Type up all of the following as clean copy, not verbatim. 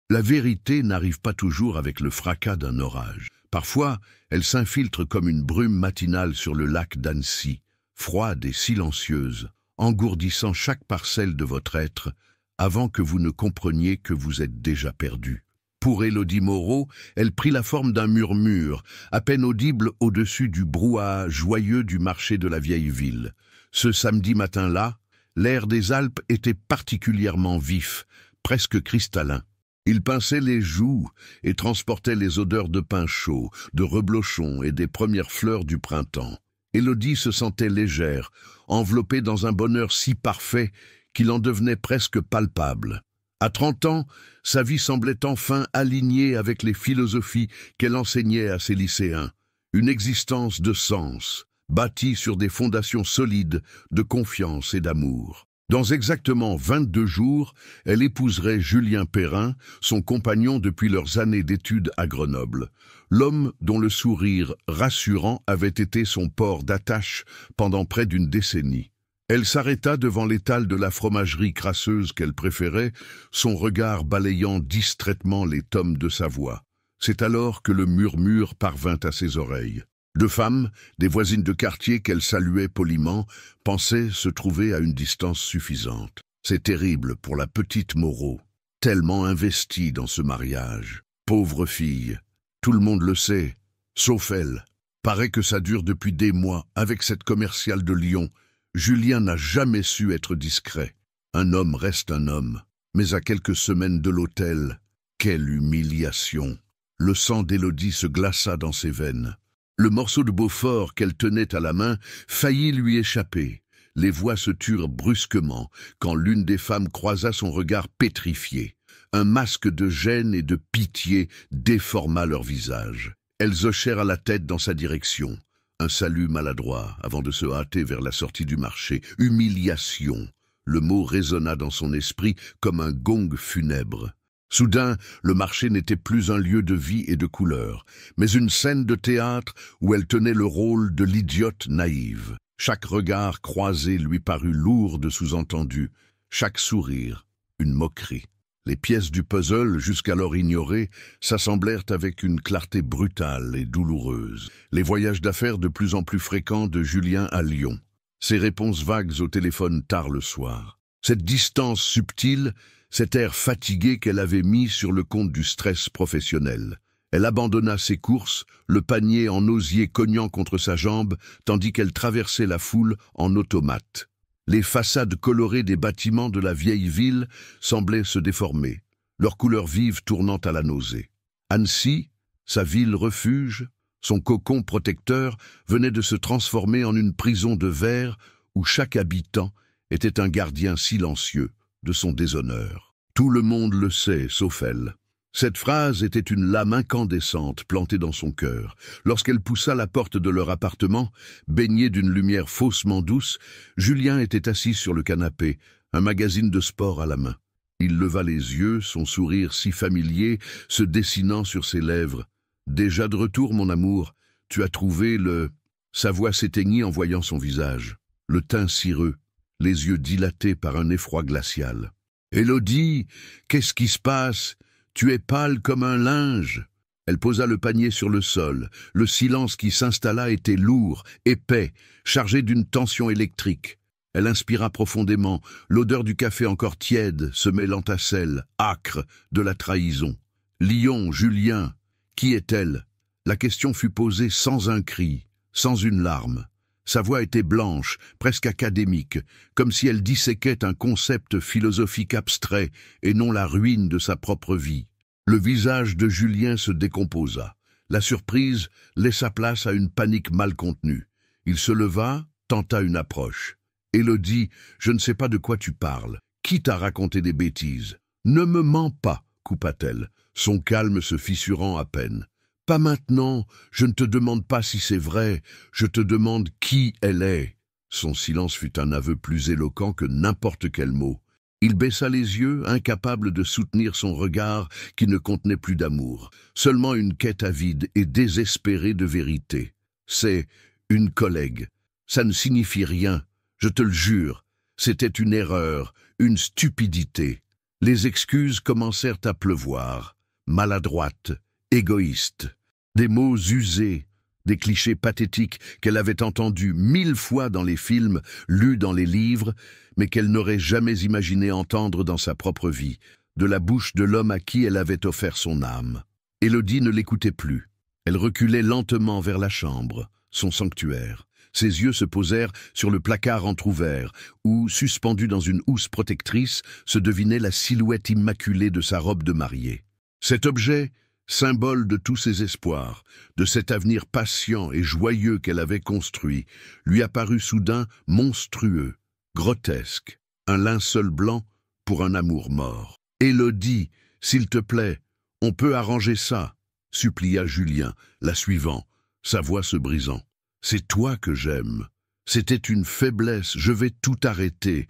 La vérité n'arrive pas toujours avec le fracas d'un orage. Parfois, elle s'infiltre comme une brume matinale sur le lac d'Annecy, froide et silencieuse, engourdissant chaque parcelle de votre être, avant que vous ne compreniez que vous êtes déjà perdu. Pour Élodie Moreau, elle prit la forme d'un murmure, à peine audible au-dessus du brouhaha joyeux du marché de la vieille ville. Ce samedi matin-là, l'air des Alpes était particulièrement vif, presque cristallin. Il pinçait les joues et transportait les odeurs de pain chaud, de reblochon et des premières fleurs du printemps. Élodie se sentait légère, enveloppée dans un bonheur si parfait qu'il en devenait presque palpable. À 30 ans, sa vie semblait enfin alignée avec les philosophies qu'elle enseignait à ses lycéens. Une existence de sens, bâtie sur des fondations solides de confiance et d'amour. Dans exactement 22 jours, elle épouserait Julien Perrin, son compagnon depuis leurs années d'études à Grenoble. L'homme dont le sourire rassurant avait été son port d'attache pendant près d'une décennie. Elle s'arrêta devant l'étal de la fromagerie crasseuse qu'elle préférait, son regard balayant distraitement les tomes de sa voix. C'est alors que le murmure parvint à ses oreilles. Deux femmes, des voisines de quartier qu'elle saluait poliment, pensaient se trouver à une distance suffisante. C'est terrible pour la petite Moreau, tellement investie dans ce mariage. Pauvre fille, tout le monde le sait, sauf elle. Paraît que ça dure depuis des mois, avec cette commerciale de Lyon. Julien n'a jamais su être discret. Un homme reste un homme, mais à quelques semaines de l'autel, quelle humiliation! Le sang d'Élodie se glaça dans ses veines. Le morceau de Beaufort qu'elle tenait à la main faillit lui échapper. Les voix se turent brusquement quand l'une des femmes croisa son regard pétrifié. Un masque de gêne et de pitié déforma leur visage. Elles hochèrent la tête dans sa direction. Un salut maladroit avant de se hâter vers la sortie du marché. Humiliation. Le mot résonna dans son esprit comme un gong funèbre. Soudain, le marché n'était plus un lieu de vie et de couleur, mais une scène de théâtre où elle tenait le rôle de l'idiote naïve. Chaque regard croisé lui parut lourd de sous-entendus, chaque sourire, une moquerie. Les pièces du puzzle, jusqu'alors ignorées, s'assemblèrent avec une clarté brutale et douloureuse. Les voyages d'affaires de plus en plus fréquents de Julien à Lyon. Ses réponses vagues au téléphone tard le soir. Cette distance subtile, cet air fatigué qu'elle avait mis sur le compte du stress professionnel. Elle abandonna ses courses, le panier en osier cognant contre sa jambe, tandis qu'elle traversait la foule en automate. Les façades colorées des bâtiments de la vieille ville semblaient se déformer, leurs couleurs vives tournant à la nausée. Annecy, sa ville refuge, son cocon protecteur, venait de se transformer en une prison de verre où chaque habitant était un gardien silencieux de son déshonneur. Tout le monde le sait, sauf elle. Cette phrase était une lame incandescente plantée dans son cœur. Lorsqu'elle poussa la porte de leur appartement, baignée d'une lumière faussement douce, Julien était assis sur le canapé, un magazine de sport à la main. Il leva les yeux, son sourire si familier se dessinant sur ses lèvres. « Déjà de retour, mon amour, tu as trouvé le... » Sa voix s'éteignit en voyant son visage, le teint cireux, les yeux dilatés par un effroi glacial. « Élodie, qu'est-ce qui se passe ? Tu es pâle comme un linge. » Elle posa le panier sur le sol. Le silence qui s'installa était lourd, épais, chargé d'une tension électrique. Elle inspira profondément, l'odeur du café encore tiède, se mêlant à celle, âcre, de la trahison. Lyon, Julien, qui est-elle? La question fut posée sans un cri, sans une larme. Sa voix était blanche, presque académique, comme si elle disséquait un concept philosophique abstrait et non la ruine de sa propre vie. Le visage de Julien se décomposa. La surprise laissa place à une panique mal contenue. Il se leva, tenta une approche. « Élodie, je ne sais pas de quoi tu parles. Qui t'a raconté des bêtises? Ne me mens pas, coupa-t-elle, son calme se fissurant à peine. Pas maintenant, je ne te demande pas si c'est vrai, je te demande qui elle est. » Son silence fut un aveu plus éloquent que n'importe quel mot. Il baissa les yeux, incapable de soutenir son regard qui ne contenait plus d'amour, seulement une quête avide et désespérée de vérité. « C'est une collègue. Ça ne signifie rien, je te le jure. C'était une erreur, une stupidité. » Les excuses commencèrent à pleuvoir, maladroites, égoïstes, des mots usés, des clichés pathétiques qu'elle avait entendus 1000 fois dans les films, lus dans les livres, mais qu'elle n'aurait jamais imaginé entendre dans sa propre vie, de la bouche de l'homme à qui elle avait offert son âme. Élodie ne l'écoutait plus. Elle reculait lentement vers la chambre, son sanctuaire. Ses yeux se posèrent sur le placard entrouvert, où, suspendue dans une housse protectrice, se devinait la silhouette immaculée de sa robe de mariée. Cet objet, symbole de tous ses espoirs, de cet avenir patient et joyeux qu'elle avait construit, lui apparut soudain monstrueux, grotesque, un linceul blanc pour un amour mort. « Élodie, s'il te plaît, on peut arranger ça », supplia Julien, la suivant, sa voix se brisant. « C'est toi que j'aime. C'était une faiblesse, je vais tout arrêter.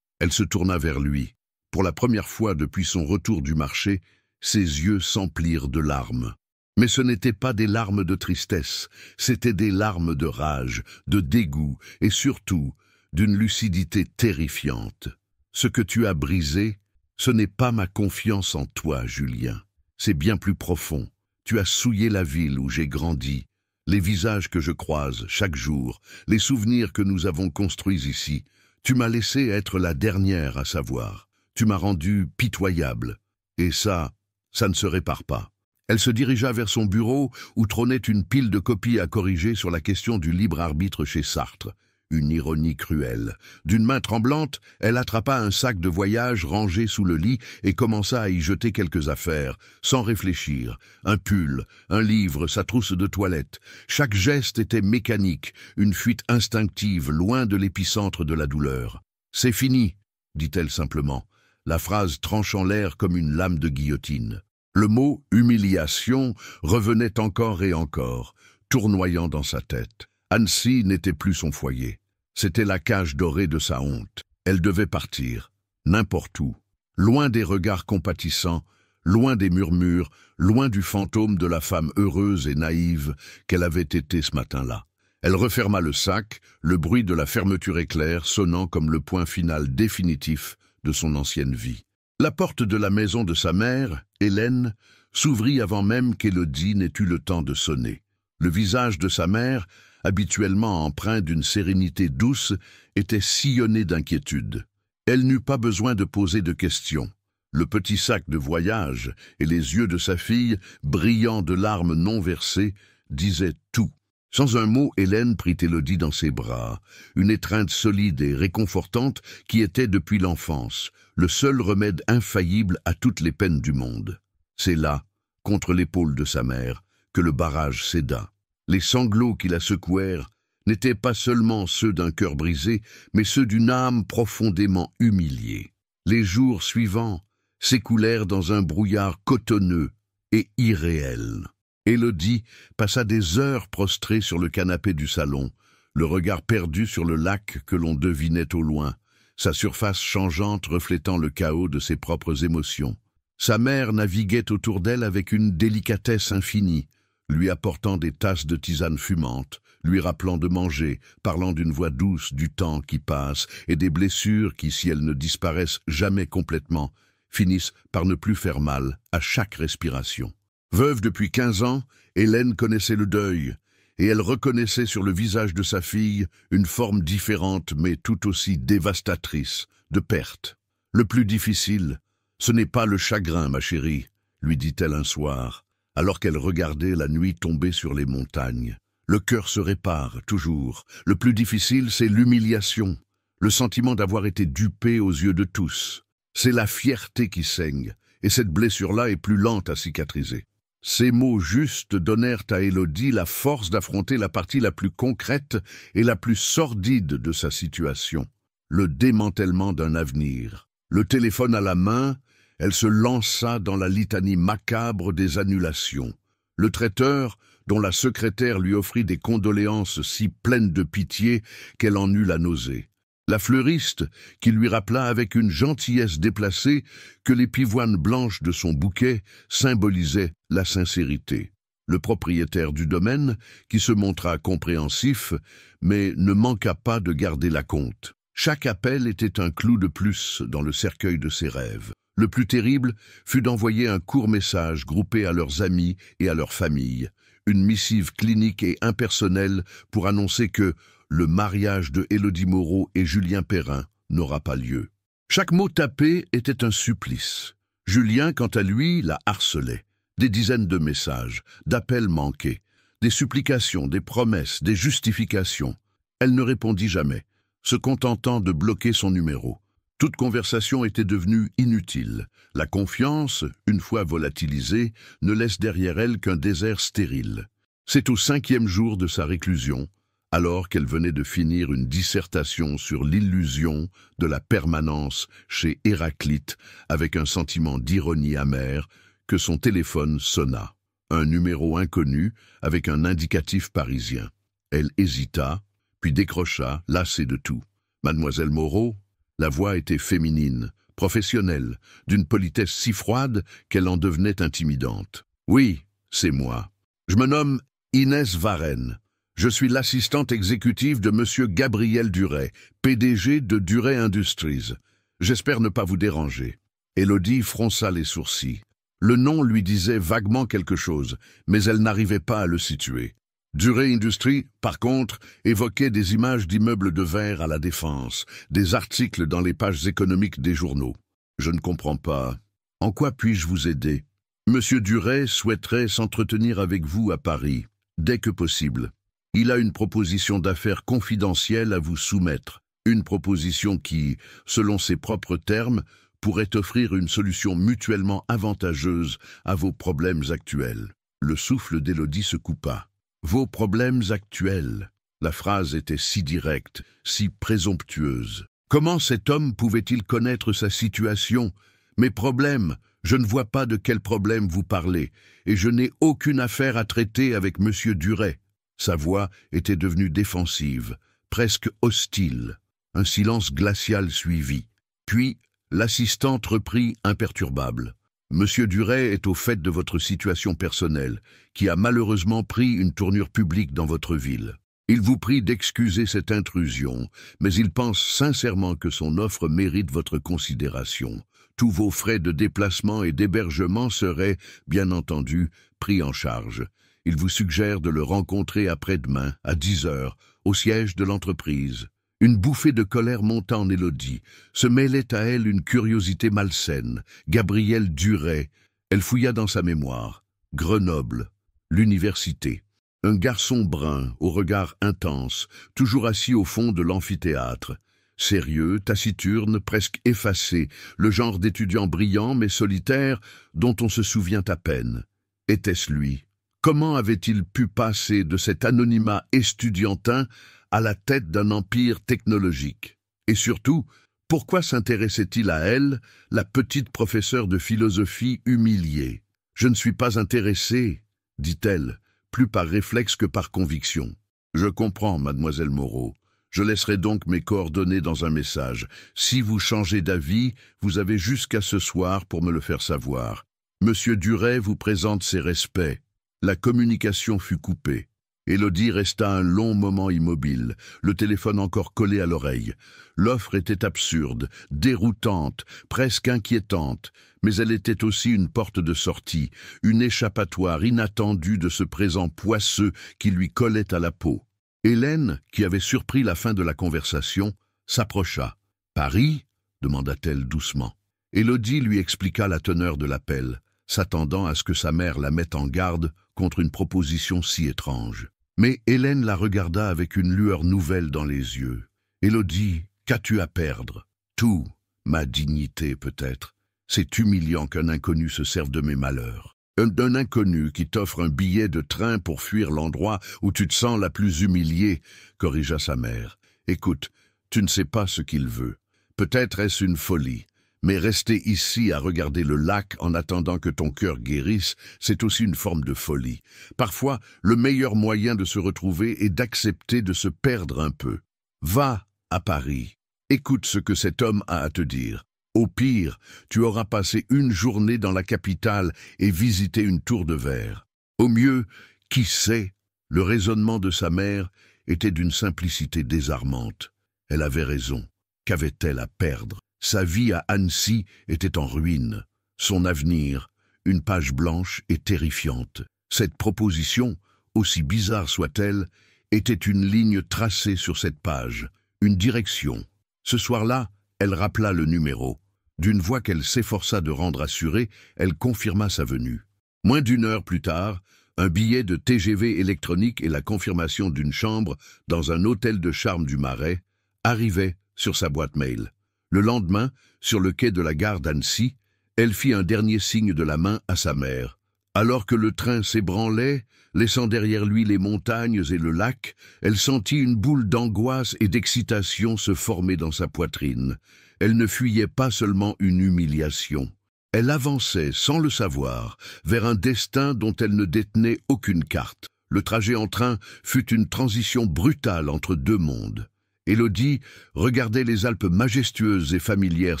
Elle se tourna vers lui. Pour la première fois depuis son retour du marché, ses yeux s'emplirent de larmes. Mais ce n'étaient pas des larmes de tristesse, c'étaient des larmes de rage, de dégoût et surtout d'une lucidité terrifiante. Ce que tu as brisé, ce n'est pas ma confiance en toi, Julien. C'est bien plus profond. Tu as souillé la ville où j'ai grandi, les visages que je croise chaque jour, les souvenirs que nous avons construits ici. Tu m'as laissé être la dernière à savoir. Tu m'as rendu pitoyable. Et ça ne se répare pas. » Elle se dirigea vers son bureau où trônait une pile de copies à corriger sur la question du libre arbitre chez Sartre. Une ironie cruelle. D'une main tremblante, elle attrapa un sac de voyage rangé sous le lit et commença à y jeter quelques affaires, sans réfléchir. Un pull, un livre, sa trousse de toilette. Chaque geste était mécanique, une fuite instinctive, loin de l'épicentre de la douleur. « C'est fini », dit-elle simplement, la phrase tranchant l'air comme une lame de guillotine. Le mot « humiliation » revenait encore et encore, tournoyant dans sa tête. Annecy n'était plus son foyer. C'était la cage dorée de sa honte. Elle devait partir, n'importe où, loin des regards compatissants, loin des murmures, loin du fantôme de la femme heureuse et naïve qu'elle avait été ce matin-là. Elle referma le sac, le bruit de la fermeture éclair sonnant comme le point final définitif de son ancienne vie. La porte de la maison de sa mère, Hélène, s'ouvrit avant même qu'Élodie n'ait eu le temps de sonner. Le visage de sa mère, habituellement empreint d'une sérénité douce, était sillonné d'inquiétude. Elle n'eut pas besoin de poser de questions. Le petit sac de voyage et les yeux de sa fille, brillants de larmes non versées, disaient tout. Sans un mot, Hélène prit Élodie dans ses bras, une étreinte solide et réconfortante qui était depuis l'enfance, le seul remède infaillible à toutes les peines du monde. C'est là, contre l'épaule de sa mère, que le barrage céda. Les sanglots qui la secouèrent n'étaient pas seulement ceux d'un cœur brisé, mais ceux d'une âme profondément humiliée. Les jours suivants s'écoulèrent dans un brouillard cotonneux et irréel. Élodie passa des heures prostrée sur le canapé du salon, le regard perdu sur le lac que l'on devinait au loin, sa surface changeante reflétant le chaos de ses propres émotions. Sa mère naviguait autour d'elle avec une délicatesse infinie, lui apportant des tasses de tisane fumante, lui rappelant de manger, parlant d'une voix douce du temps qui passe et des blessures qui, si elles ne disparaissent jamais complètement, finissent par ne plus faire mal à chaque respiration. Veuve depuis 15 ans, Hélène connaissait le deuil, et elle reconnaissait sur le visage de sa fille une forme différente mais tout aussi dévastatrice, de perte. « Le plus difficile, ce n'est pas le chagrin, ma chérie, » lui dit-elle un soir, alors qu'elle regardait la nuit tomber sur les montagnes. Le cœur se répare, toujours. Le plus difficile, c'est l'humiliation, le sentiment d'avoir été dupé aux yeux de tous. C'est la fierté qui saigne, et cette blessure-là est plus lente à cicatriser. Ces mots justes donnèrent à Élodie la force d'affronter la partie la plus concrète et la plus sordide de sa situation, le démantèlement d'un avenir. Le téléphone à la main, elle se lança dans la litanie macabre des annulations. Le traiteur, dont la secrétaire lui offrit des condoléances si pleines de pitié qu'elle en eut la nausée. La fleuriste, qui lui rappela avec une gentillesse déplacée que les pivoines blanches de son bouquet symbolisaient la sincérité. Le propriétaire du domaine, qui se montra compréhensif, mais ne manqua pas de garder la compte. Chaque appel était un clou de plus dans le cercueil de ses rêves. Le plus terrible fut d'envoyer un court message groupé à leurs amis et à leurs familles, une missive clinique et impersonnelle pour annoncer que le mariage de Élodie Moreau et Julien Perrin n'aura pas lieu. Chaque mot tapé était un supplice. Julien, quant à lui, la harcelait. Des dizaines de messages, d'appels manqués, des supplications, des promesses, des justifications. Elle ne répondit jamais, se contentant de bloquer son numéro. Toute conversation était devenue inutile. La confiance, une fois volatilisée, ne laisse derrière elle qu'un désert stérile. C'est au 5e jour de sa réclusion, alors qu'elle venait de finir une dissertation sur l'illusion de la permanence chez Héraclite, avec un sentiment d'ironie amère, que son téléphone sonna. Un numéro inconnu avec un indicatif parisien. Elle hésita, puis décrocha, lassée de tout. Mademoiselle Moreau? La voix était féminine, professionnelle, d'une politesse si froide qu'elle en devenait intimidante. « Oui, c'est moi. Je me nomme Inès Varenne. Je suis l'assistante exécutive de Monsieur Gabriel Duret, PDG de Duret Industries. J'espère ne pas vous déranger. » Élodie fronça les sourcils. Le nom lui disait vaguement quelque chose, mais elle n'arrivait pas à le situer. Duret Industries, par contre, évoquait des images d'immeubles de verre à la Défense, des articles dans les pages économiques des journaux. Je ne comprends pas. En quoi puis-je vous aider? Monsieur Duret souhaiterait s'entretenir avec vous à Paris, dès que possible. Il a une proposition d'affaires confidentielle à vous soumettre, une proposition qui, selon ses propres termes, pourrait offrir une solution mutuellement avantageuse à vos problèmes actuels. Le souffle d'Élodie se coupa. Vos problèmes actuels. La phrase était si directe, si présomptueuse. Comment cet homme pouvait-il connaître sa situation? Mes problèmes, je ne vois pas de quels problèmes vous parlez, et je n'ai aucune affaire à traiter avec Monsieur Duret. Sa voix était devenue défensive, presque hostile. Un silence glacial suivit. Puis, l'assistante reprit imperturbable. Monsieur Duret est au fait de votre situation personnelle, qui a malheureusement pris une tournure publique dans votre ville. Il vous prie d'excuser cette intrusion, mais il pense sincèrement que son offre mérite votre considération. Tous vos frais de déplacement et d'hébergement seraient, bien entendu, pris en charge. Il vous suggère de le rencontrer après-demain, à 10 heures, au siège de l'entreprise. Une bouffée de colère monta en Élodie. Se mêlait à elle une curiosité malsaine. Gabriel Duret. Elle fouilla dans sa mémoire. Grenoble. L'université. Un garçon brun, au regard intense, toujours assis au fond de l'amphithéâtre. Sérieux, taciturne, presque effacé, le genre d'étudiant brillant mais solitaire dont on se souvient à peine. Était-ce lui? Comment avait-il pu passer de cet anonymat estudiantin à la tête d'un empire technologique? Et surtout, pourquoi s'intéressait-il à elle, la petite professeure de philosophie humiliée? « Je ne suis pas intéressée, » dit-elle, plus par réflexe que par conviction. « Je comprends, mademoiselle Moreau. Je laisserai donc mes coordonnées dans un message. Si vous changez d'avis, vous avez jusqu'à ce soir pour me le faire savoir. Monsieur Duret vous présente ses respects. » La communication fut coupée. Élodie resta un long moment immobile, le téléphone encore collé à l'oreille. L'offre était absurde, déroutante, presque inquiétante, mais elle était aussi une porte de sortie, une échappatoire inattendue de ce présent poisseux qui lui collait à la peau. Hélène, qui avait surpris la fin de la conversation, s'approcha. « Paris ?» demanda-t-elle doucement. Élodie lui expliqua la teneur de l'appel, s'attendant à ce que sa mère la mette en garde contre une proposition si étrange. Mais Hélène la regarda avec une lueur nouvelle dans les yeux. « Élodie, qu'as-tu à perdre? »« Tout, ma dignité peut-être. C'est humiliant qu'un inconnu se serve de mes malheurs. Un inconnu qui t'offre un billet de train pour fuir l'endroit où tu te sens la plus humiliée, » corrigea sa mère. « Écoute, tu ne sais pas ce qu'il veut. Peut-être est-ce une folie. Mais rester ici à regarder le lac en attendant que ton cœur guérisse, c'est aussi une forme de folie. Parfois, le meilleur moyen de se retrouver est d'accepter de se perdre un peu. Va à Paris. Écoute ce que cet homme a à te dire. Au pire, tu auras passé une journée dans la capitale et visité une tour de verre. Au mieux, qui sait, le raisonnement de sa mère était d'une simplicité désarmante. Elle avait raison. Qu'avait-elle à perdre? Sa vie à Annecy était en ruine. Son avenir, une page blanche et terrifiante. Cette proposition, aussi bizarre soit-elle, était une ligne tracée sur cette page, une direction. Ce soir-là, elle rappela le numéro. D'une voix qu'elle s'efforça de rendre assurée, elle confirma sa venue. Moins d'une heure plus tard, un billet de TGV électronique et la confirmation d'une chambre dans un hôtel de charme du Marais arrivaient sur sa boîte mail. Le lendemain, sur le quai de la gare d'Annecy, elle fit un dernier signe de la main à sa mère. Alors que le train s'ébranlait, laissant derrière lui les montagnes et le lac, elle sentit une boule d'angoisse et d'excitation se former dans sa poitrine. Elle ne fuyait pas seulement une humiliation. Elle avançait, sans le savoir, vers un destin dont elle ne détenait aucune carte. Le trajet en train fut une transition brutale entre deux mondes. Élodie regardait les Alpes majestueuses et familières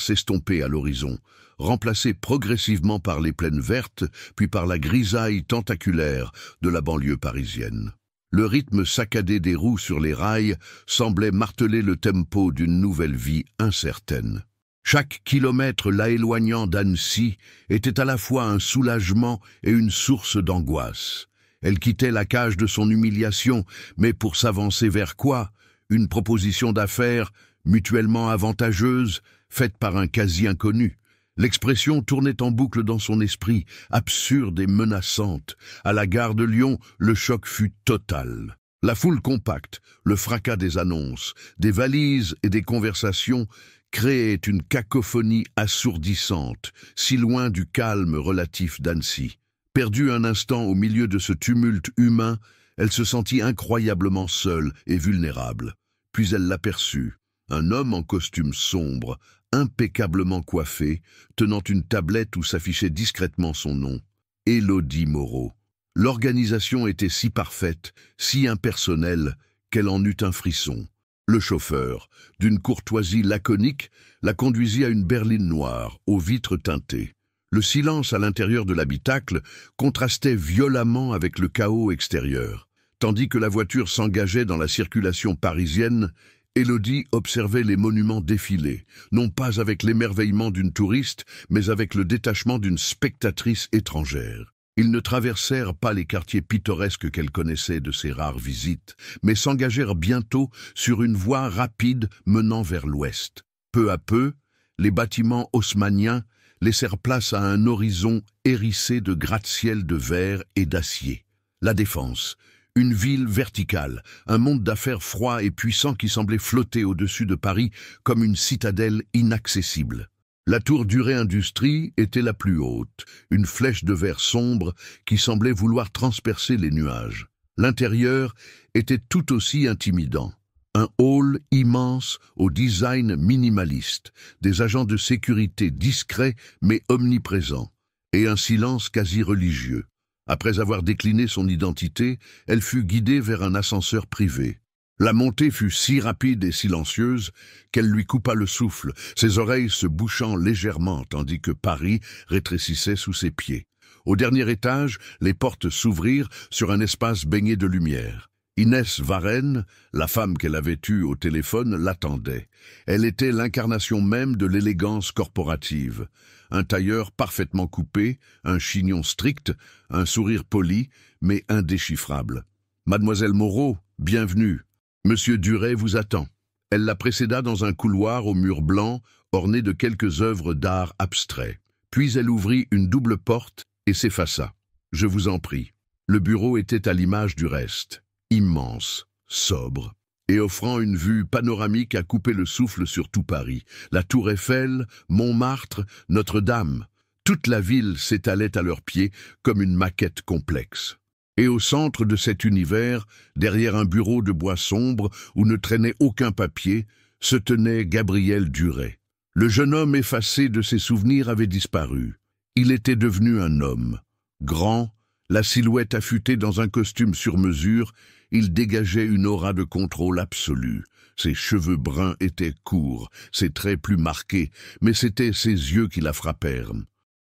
s'estomper à l'horizon, remplacées progressivement par les plaines vertes, puis par la grisaille tentaculaire de la banlieue parisienne. Le rythme saccadé des roues sur les rails semblait marteler le tempo d'une nouvelle vie incertaine. Chaque kilomètre la éloignant d'Annecy était à la fois un soulagement et une source d'angoisse. Elle quittait la cage de son humiliation, mais pour s'avancer vers quoi? Une proposition d'affaires mutuellement avantageuse, faite par un quasi-inconnu. L'expression tournait en boucle dans son esprit, absurde et menaçante. À la gare de Lyon, le choc fut total. La foule compacte, le fracas des annonces, des valises et des conversations créaient une cacophonie assourdissante, si loin du calme relatif d'Annecy. Perdue un instant au milieu de ce tumulte humain, elle se sentit incroyablement seule et vulnérable. Puis elle l'aperçut, un homme en costume sombre, impeccablement coiffé, tenant une tablette où s'affichait discrètement son nom, Élodie Moreau. L'organisation était si parfaite, si impersonnelle, qu'elle en eut un frisson. Le chauffeur, d'une courtoisie laconique, la conduisit à une berline noire, aux vitres teintées. Le silence à l'intérieur de l'habitacle contrastait violemment avec le chaos extérieur. Tandis que la voiture s'engageait dans la circulation parisienne, Élodie observait les monuments défiler, non pas avec l'émerveillement d'une touriste, mais avec le détachement d'une spectatrice étrangère. Ils ne traversèrent pas les quartiers pittoresques qu'elle connaissait de ses rares visites, mais s'engagèrent bientôt sur une voie rapide menant vers l'ouest. Peu à peu, les bâtiments haussmanniens laissèrent place à un horizon hérissé de gratte-ciel de verre et d'acier. La Défense, une ville verticale, un monde d'affaires froid et puissant qui semblait flotter au-dessus de Paris comme une citadelle inaccessible. La tour Duret Industrie était la plus haute, une flèche de verre sombre qui semblait vouloir transpercer les nuages. L'intérieur était tout aussi intimidant. Un hall immense au design minimaliste, des agents de sécurité discrets mais omniprésents, et un silence quasi religieux. Après avoir décliné son identité, elle fut guidée vers un ascenseur privé. La montée fut si rapide et silencieuse qu'elle lui coupa le souffle, ses oreilles se bouchant légèrement tandis que Paris rétrécissait sous ses pieds. Au dernier étage, les portes s'ouvrirent sur un espace baigné de lumière. Inès Varenne, la femme qu'elle avait eue au téléphone, l'attendait. Elle était l'incarnation même de l'élégance corporative. Un tailleur parfaitement coupé, un chignon strict, un sourire poli, mais indéchiffrable. « Mademoiselle Moreau, bienvenue. Monsieur Duret vous attend. » Elle la précéda dans un couloir au mur blanc, orné de quelques œuvres d'art abstrait. Puis elle ouvrit une double porte et s'effaça. « Je vous en prie. » Le bureau était à l'image du reste. Immense, sobre, et offrant une vue panoramique à couper le souffle sur tout Paris. La Tour Eiffel, Montmartre, Notre-Dame, toute la ville s'étalait à leurs pieds comme une maquette complexe. Et au centre de cet univers, derrière un bureau de bois sombre où ne traînait aucun papier, se tenait Gabriel Duret. Le jeune homme effacé de ses souvenirs avait disparu. Il était devenu un homme, grand, la silhouette affûtée dans un costume sur mesure. Il dégageait une aura de contrôle absolu. Ses cheveux bruns étaient courts, ses traits plus marqués, mais c'étaient ses yeux qui la frappèrent.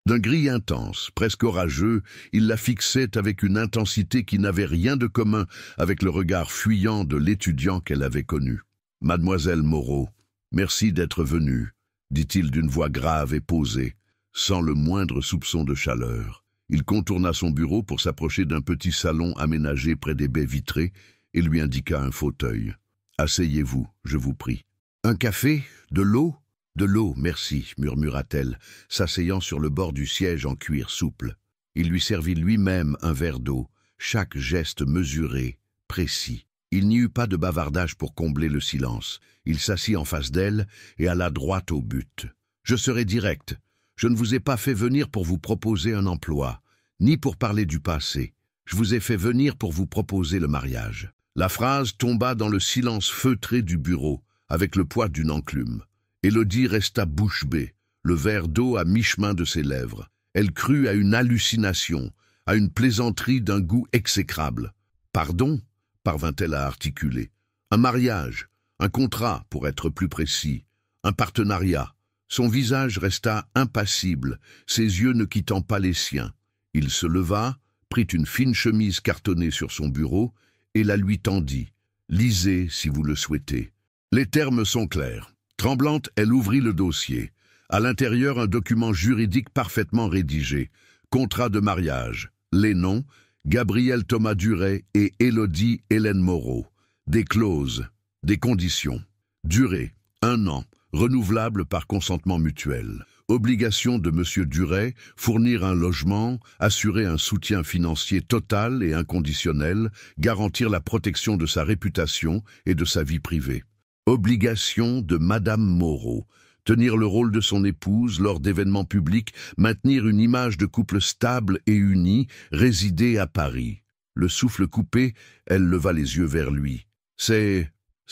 D'un gris intense, presque orageux, il la fixait avec une intensité qui n'avait rien de commun avec le regard fuyant de l'étudiant qu'elle avait connu. « Mademoiselle Moreau, Merci d'être venu, dit-il d'une voix grave et posée, sans le moindre soupçon de chaleur. Il contourna son bureau pour s'approcher d'un petit salon aménagé près des baies vitrées et lui indiqua un fauteuil. « Asseyez-vous, je vous prie. »« Un café? De l'eau ?»« De l'eau, merci, » murmura-t-elle, s'asseyant sur le bord du siège en cuir souple. Il lui servit lui-même un verre d'eau, chaque geste mesuré, précis. Il n'y eut pas de bavardage pour combler le silence. Il s'assit en face d'elle et alla droit au but. « Je serai direct. Je ne vous ai pas fait venir pour vous proposer un emploi, ni pour parler du passé. Je vous ai fait venir pour vous proposer le mariage. » La phrase tomba dans le silence feutré du bureau, avec le poids d'une enclume. Élodie resta bouche bée, le verre d'eau à mi-chemin de ses lèvres. Elle crut à une hallucination, à une plaisanterie d'un goût exécrable. « Pardon ?» parvint-elle à articuler. « Un mariage, un contrat, pour être plus précis, un partenariat. » Son visage resta impassible, ses yeux ne quittant pas les siens. Il se leva, prit une fine chemise cartonnée sur son bureau et la lui tendit. « Lisez si vous le souhaitez. » Les termes sont clairs. Tremblante, elle ouvrit le dossier. À l'intérieur, un document juridique parfaitement rédigé. Contrat de mariage. Les noms, Gabriel Thomas Duret et Élodie Hélène Moreau. Des clauses, des conditions. Durée, 1 an, renouvelable par consentement mutuel. Obligation de M. Duret, fournir un logement, assurer un soutien financier total et inconditionnel, garantir la protection de sa réputation et de sa vie privée. Obligation de Madame Moreau, tenir le rôle de son épouse lors d'événements publics, maintenir une image de couple stable et uni, résider à Paris. Le souffle coupé, elle leva les yeux vers lui. C'est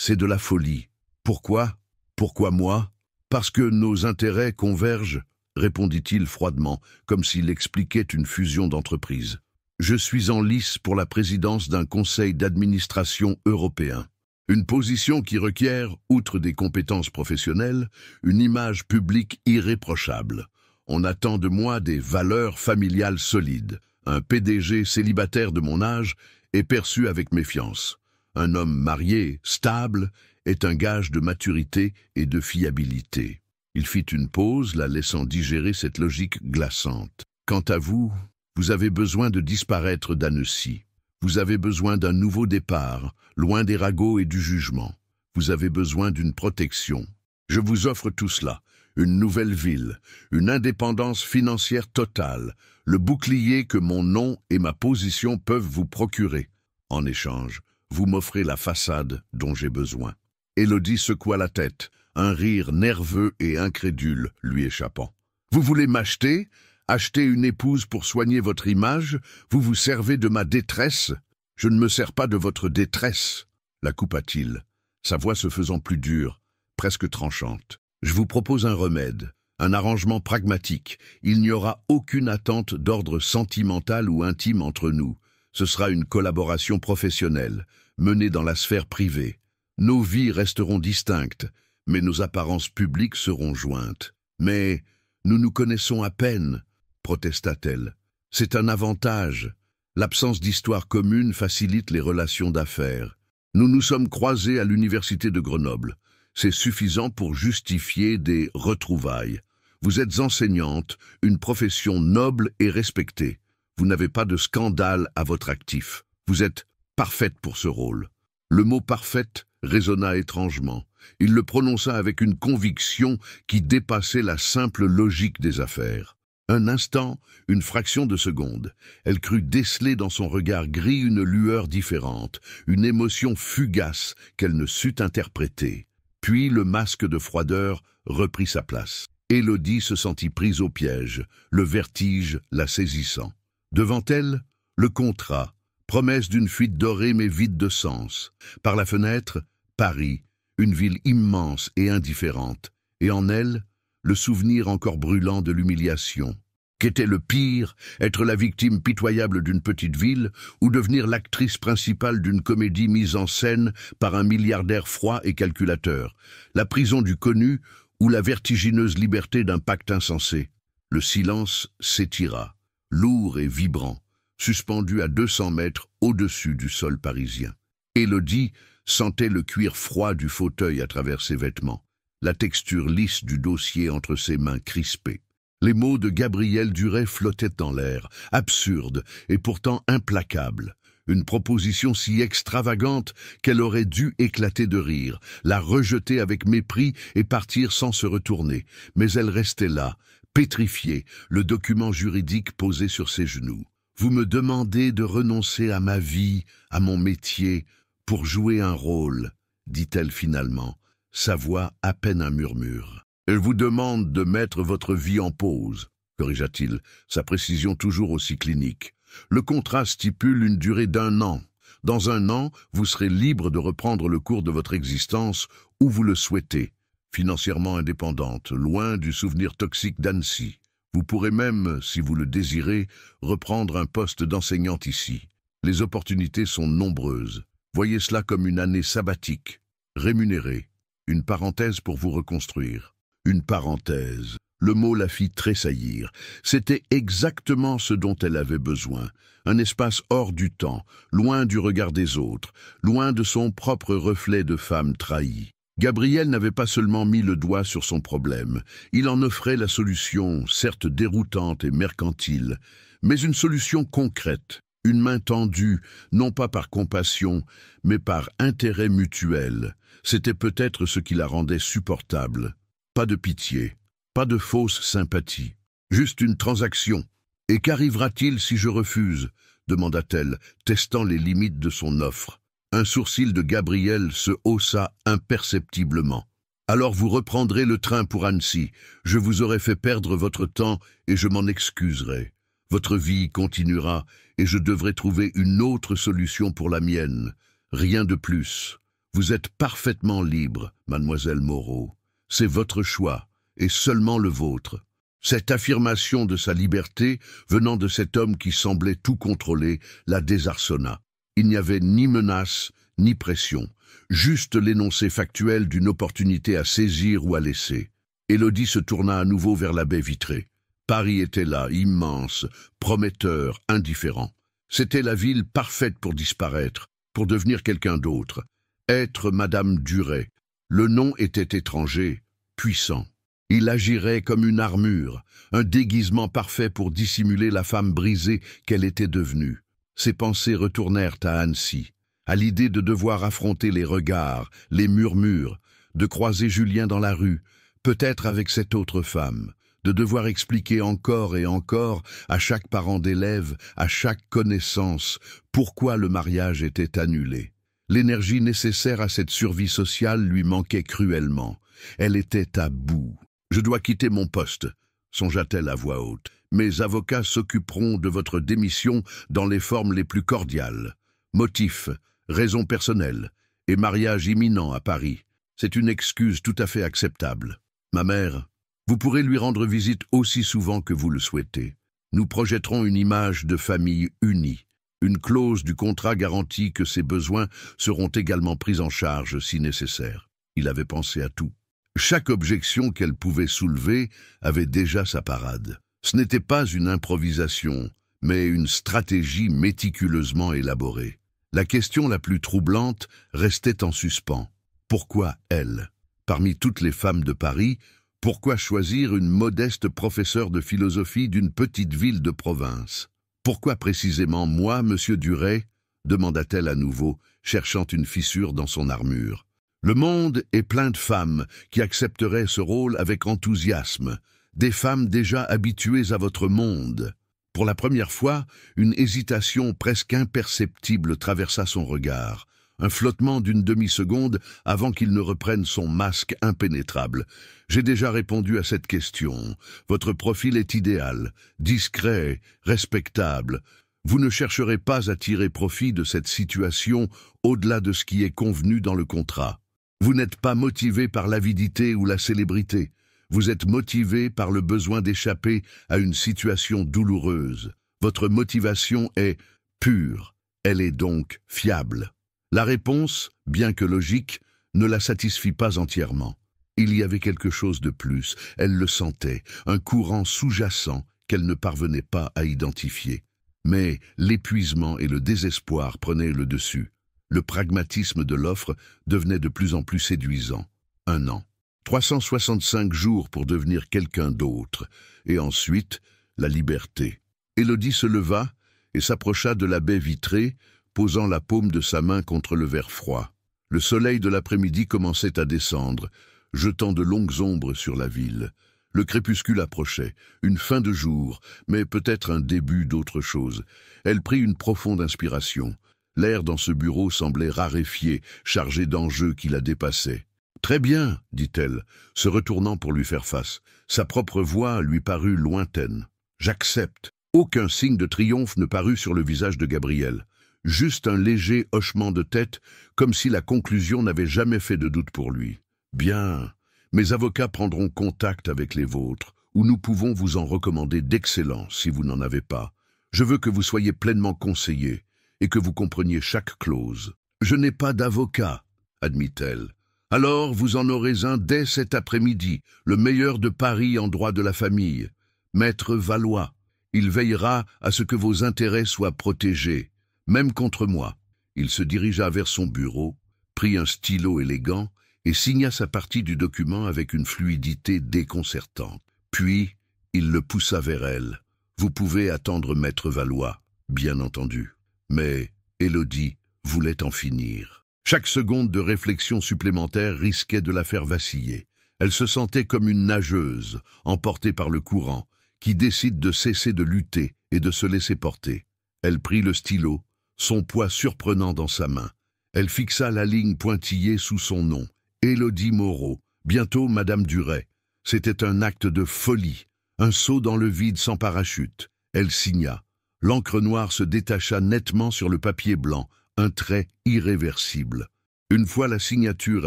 de la folie. Pourquoi? Pourquoi moi? Parce que nos intérêts convergent, répondit-il froidement, comme s'il expliquait une fusion d'entreprises. Je suis en lice pour la présidence d'un conseil d'administration européen. Une position qui requiert, outre des compétences professionnelles, une image publique irréprochable. On attend de moi des valeurs familiales solides. Un PDG célibataire de mon âge est perçu avec méfiance. Un homme marié, stable, est un gage de maturité et de fiabilité. Il fit une pause, la laissant digérer cette logique glaçante. Quant à vous, vous avez besoin de disparaître d'Annecy. Vous avez besoin d'un nouveau départ, loin des ragots et du jugement. Vous avez besoin d'une protection. Je vous offre tout cela, une nouvelle ville, une indépendance financière totale, le bouclier que mon nom et ma position peuvent vous procurer. En échange, vous m'offrez la façade dont j'ai besoin. Élodie secoua la tête, un rire nerveux et incrédule lui échappant. Vous voulez m'acheter ? Acheter une épouse pour soigner votre image, vous vous servez de ma détresse? Je ne me sers pas de votre détresse, la coupa-t-il, sa voix se faisant plus dure, presque tranchante. Je vous propose un remède, un arrangement pragmatique. Il n'y aura aucune attente d'ordre sentimental ou intime entre nous. Ce sera une collaboration professionnelle, menée dans la sphère privée. Nos vies resteront distinctes, mais nos apparences publiques seront jointes. Mais nous nous connaissons à peine, protesta-t-elle. C'est un avantage. L'absence d'histoire commune facilite les relations d'affaires. Nous nous sommes croisés à l'université de Grenoble. C'est suffisant pour justifier des retrouvailles. Vous êtes enseignante, une profession noble et respectée. Vous n'avez pas de scandale à votre actif. Vous êtes parfaite pour ce rôle. Le mot « parfaite » résonna étrangement. Il le prononça avec une conviction qui dépassait la simple logique des affaires. Un instant, une fraction de seconde, elle crut déceler dans son regard gris une lueur différente, une émotion fugace qu'elle ne sut interpréter. Puis le masque de froideur reprit sa place. Élodie se sentit prise au piège, le vertige la saisissant. Devant elle, le contrat, promesse d'une fuite dorée mais vide de sens. Par la fenêtre, Paris, une ville immense et indifférente, et en elle, le souvenir encore brûlant de l'humiliation. Qu'était le pire, être la victime pitoyable d'une petite ville ou devenir l'actrice principale d'une comédie mise en scène par un milliardaire froid et calculateur, la prison du connu ou la vertigineuse liberté d'un pacte insensé. Le silence s'étira, lourd et vibrant, suspendu à 200 mètres au-dessus du sol parisien. Élodie sentait le cuir froid du fauteuil à travers ses vêtements. la texture lisse du dossier entre ses mains crispées. Les mots de Gabriel Duret flottaient dans l'air, absurdes et pourtant implacables. Une proposition si extravagante qu'elle aurait dû éclater de rire, la rejeter avec mépris et partir sans se retourner. Mais elle restait là, pétrifiée, le document juridique posé sur ses genoux. « Vous me demandez de renoncer à ma vie, à mon métier, pour jouer un rôle, » dit-elle finalement, sa voix à peine un murmure. « Elle vous demande de mettre votre vie en pause, » corrigea-t-il, sa précision toujours aussi clinique. Le contrat stipule une durée d'1 an. Dans 1 an, vous serez libre de reprendre le cours de votre existence où vous le souhaitez, financièrement indépendante, loin du souvenir toxique d'Annecy. Vous pourrez même, si vous le désirez, reprendre un poste d'enseignante ici. Les opportunités sont nombreuses. Voyez cela comme une année sabbatique, rémunérée, une parenthèse pour vous reconstruire. Une parenthèse. Le mot la fit tressaillir. C'était exactement ce dont elle avait besoin. Un espace hors du temps, loin du regard des autres, loin de son propre reflet de femme trahie. Gabriel n'avait pas seulement mis le doigt sur son problème. Il en offrait la solution, certes déroutante et mercantile, mais une solution concrète, une main tendue, non pas par compassion, mais par intérêt mutuel. C'était peut-être ce qui la rendait supportable. Pas de pitié. Pas de fausse sympathie, juste une transaction. « Et qu'arrivera-t-il si je refuse ?» demanda-t-elle, testant les limites de son offre. Un sourcil de Gabriel se haussa imperceptiblement. « Alors vous reprendrez le train pour Annecy. Je vous aurai fait perdre votre temps et je m'en excuserai. Votre vie continuera et je devrai trouver une autre solution pour la mienne. Rien de plus. Vous êtes parfaitement libre, mademoiselle Moreau. C'est votre choix. Et seulement le vôtre. » Cette affirmation de sa liberté, venant de cet homme qui semblait tout contrôler, la désarçonna. Il n'y avait ni menace, ni pression, juste l'énoncé factuel d'une opportunité à saisir ou à laisser. Élodie se tourna à nouveau vers la baie vitrée. Paris était là, immense, prometteur, indifférent. C'était la ville parfaite pour disparaître, pour devenir quelqu'un d'autre. Être Madame Duret. Le nom était étranger, puissant. Il agirait comme une armure, un déguisement parfait pour dissimuler la femme brisée qu'elle était devenue. Ses pensées retournèrent à Annecy, à l'idée de devoir affronter les regards, les murmures, de croiser Julien dans la rue, peut-être avec cette autre femme, de devoir expliquer encore et encore à chaque parent d'élève, à chaque connaissance, pourquoi le mariage était annulé. L'énergie nécessaire à cette survie sociale lui manquait cruellement. Elle était à bout. « Je dois quitter mon poste », songea-t-elle à voix haute. « Mes avocats s'occuperont de votre démission dans les formes les plus cordiales. Motif, raison personnelle et mariage imminent à Paris. C'est une excuse tout à fait acceptable. Ma mère, vous pourrez lui rendre visite aussi souvent que vous le souhaitez. Nous projetterons une image de famille unie. Une clause du contrat garantit que ses besoins seront également pris en charge si nécessaire. » Il avait pensé à tout. Chaque objection qu'elle pouvait soulever avait déjà sa parade. Ce n'était pas une improvisation, mais une stratégie méticuleusement élaborée. La question la plus troublante restait en suspens. Pourquoi elle? Parmi toutes les femmes de Paris, pourquoi choisir une modeste professeure de philosophie d'une petite ville de province? Pourquoi précisément moi, monsieur Duret? Demanda-t-elle à nouveau, cherchant une fissure dans son armure. Le monde est plein de femmes qui accepteraient ce rôle avec enthousiasme, des femmes déjà habituées à votre monde. Pour la première fois, une hésitation presque imperceptible traversa son regard, un flottement d'une demi-seconde avant qu'il ne reprenne son masque impénétrable. « J'ai déjà répondu à cette question. Votre profil est idéal, discret, respectable. Vous ne chercherez pas à tirer profit de cette situation au-delà de ce qui est convenu dans le contrat. Vous n'êtes pas motivé par l'avidité ou la célébrité. Vous êtes motivé par le besoin d'échapper à une situation douloureuse. Votre motivation est pure. Elle est donc fiable. » La réponse, bien que logique, ne la satisfit pas entièrement. Il y avait quelque chose de plus. Elle le sentait, un courant sous-jacent qu'elle ne parvenait pas à identifier. Mais l'épuisement et le désespoir prenaient le dessus. Le pragmatisme de l'offre devenait de plus en plus séduisant. 1 an, 365 jours pour devenir quelqu'un d'autre, et ensuite la liberté. Élodie se leva et s'approcha de la baie vitrée, posant la paume de sa main contre le verre froid. Le soleil de l'après-midi commençait à descendre, jetant de longues ombres sur la ville. Le crépuscule approchait, une fin de jour, mais peut-être un début d'autre chose. Elle prit une profonde inspiration. L'air dans ce bureau semblait raréfié, chargé d'enjeux qui la dépassaient. « Très bien, dit-elle, se retournant pour lui faire face. Sa propre voix lui parut lointaine. « J'accepte. » Aucun signe de triomphe ne parut sur le visage de Gabriel. Juste un léger hochement de tête, comme si la conclusion n'avait jamais fait de doute pour lui. « Bien. Mes avocats prendront contact avec les vôtres, ou nous pouvons vous en recommander d'excellents si vous n'en avez pas. Je veux que vous soyez pleinement conseillé et que vous compreniez chaque clause. »« Je n'ai pas d'avocat, » admit-elle. « Alors vous en aurez un dès cet après-midi, le meilleur de Paris en droit de la famille, Maître Valois. Il veillera à ce que vos intérêts soient protégés, même contre moi. » Il se dirigea vers son bureau, prit un stylo élégant et signa sa partie du document avec une fluidité déconcertante. Puis, il le poussa vers elle. « Vous pouvez attendre Maître Valois, bien entendu. » Mais Élodie voulait en finir. Chaque seconde de réflexion supplémentaire risquait de la faire vaciller. Elle se sentait comme une nageuse, emportée par le courant, qui décide de cesser de lutter et de se laisser porter. Elle prit le stylo, son poids surprenant dans sa main. Elle fixa la ligne pointillée sous son nom. Élodie Moreau, bientôt Madame Duret. C'était un acte de folie, un saut dans le vide sans parachute. Elle signa. L'encre noire se détacha nettement sur le papier blanc, un trait irréversible. Une fois la signature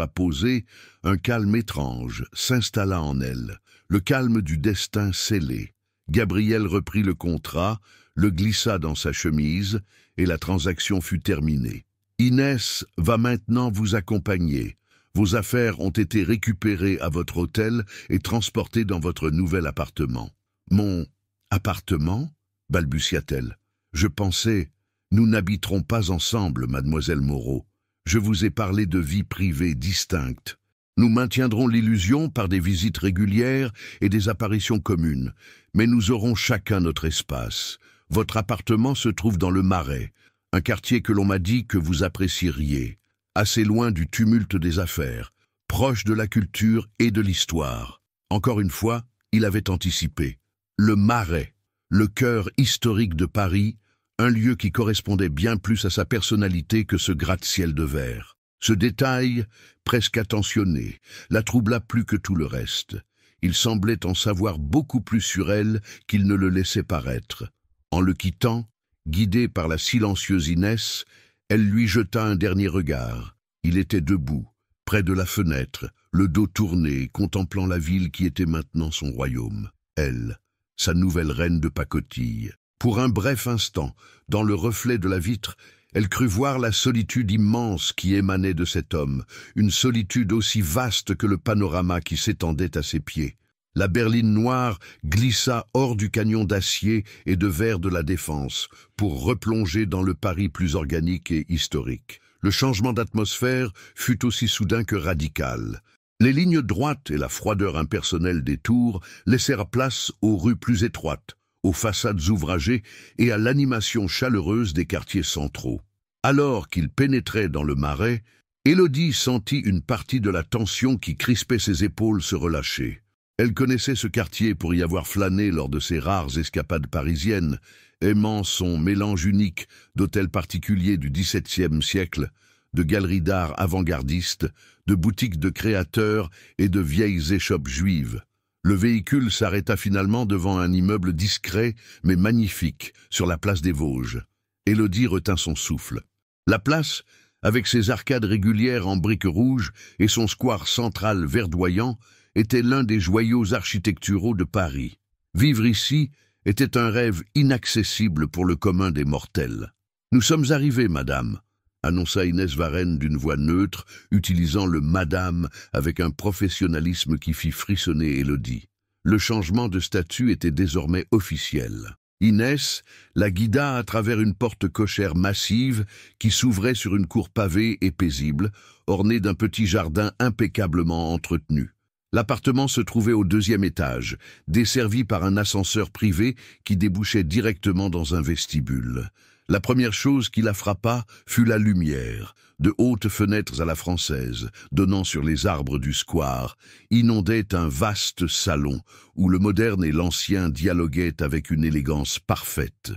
apposée, un calme étrange s'installa en elle, le calme du destin scellé. Gabriel reprit le contrat, le glissa dans sa chemise, et la transaction fut terminée. Inès va maintenant vous accompagner. Vos affaires ont été récupérées à votre hôtel et transportées dans votre nouvel appartement. « Mon appartement ?» balbutia-t-elle. « Je pensais, nous n'habiterons pas ensemble, mademoiselle Moreau. Je vous ai parlé de vie privée distincte. Nous maintiendrons l'illusion par des visites régulières et des apparitions communes, mais nous aurons chacun notre espace. Votre appartement se trouve dans le Marais, un quartier que l'on m'a dit que vous apprécieriez, assez loin du tumulte des affaires, proche de la culture et de l'histoire. » Encore une fois, il avait anticipé. Le Marais, le cœur historique de Paris, un lieu qui correspondait bien plus à sa personnalité que ce gratte-ciel de verre. Ce détail, presque attentionné, la troubla plus que tout le reste. Il semblait en savoir beaucoup plus sur elle qu'il ne le laissait paraître. En le quittant, guidée par la silencieuse Inès, elle lui jeta un dernier regard. Il était debout, près de la fenêtre, le dos tourné, contemplant la ville qui était maintenant son royaume. Elle, sa nouvelle reine de pacotille. Pour un bref instant, dans le reflet de la vitre, elle crut voir la solitude immense qui émanait de cet homme, une solitude aussi vaste que le panorama qui s'étendait à ses pieds. La berline noire glissa hors du canyon d'acier et de verre de la Défense pour replonger dans le Paris plus organique et historique. Le changement d'atmosphère fut aussi soudain que radical. Les lignes droites et la froideur impersonnelle des tours laissèrent place aux rues plus étroites, aux façades ouvragées et à l'animation chaleureuse des quartiers centraux. Alors qu'il pénétrait dans le Marais, Élodie sentit une partie de la tension qui crispait ses épaules se relâcher. Elle connaissait ce quartier pour y avoir flâné lors de ses rares escapades parisiennes, aimant son mélange unique d'hôtels particuliers du XVIIe siècle, de galeries d'art avant-gardistes, de boutiques de créateurs et de vieilles échoppes juives. Le véhicule s'arrêta finalement devant un immeuble discret mais magnifique sur la place des Vosges. Élodie retint son souffle. La place, avec ses arcades régulières en briques rouges et son square central verdoyant, était l'un des joyaux architecturaux de Paris. Vivre ici était un rêve inaccessible pour le commun des mortels. « Nous sommes arrivés, madame », annonça Inès Varenne d'une voix neutre, utilisant le « madame » avec un professionnalisme qui fit frissonner Élodie. Le changement de statut était désormais officiel. Inès la guida à travers une porte cochère massive qui s'ouvrait sur une cour pavée et paisible, ornée d'un petit jardin impeccablement entretenu. L'appartement se trouvait au 2e étage, desservi par un ascenseur privé qui débouchait directement dans un vestibule. La première chose qui la frappa fut la lumière. De hautes fenêtres à la française, donnant sur les arbres du square, inondaient un vaste salon où le moderne et l'ancien dialoguaient avec une élégance parfaite.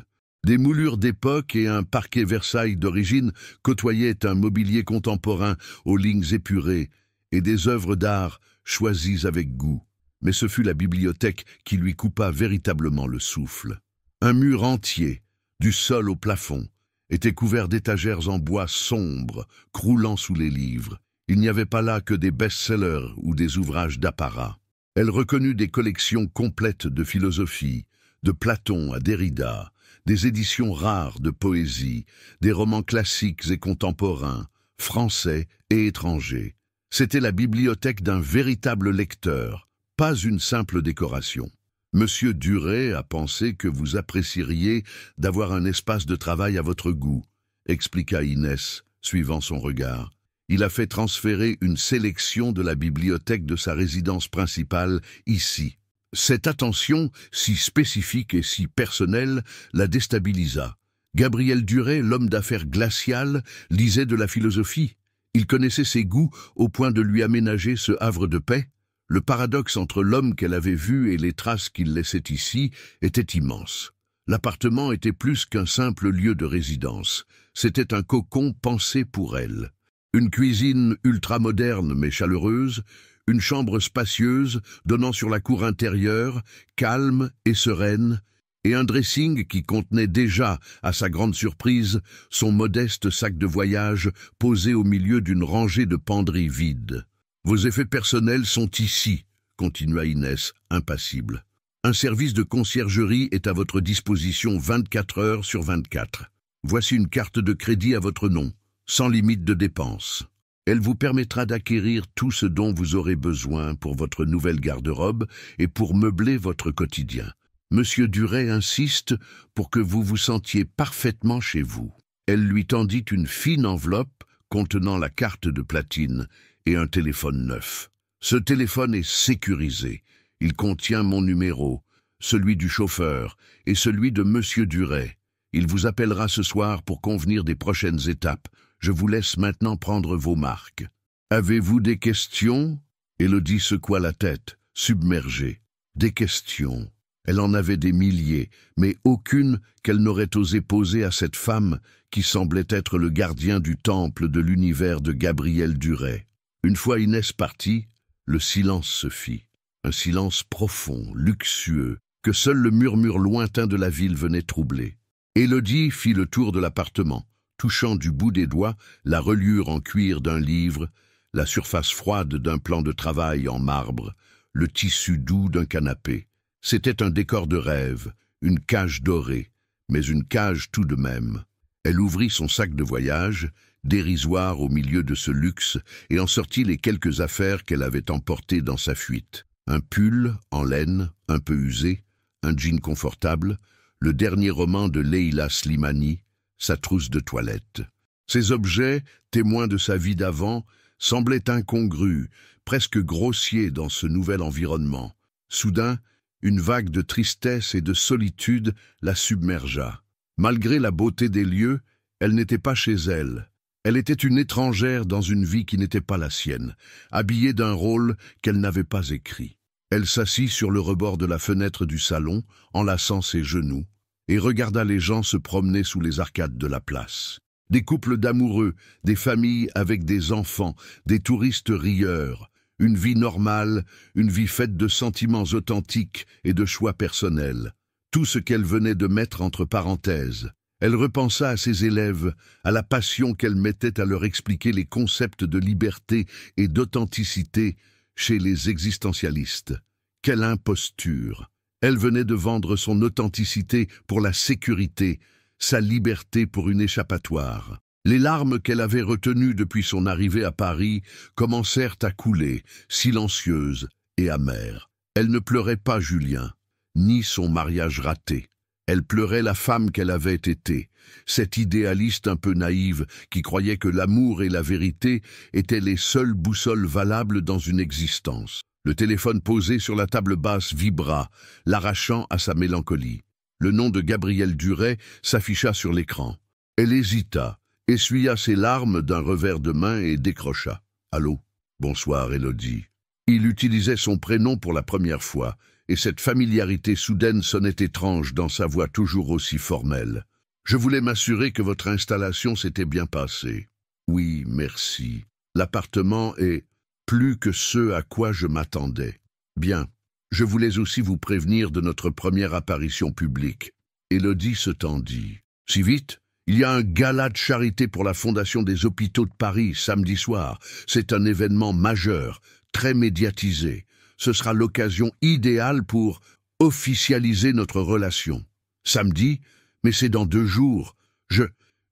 Des moulures d'époque et un parquet Versailles d'origine côtoyaient un mobilier contemporain aux lignes épurées et des œuvres d'art choisies avec goût. Mais ce fut la bibliothèque qui lui coupa véritablement le souffle. Un mur entier, du sol au plafond, était couvert d'étagères en bois sombre, croulant sous les livres. Il n'y avait pas là que des best-sellers ou des ouvrages d'apparat. Elle reconnut des collections complètes de philosophie, de Platon à Derrida, des éditions rares de poésie, des romans classiques et contemporains, français et étrangers. C'était la bibliothèque d'un véritable lecteur, pas une simple décoration. Monsieur Duret a pensé que vous apprécieriez d'avoir un espace de travail à votre goût, expliqua Inès, suivant son regard. Il a fait transférer une sélection de la bibliothèque de sa résidence principale ici. Cette attention, si spécifique et si personnelle, la déstabilisa. Gabriel Duret, l'homme d'affaires glacial, lisait de la philosophie. Il connaissait ses goûts au point de lui aménager ce havre de paix. Le paradoxe entre l'homme qu'elle avait vu et les traces qu'il laissait ici était immense. L'appartement était plus qu'un simple lieu de résidence. C'était un cocon pensé pour elle. Une cuisine ultramoderne mais chaleureuse, une chambre spacieuse donnant sur la cour intérieure, calme et sereine, et un dressing qui contenait déjà, à sa grande surprise, son modeste sac de voyage posé au milieu d'une rangée de penderies vides. « Vos effets personnels sont ici », continua Inès, impassible. « Un service de conciergerie est à votre disposition 24 heures sur 24. Voici une carte de crédit à votre nom, sans limite de dépenses. Elle vous permettra d'acquérir tout ce dont vous aurez besoin pour votre nouvelle garde-robe et pour meubler votre quotidien. Monsieur Duret insiste pour que vous vous sentiez parfaitement chez vous. » Elle lui tendit une fine enveloppe contenant la carte de platine et un téléphone neuf. « Ce téléphone est sécurisé. Il contient mon numéro, celui du chauffeur et celui de Monsieur Duret. Il vous appellera ce soir pour convenir des prochaines étapes. Je vous laisse maintenant prendre vos marques. »« Avez-vous des questions ?» Élodie secoua la tête, submergée. Des questions. Elle en avait des milliers, mais aucune qu'elle n'aurait osé poser à cette femme qui semblait être le gardien du temple de l'univers de Gabriel Duret. Une fois Inès partie, le silence se fit. Un silence profond, luxueux, que seul le murmure lointain de la ville venait troubler. Élodie fit le tour de l'appartement, touchant du bout des doigts la reliure en cuir d'un livre, la surface froide d'un plan de travail en marbre, le tissu doux d'un canapé. C'était un décor de rêve, une cage dorée, mais une cage tout de même. Elle ouvrit son sac de voyage, dérisoire au milieu de ce luxe, et en sortit les quelques affaires qu'elle avait emportées dans sa fuite. Un pull en laine, un peu usé, un jean confortable, le dernier roman de Leila Slimani, sa trousse de toilette. Ces objets, témoins de sa vie d'avant, semblaient incongrus, presque grossiers dans ce nouvel environnement. Soudain, une vague de tristesse et de solitude la submergea. Malgré la beauté des lieux, elle n'était pas chez elle. Elle était une étrangère dans une vie qui n'était pas la sienne, habillée d'un rôle qu'elle n'avait pas écrit. Elle s'assit sur le rebord de la fenêtre du salon, enlaçant ses genoux, et regarda les gens se promener sous les arcades de la place. Des couples d'amoureux, des familles avec des enfants, des touristes rieurs, une vie normale, une vie faite de sentiments authentiques et de choix personnels. Tout ce qu'elle venait de mettre entre parenthèses. Elle repensa à ses élèves, à la passion qu'elle mettait à leur expliquer les concepts de liberté et d'authenticité chez les existentialistes. Quelle imposture! Elle venait de vendre son authenticité pour la sécurité, sa liberté pour une échappatoire. Les larmes qu'elle avait retenues depuis son arrivée à Paris commencèrent à couler, silencieuses et amères. Elle ne pleurait pas Julien, ni son mariage raté. Elle pleurait la femme qu'elle avait été, cette idéaliste un peu naïve qui croyait que l'amour et la vérité étaient les seules boussoles valables dans une existence. Le téléphone posé sur la table basse vibra, l'arrachant à sa mélancolie. Le nom de Gabrielle Duret s'afficha sur l'écran. Elle hésita, essuya ses larmes d'un revers de main et décrocha. « Allô ? Bonsoir, Élodie. » Il utilisait son prénom pour la première fois, et cette familiarité soudaine sonnait étrange dans sa voix toujours aussi formelle. « Je voulais m'assurer que votre installation s'était bien passée. »« Oui, merci. L'appartement est plus que ce à quoi je m'attendais. »« Bien. Je voulais aussi vous prévenir de notre première apparition publique. » Élodie se tendit. « Si vite ? Il y a un gala de charité pour la Fondation des hôpitaux de Paris samedi soir. C'est un événement majeur, très médiatisé. Ce sera l'occasion idéale pour officialiser notre relation. Samedi, mais c'est dans 2 jours. Je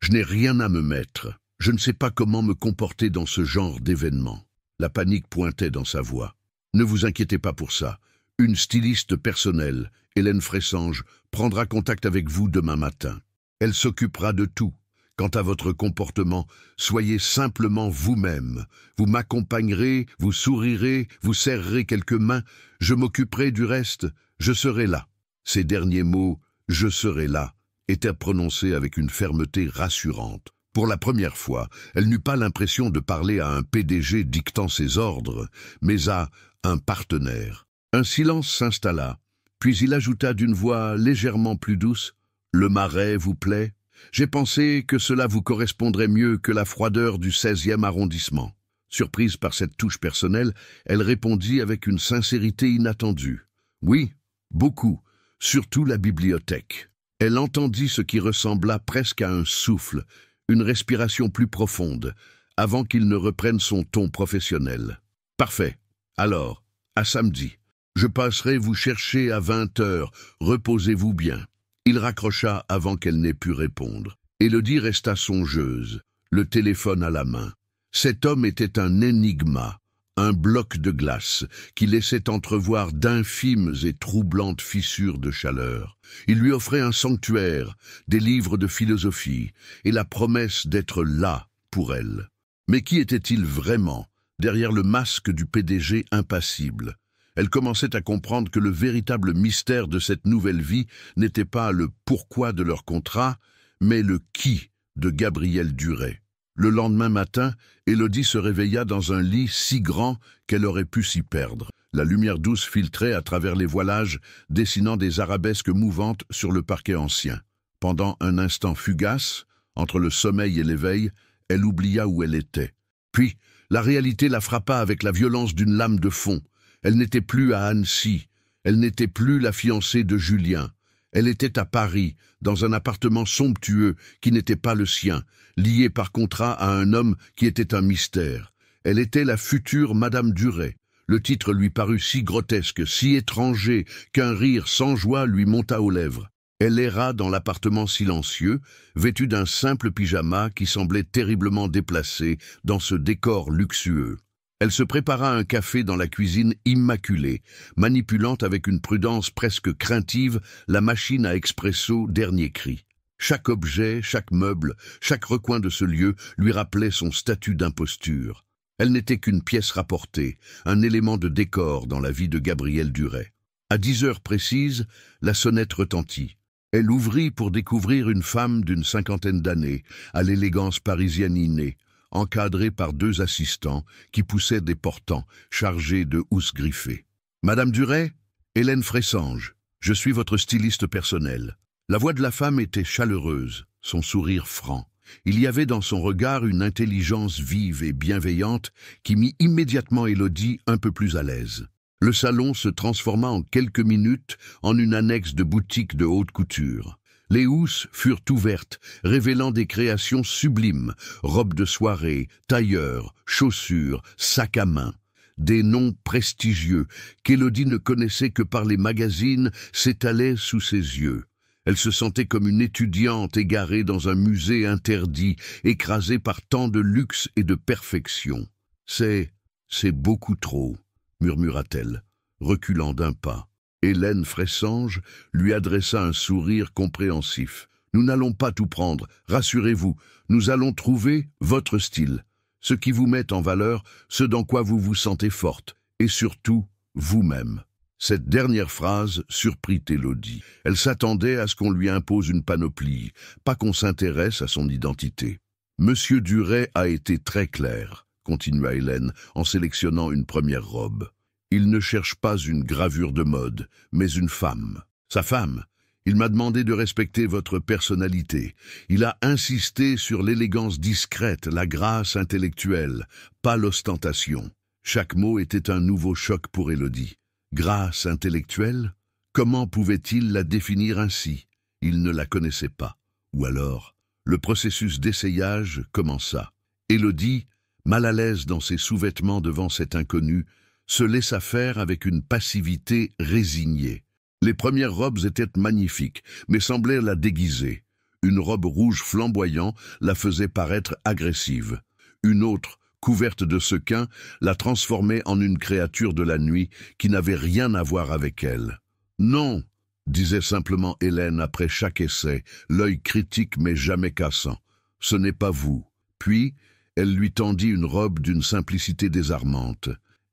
n'ai rien à me mettre. Je ne sais pas comment me comporter dans ce genre d'événement. » La panique pointait dans sa voix. « Ne vous inquiétez pas pour ça. Une styliste personnelle, Hélène Fressange, prendra contact avec vous demain matin. Elle s'occupera de tout. Quant à votre comportement, soyez simplement vous-même. Vous m'accompagnerez, vous sourirez, vous serrerez quelques mains. Je m'occuperai du reste. Je serai là. » Ces derniers mots, « je serai là », étaient prononcés avec une fermeté rassurante. Pour la première fois, elle n'eut pas l'impression de parler à un PDG dictant ses ordres, mais à un partenaire. Un silence s'installa, puis il ajouta d'une voix légèrement plus douce « Le Marais vous plaît ? J'ai pensé que cela vous correspondrait mieux que la froideur du 16e arrondissement. » Surprise par cette touche personnelle, elle répondit avec une sincérité inattendue. « Oui, beaucoup, surtout la bibliothèque. » Elle entendit ce qui ressembla presque à un souffle, une respiration plus profonde, avant qu'il ne reprenne son ton professionnel. « Parfait. Alors, à samedi. Je passerai vous chercher à 20h. Reposez-vous bien. » Il raccrocha avant qu'elle n'ait pu répondre. Élodie resta songeuse, le téléphone à la main. Cet homme était un énigma, un bloc de glace qui laissait entrevoir d'infimes et troublantes fissures de chaleur. Il lui offrait un sanctuaire, des livres de philosophie et la promesse d'être là pour elle. Mais qui était-il vraiment, derrière le masque du PDG impassible ? Elle commençait à comprendre que le véritable mystère de cette nouvelle vie n'était pas le pourquoi de leur contrat, mais le qui de Gabrielle Duret. Le lendemain matin, Élodie se réveilla dans un lit si grand qu'elle aurait pu s'y perdre. La lumière douce filtrait à travers les voilages, dessinant des arabesques mouvantes sur le parquet ancien. Pendant un instant fugace, entre le sommeil et l'éveil, elle oublia où elle était. Puis, la réalité la frappa avec la violence d'une lame de fond. Elle n'était plus à Annecy, elle n'était plus la fiancée de Julien. Elle était à Paris, dans un appartement somptueux qui n'était pas le sien, liée par contrat à un homme qui était un mystère. Elle était la future Madame Duret. Le titre lui parut si grotesque, si étranger, qu'un rire sans joie lui monta aux lèvres. Elle erra dans l'appartement silencieux, vêtue d'un simple pyjama qui semblait terriblement déplacé dans ce décor luxueux. Elle se prépara un café dans la cuisine immaculée, manipulant avec une prudence presque craintive la machine à expresso dernier cri. Chaque objet, chaque meuble, chaque recoin de ce lieu lui rappelait son statut d'imposture. Elle n'était qu'une pièce rapportée, un élément de décor dans la vie de Gabrielle Duret. À 10h précises, la sonnette retentit. Elle ouvrit pour découvrir une femme d'une 50aine d'années, à l'élégance parisienne innée, encadrée par 2 assistants qui poussaient des portants chargés de housses griffées. « Madame Duret, Hélène Fressange, je suis votre styliste personnel. » La voix de la femme était chaleureuse, son sourire franc. Il y avait dans son regard une intelligence vive et bienveillante qui mit immédiatement Élodie un peu plus à l'aise. Le salon se transforma en quelques minutes en une annexe de boutique de haute couture. Les housses furent ouvertes, révélant des créations sublimes, robes de soirée, tailleurs, chaussures, sacs à main. Des noms prestigieux qu'Élodie ne connaissait que par les magazines s'étalaient sous ses yeux. Elle se sentait comme une étudiante égarée dans un musée interdit, écrasée par tant de luxe et de perfection. « C'est beaucoup trop », murmura-t-elle, reculant d'un pas. Hélène Fressange lui adressa un sourire compréhensif. « Nous n'allons pas tout prendre, rassurez-vous, nous allons trouver votre style, ce qui vous met en valeur, ce dans quoi vous vous sentez forte, et surtout, vous-même. Cette dernière phrase surprit Élodie. Elle s'attendait à ce qu'on lui impose une panoplie, pas qu'on s'intéresse à son identité. Monsieur Duret a été très clair, continua Hélène en sélectionnant une première robe. Il ne cherche pas une gravure de mode, mais une femme. Sa femme. Il m'a demandé de respecter votre personnalité. Il a insisté sur l'élégance discrète, la grâce intellectuelle, pas l'ostentation. Chaque mot était un nouveau choc pour Élodie. Grâce intellectuelle? Comment pouvait-il la définir ainsi? Il ne la connaissait pas. Ou alors, le processus d'essayage commença. Élodie, mal à l'aise dans ses sous-vêtements devant cet inconnu, se laissa faire avec une passivité résignée. Les premières robes étaient magnifiques, mais semblaient la déguiser. Une robe rouge flamboyant la faisait paraître agressive. Une autre, couverte de sequins, la transformait en une créature de la nuit qui n'avait rien à voir avec elle. « Non !» disait simplement Hélène après chaque essai, l'œil critique mais jamais cassant. « Ce n'est pas vous. » Puis, elle lui tendit une robe d'une simplicité désarmante.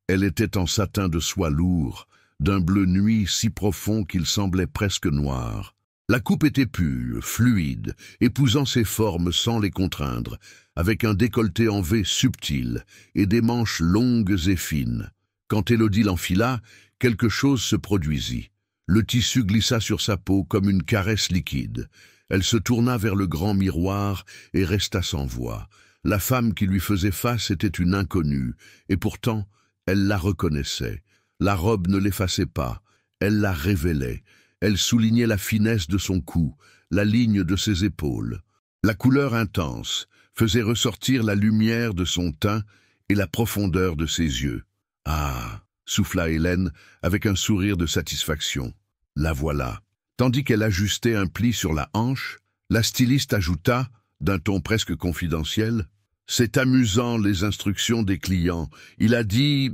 Elle était en satin de soie lourd, d'un bleu nuit si profond qu'il semblait presque noir. La coupe était pure, fluide, épousant ses formes sans les contraindre, avec un décolleté en V subtil et des manches longues et fines. Quand Élodie l'enfila, quelque chose se produisit. Le tissu glissa sur sa peau comme une caresse liquide. Elle se tourna vers le grand miroir et resta sans voix. La femme qui lui faisait face était une inconnue, et pourtant, elle la reconnaissait. La robe ne l'effaçait pas, elle la révélait. Elle soulignait la finesse de son cou, la ligne de ses épaules. La couleur intense faisait ressortir la lumière de son teint et la profondeur de ses yeux. « Ah !» souffla Hélène avec un sourire de satisfaction. « La voilà. » Tandis qu'elle ajustait un pli sur la hanche, la styliste ajouta, d'un ton presque confidentiel, « C'est amusant les instructions des clients. Il a dit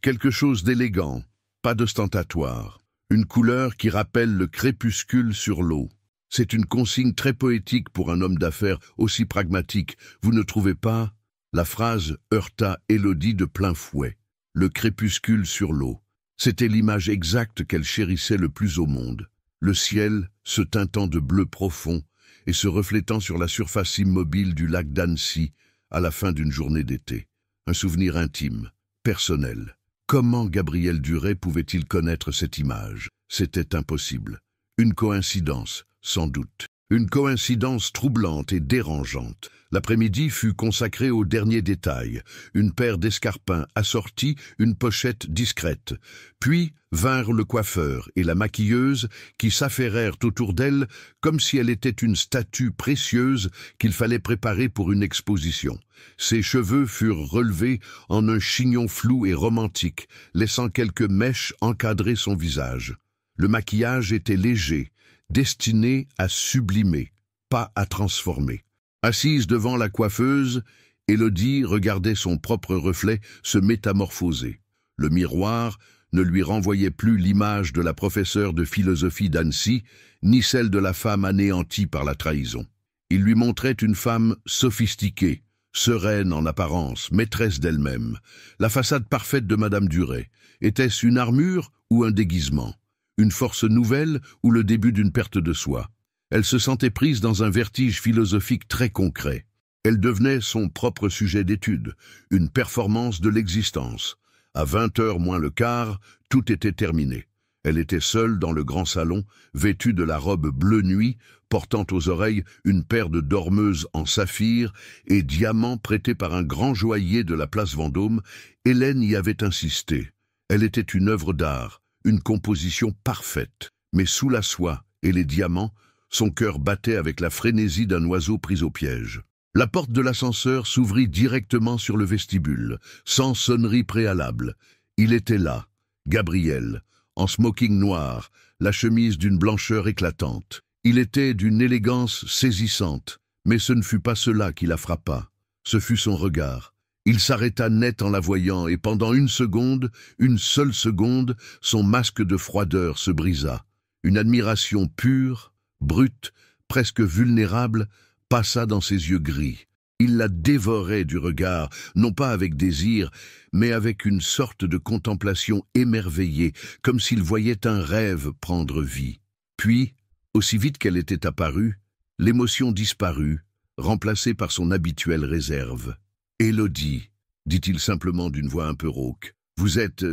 quelque chose d'élégant, pas d'ostentatoire. Une couleur qui rappelle le crépuscule sur l'eau. C'est une consigne très poétique pour un homme d'affaires aussi pragmatique, vous ne trouvez pas ?» La phrase heurta Élodie de plein fouet. Le crépuscule sur l'eau. C'était l'image exacte qu'elle chérissait le plus au monde. Le ciel se teintant de bleu profond et se reflétant sur la surface immobile du lac d'Annecy à la fin d'une journée d'été. Un souvenir intime, personnel. Comment Gabriel Duret pouvait-il connaître cette image? C'était impossible. Une coïncidence, sans doute. Une coïncidence troublante et dérangeante. L'après-midi fut consacré aux derniers détails. Une paire d'escarpins assortis, une pochette discrète. Puis vinrent le coiffeur et la maquilleuse qui s'affairèrent autour d'elle comme si elle était une statue précieuse qu'il fallait préparer pour une exposition. Ses cheveux furent relevés en un chignon flou et romantique, laissant quelques mèches encadrer son visage. Le maquillage était léger, destiné à sublimer, pas à transformer. Assise devant la coiffeuse, Élodie regardait son propre reflet se métamorphoser. Le miroir ne lui renvoyait plus l'image de la professeure de philosophie d'Annecy, ni celle de la femme anéantie par la trahison. Il lui montrait une femme sophistiquée, sereine en apparence, maîtresse d'elle-même. La façade parfaite de Madame Duret. Était-ce une armure ou un déguisement? Une force nouvelle ou le début d'une perte de soi? Elle se sentait prise dans un vertige philosophique très concret. Elle devenait son propre sujet d'étude, une performance de l'existence. À 20h moins le quart, tout était terminé. Elle était seule dans le grand salon, vêtue de la robe bleu nuit, portant aux oreilles une paire de dormeuses en saphir et diamants prêtés par un grand joaillier de la place Vendôme. Hélène y avait insisté. Elle était une œuvre d'art, une composition parfaite. Mais sous la soie et les diamants, son cœur battait avec la frénésie d'un oiseau pris au piège. La porte de l'ascenseur s'ouvrit directement sur le vestibule, sans sonnerie préalable. Il était là, Gabriel, en smoking noir, la chemise d'une blancheur éclatante. Il était d'une élégance saisissante, mais ce ne fut pas cela qui la frappa. Ce fut son regard. Il s'arrêta net en la voyant, et pendant une seconde, une seule seconde, son masque de froideur se brisa. Une admiration pure, brute, presque vulnérable, passa dans ses yeux gris. Il la dévorait du regard, non pas avec désir, mais avec une sorte de contemplation émerveillée, comme s'il voyait un rêve prendre vie. Puis, aussi vite qu'elle était apparue, l'émotion disparut, remplacée par son habituelle réserve. « Élodie, dit-il simplement d'une voix un peu rauque, vous êtes,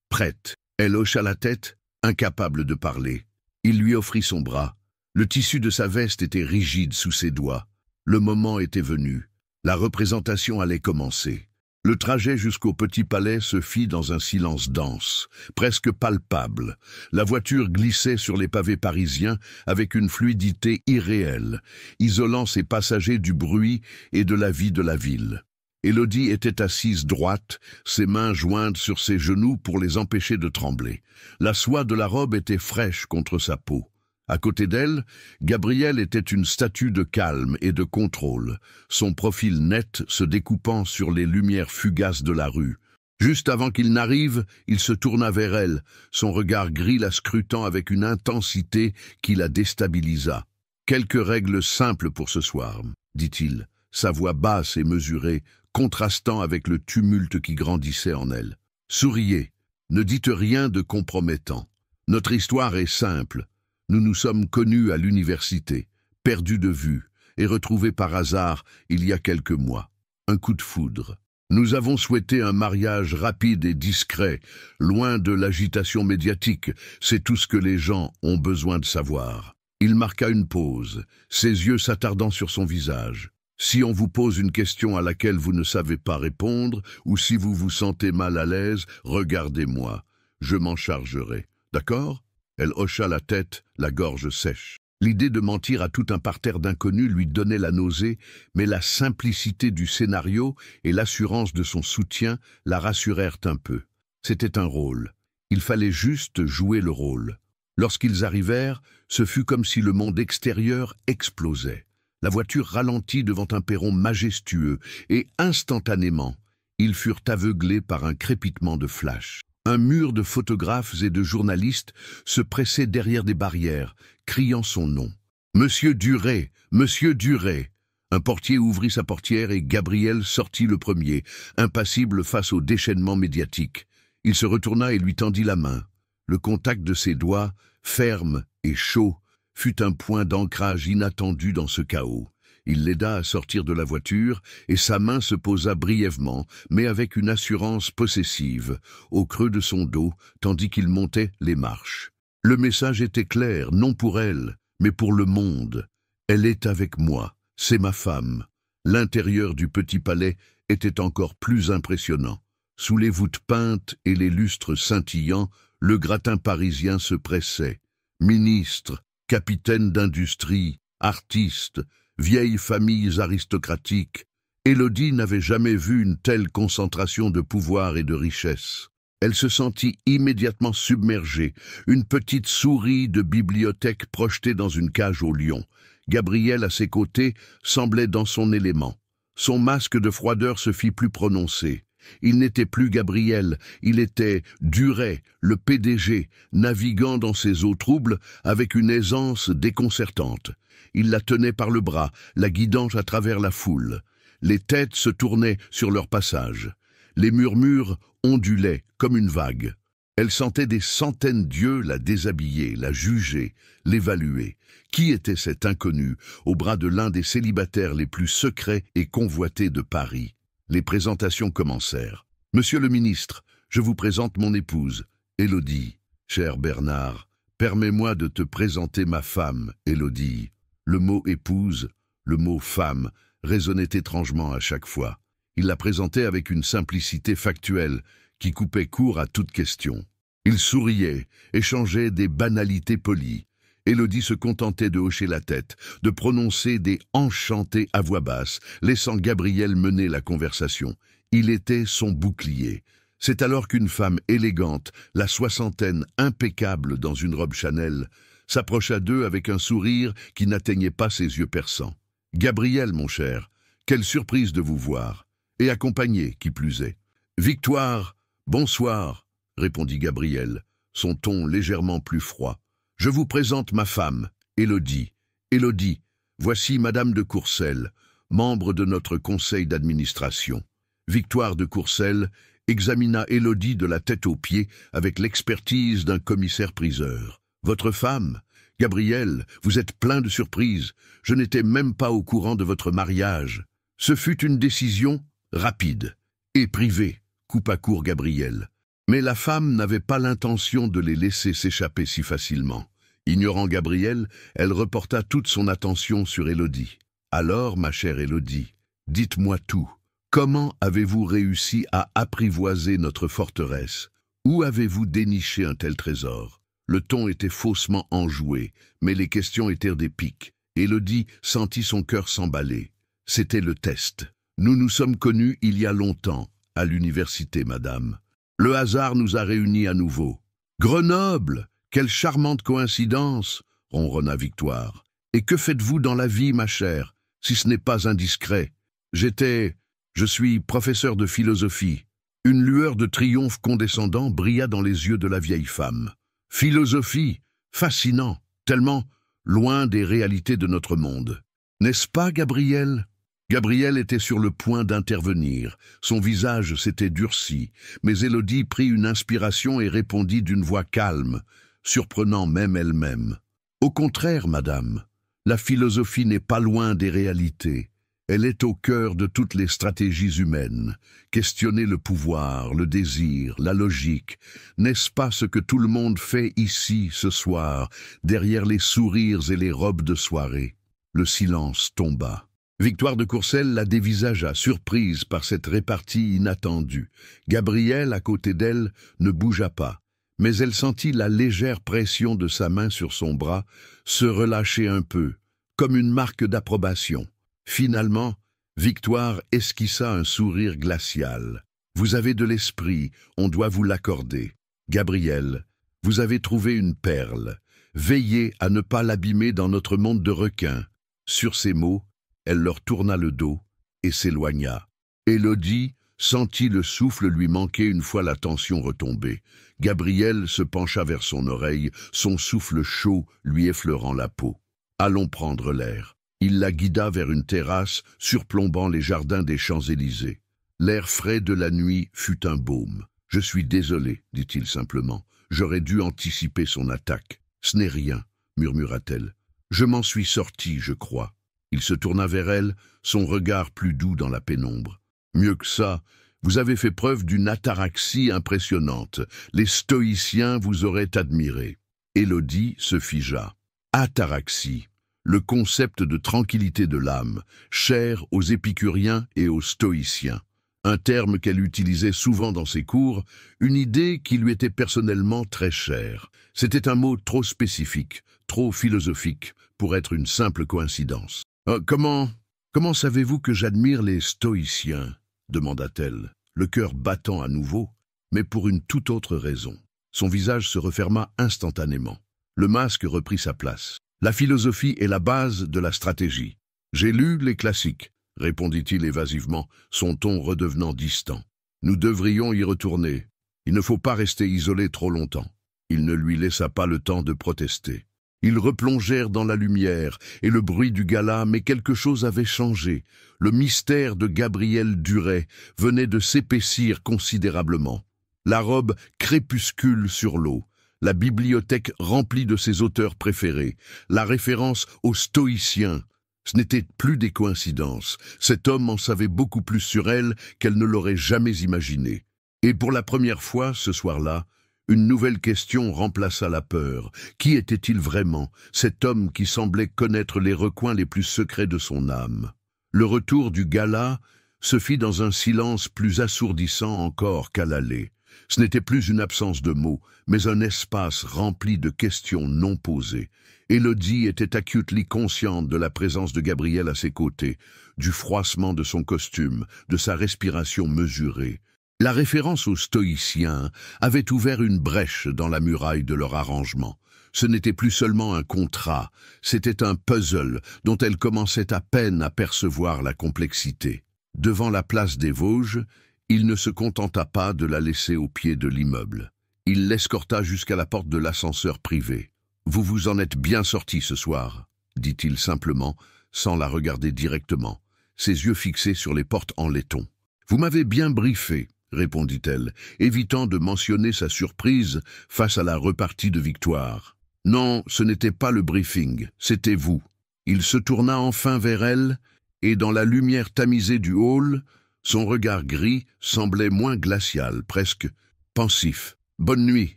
prête ?» Elle hocha la tête, incapable de parler. Il lui offrit son bras. Le tissu de sa veste était rigide sous ses doigts. Le moment était venu. La représentation allait commencer. Le trajet jusqu'au Petit Palais se fit dans un silence dense, presque palpable. La voiture glissait sur les pavés parisiens avec une fluidité irréelle, isolant ses passagers du bruit et de la vie de la ville. Élodie était assise droite, ses mains jointes sur ses genoux pour les empêcher de trembler. La soie de la robe était fraîche contre sa peau. À côté d'elle, Gabriel était une statue de calme et de contrôle, son profil net se découpant sur les lumières fugaces de la rue. Juste avant qu'il n'arrive, il se tourna vers elle, son regard gris la scrutant avec une intensité qui la déstabilisa. « Quelques règles simples pour ce soir, dit-il, sa voix basse et mesurée, contrastant avec le tumulte qui grandissait en elle. Souriez, ne dites rien de compromettant. Notre histoire est simple. Nous nous sommes connus à l'université, perdus de vue et retrouvés par hasard il y a quelques mois. Un coup de foudre. Nous avons souhaité un mariage rapide et discret, loin de l'agitation médiatique. C'est tout ce que les gens ont besoin de savoir. » Il marqua une pause, ses yeux s'attardant sur son visage. « Si on vous pose une question à laquelle vous ne savez pas répondre, ou si vous vous sentez mal à l'aise, regardez-moi. Je m'en chargerai. D'accord ?» Elle hocha la tête, la gorge sèche. L'idée de mentir à tout un parterre d'inconnus lui donnait la nausée, mais la simplicité du scénario et l'assurance de son soutien la rassurèrent un peu. C'était un rôle. Il fallait juste jouer le rôle. Lorsqu'ils arrivèrent, ce fut comme si le monde extérieur explosait. La voiture ralentit devant un perron majestueux et, instantanément, ils furent aveuglés par un crépitement de flash. Un mur de photographes et de journalistes se pressait derrière des barrières, criant son nom. « Monsieur Duret, Monsieur Duret !» Un portier ouvrit sa portière et Gabriel sortit le premier, impassible face au déchaînement médiatique. Il se retourna et lui tendit la main. Le contact de ses doigts, ferme et chaud, fut un point d'ancrage inattendu dans ce chaos. Il l'aida à sortir de la voiture et sa main se posa brièvement, mais avec une assurance possessive, au creux de son dos, tandis qu'il montait les marches. Le message était clair, non pour elle, mais pour le monde. Elle est avec moi, c'est ma femme. L'intérieur du Petit Palais était encore plus impressionnant. Sous les voûtes peintes et les lustres scintillants, le gratin parisien se pressait. Ministres, capitaines d'industrie, artistes, vieilles familles aristocratiques, Élodie n'avait jamais vu une telle concentration de pouvoir et de richesse. Elle se sentit immédiatement submergée, une petite souris de bibliothèque projetée dans une cage au lion. Gabriel, à ses côtés, semblait dans son élément. Son masque de froideur se fit plus prononcé. Il n'était plus Gabriel, il était Duret, le PDG, naviguant dans ces eaux troubles avec une aisance déconcertante. Il la tenait par le bras, la guidant à travers la foule. Les têtes se tournaient sur leur passage. Les murmures ondulaient comme une vague. Elle sentait des centaines d'yeux la déshabiller, la juger, l'évaluer. Qui était cet inconnu au bras de l'un des célibataires les plus secrets et convoités de Paris? Les présentations commencèrent. « Monsieur le ministre, je vous présente mon épouse, Élodie. Cher Bernard, permets-moi de te présenter ma femme, Élodie. » Le mot « épouse », le mot « femme » résonnait étrangement à chaque fois. Il la présentait avec une simplicité factuelle qui coupait court à toute question. Il souriait, échangeait des banalités polies. Élodie se contentait de hocher la tête, de prononcer des enchantés à voix basse, laissant Gabriel mener la conversation. Il était son bouclier. C'est alors qu'une femme élégante, la soixantaine impeccable dans une robe Chanel, s'approcha d'eux avec un sourire qui n'atteignait pas ses yeux perçants. « Gabriel, mon cher, quelle surprise de vous voir, et accompagné, qui plus est. »« Victoire, bonsoir, » répondit Gabriel, son ton légèrement plus froid. « Je vous présente ma femme, Élodie. Élodie, voici Madame de Courcelles, membre de notre conseil d'administration. Victoire de Courcelles examina Élodie de la tête aux pieds avec l'expertise d'un commissaire-priseur. « Votre femme, Gabriel, vous êtes plein de surprises. Je n'étais même pas au courant de votre mariage. » Ce fut une décision rapide et privée, coupa court Gabriel. Mais la femme n'avait pas l'intention de les laisser s'échapper si facilement. Ignorant Gabriel, elle reporta toute son attention sur Élodie. « Alors, ma chère Élodie, dites-moi tout. Comment avez-vous réussi à apprivoiser notre forteresse? Où avez-vous déniché un tel trésor ?» Le ton était faussement enjoué, mais les questions étaient des piques. Élodie sentit son cœur s'emballer. C'était le test. « Nous nous sommes connus il y a longtemps, à l'université, madame. Le hasard nous a réunis à nouveau. »« Grenoble! Quelle charmante coïncidence !» ronronna Victoire. « Et que faites-vous dans la vie, ma chère, si ce n'est pas indiscret? »« Je suis professeur de philosophie. » Une lueur de triomphe condescendant brilla dans les yeux de la vieille femme. « Philosophie, fascinant, tellement loin des réalités de notre monde. N'est-ce pas, Gabriel ?» Gabriel était sur le point d'intervenir. Son visage s'était durci, mais Élodie prit une inspiration et répondit d'une voix calme, surprenant même elle-même. « Au contraire, madame, la philosophie n'est pas loin des réalités. Elle est au cœur de toutes les stratégies humaines. Questionner le pouvoir, le désir, la logique, n'est-ce pas ce que tout le monde fait ici, ce soir, derrière les sourires et les robes de soirée ?» Le silence tomba. Victoire de Courcelles la dévisagea, surprise par cette répartie inattendue. Gabriel, à côté d'elle, ne bougea pas, mais elle sentit la légère pression de sa main sur son bras se relâcher un peu, comme une marque d'approbation. Finalement, Victoire esquissa un sourire glacial. « Vous avez de l'esprit, on doit vous l'accorder. Gabriel, vous avez trouvé une perle. Veillez à ne pas l'abîmer dans notre monde de requins. » Sur ces mots, elle leur tourna le dos et s'éloigna. Élodie sentit le souffle lui manquer une fois la tension retombée. Gabriel se pencha vers son oreille, son souffle chaud lui effleurant la peau. « Allons prendre l'air. » Il la guida vers une terrasse surplombant les jardins des Champs-Élysées. L'air frais de la nuit fut un baume. « Je suis désolé, dit-il simplement. J'aurais dû anticiper son attaque. »« Ce n'est rien, murmura-t-elle. Je m'en suis sorti, je crois. » Il se tourna vers elle, son regard plus doux dans la pénombre. « Mieux que ça, vous avez fait preuve d'une ataraxie impressionnante. Les stoïciens vous auraient admiré. » Élodie se figea. Ataraxie, le concept de tranquillité de l'âme, cher aux épicuriens et aux stoïciens. Un terme qu'elle utilisait souvent dans ses cours, une idée qui lui était personnellement très chère. C'était un mot trop spécifique, trop philosophique, pour être une simple coïncidence. « Comment savez-vous que j'admire les stoïciens ?» demanda-t-elle, le cœur battant à nouveau, mais pour une toute autre raison. Son visage se referma instantanément. Le masque reprit sa place. « La philosophie est la base de la stratégie. J'ai lu les classiques, » répondit-il évasivement, son ton redevenant distant. « Nous devrions y retourner. Il ne faut pas rester isolé trop longtemps. » Il ne lui laissa pas le temps de protester. Ils replongèrent dans la lumière et le bruit du gala, mais quelque chose avait changé. Le mystère de Gabriel Duret venait de s'épaissir considérablement. La robe crépuscule sur l'eau, la bibliothèque remplie de ses auteurs préférés, la référence aux stoïciens. Ce n'était plus des coïncidences. Cet homme en savait beaucoup plus sur elle qu'elle ne l'aurait jamais imaginé. Et pour la première fois, ce soir-là, une nouvelle question remplaça la peur. Qui était-il vraiment, cet homme qui semblait connaître les recoins les plus secrets de son âme? Le retour du gala se fit dans un silence plus assourdissant encore qu'à l'aller. Ce n'était plus une absence de mots, mais un espace rempli de questions non posées. Élodie était acutely consciente de la présence de Gabriel à ses côtés, du froissement de son costume, de sa respiration mesurée. La référence aux stoïciens avait ouvert une brèche dans la muraille de leur arrangement. Ce n'était plus seulement un contrat, c'était un puzzle dont elle commençait à peine à percevoir la complexité. Devant la place des Vosges, il ne se contenta pas de la laisser au pied de l'immeuble. Il l'escorta jusqu'à la porte de l'ascenseur privé. « Vous vous en êtes bien sorti ce soir », dit-il simplement, sans la regarder directement. ses yeux fixés sur les portes en laiton. « Vous m'avez bien briefé, » répondit-elle, évitant de mentionner sa surprise face à la repartie de victoire. « Non, ce n'était pas le briefing, c'était vous. » Il se tourna enfin vers elle, et dans la lumière tamisée du hall, son regard gris semblait moins glacial, presque pensif. « Bonne nuit,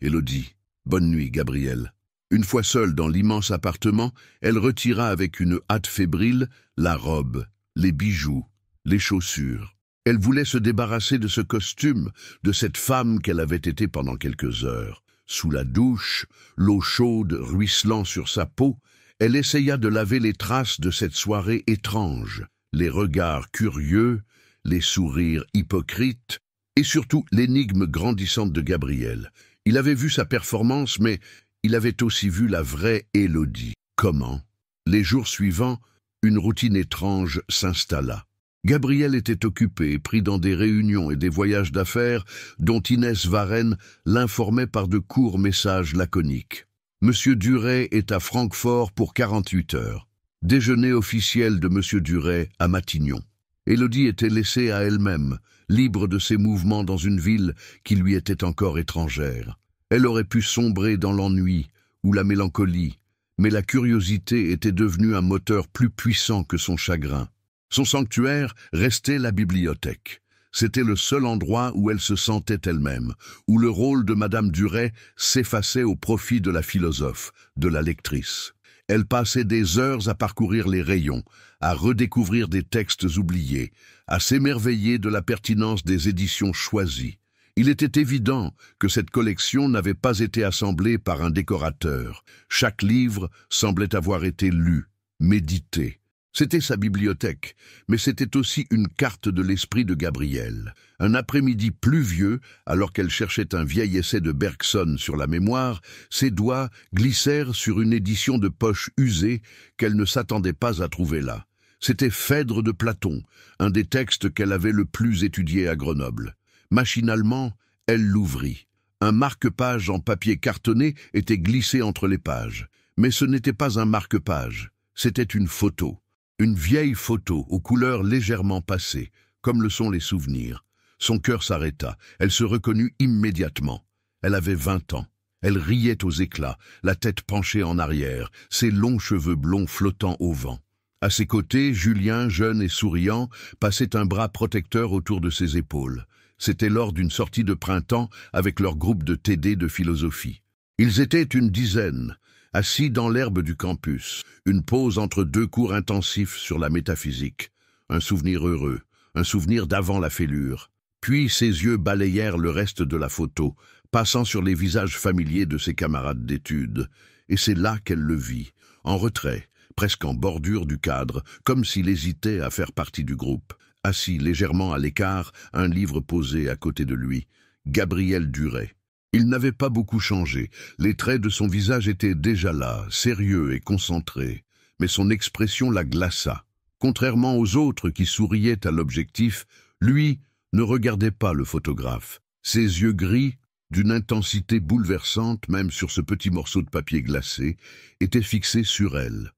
Élodie. Bonne nuit, Gabriel. » Une fois seule dans l'immense appartement, elle retira avec une hâte fébrile la robe, les bijoux, les chaussures. Elle voulait se débarrasser de ce costume, de cette femme qu'elle avait été pendant quelques heures. Sous la douche, l'eau chaude ruisselant sur sa peau, elle essaya de laver les traces de cette soirée étrange, les regards curieux, les sourires hypocrites, et surtout l'énigme grandissante de Gabriel. Il avait vu sa performance, mais il avait aussi vu la vraie Élodie. Comment? Les jours suivants, une routine étrange s'installa. Gabriel était occupé, pris dans des réunions et des voyages d'affaires dont Inès Varenne l'informait par de courts messages laconiques. Monsieur Duret est à Francfort pour 48 heures. Déjeuner officiel de Monsieur Duret à Matignon. Élodie était laissée à elle-même, libre de ses mouvements dans une ville qui lui était encore étrangère. Elle aurait pu sombrer dans l'ennui ou la mélancolie, mais la curiosité était devenue un moteur plus puissant que son chagrin. Son sanctuaire restait la bibliothèque. C'était le seul endroit où elle se sentait elle-même, où le rôle de Madame Duret s'effaçait au profit de la philosophe, de la lectrice. Elle passait des heures à parcourir les rayons, à redécouvrir des textes oubliés, à s'émerveiller de la pertinence des éditions choisies. Il était évident que cette collection n'avait pas été assemblée par un décorateur. Chaque livre semblait avoir été lu, médité. C'était sa bibliothèque, mais c'était aussi une carte de l'esprit de Gabriel. Un après-midi pluvieux, alors qu'elle cherchait un vieil essai de Bergson sur la mémoire, ses doigts glissèrent sur une édition de poche usée qu'elle ne s'attendait pas à trouver là. C'était Phèdre de Platon, un des textes qu'elle avait le plus étudié à Grenoble. Machinalement, elle l'ouvrit. Un marque-page en papier cartonné était glissé entre les pages. Mais ce n'était pas un marque-page, c'était une photo. Une vieille photo aux couleurs légèrement passées, comme le sont les souvenirs. Son cœur s'arrêta, elle se reconnut immédiatement. Elle avait 20 ans. Elle riait aux éclats, la tête penchée en arrière, ses longs cheveux blonds flottant au vent. À ses côtés, Julien, jeune et souriant, passait un bras protecteur autour de ses épaules. C'était lors d'une sortie de printemps avec leur groupe de TD de philosophie. Ils étaient une dizaine, assis dans l'herbe du campus, une pause entre deux cours intensifs sur la métaphysique. Un souvenir heureux, un souvenir d'avant la fêlure. Puis ses yeux balayèrent le reste de la photo, passant sur les visages familiers de ses camarades d'études. Et c'est là qu'elle le vit, en retrait, presque en bordure du cadre, comme s'il hésitait à faire partie du groupe. Assis légèrement à l'écart, un livre posé à côté de lui. Gabriel Duret. Il n'avait pas beaucoup changé, les traits de son visage étaient déjà là, sérieux et concentrés, mais son expression la glaça. Contrairement aux autres qui souriaient à l'objectif, lui ne regardait pas le photographe. Ses yeux gris, d'une intensité bouleversante même sur ce petit morceau de papier glacé, étaient fixés sur elle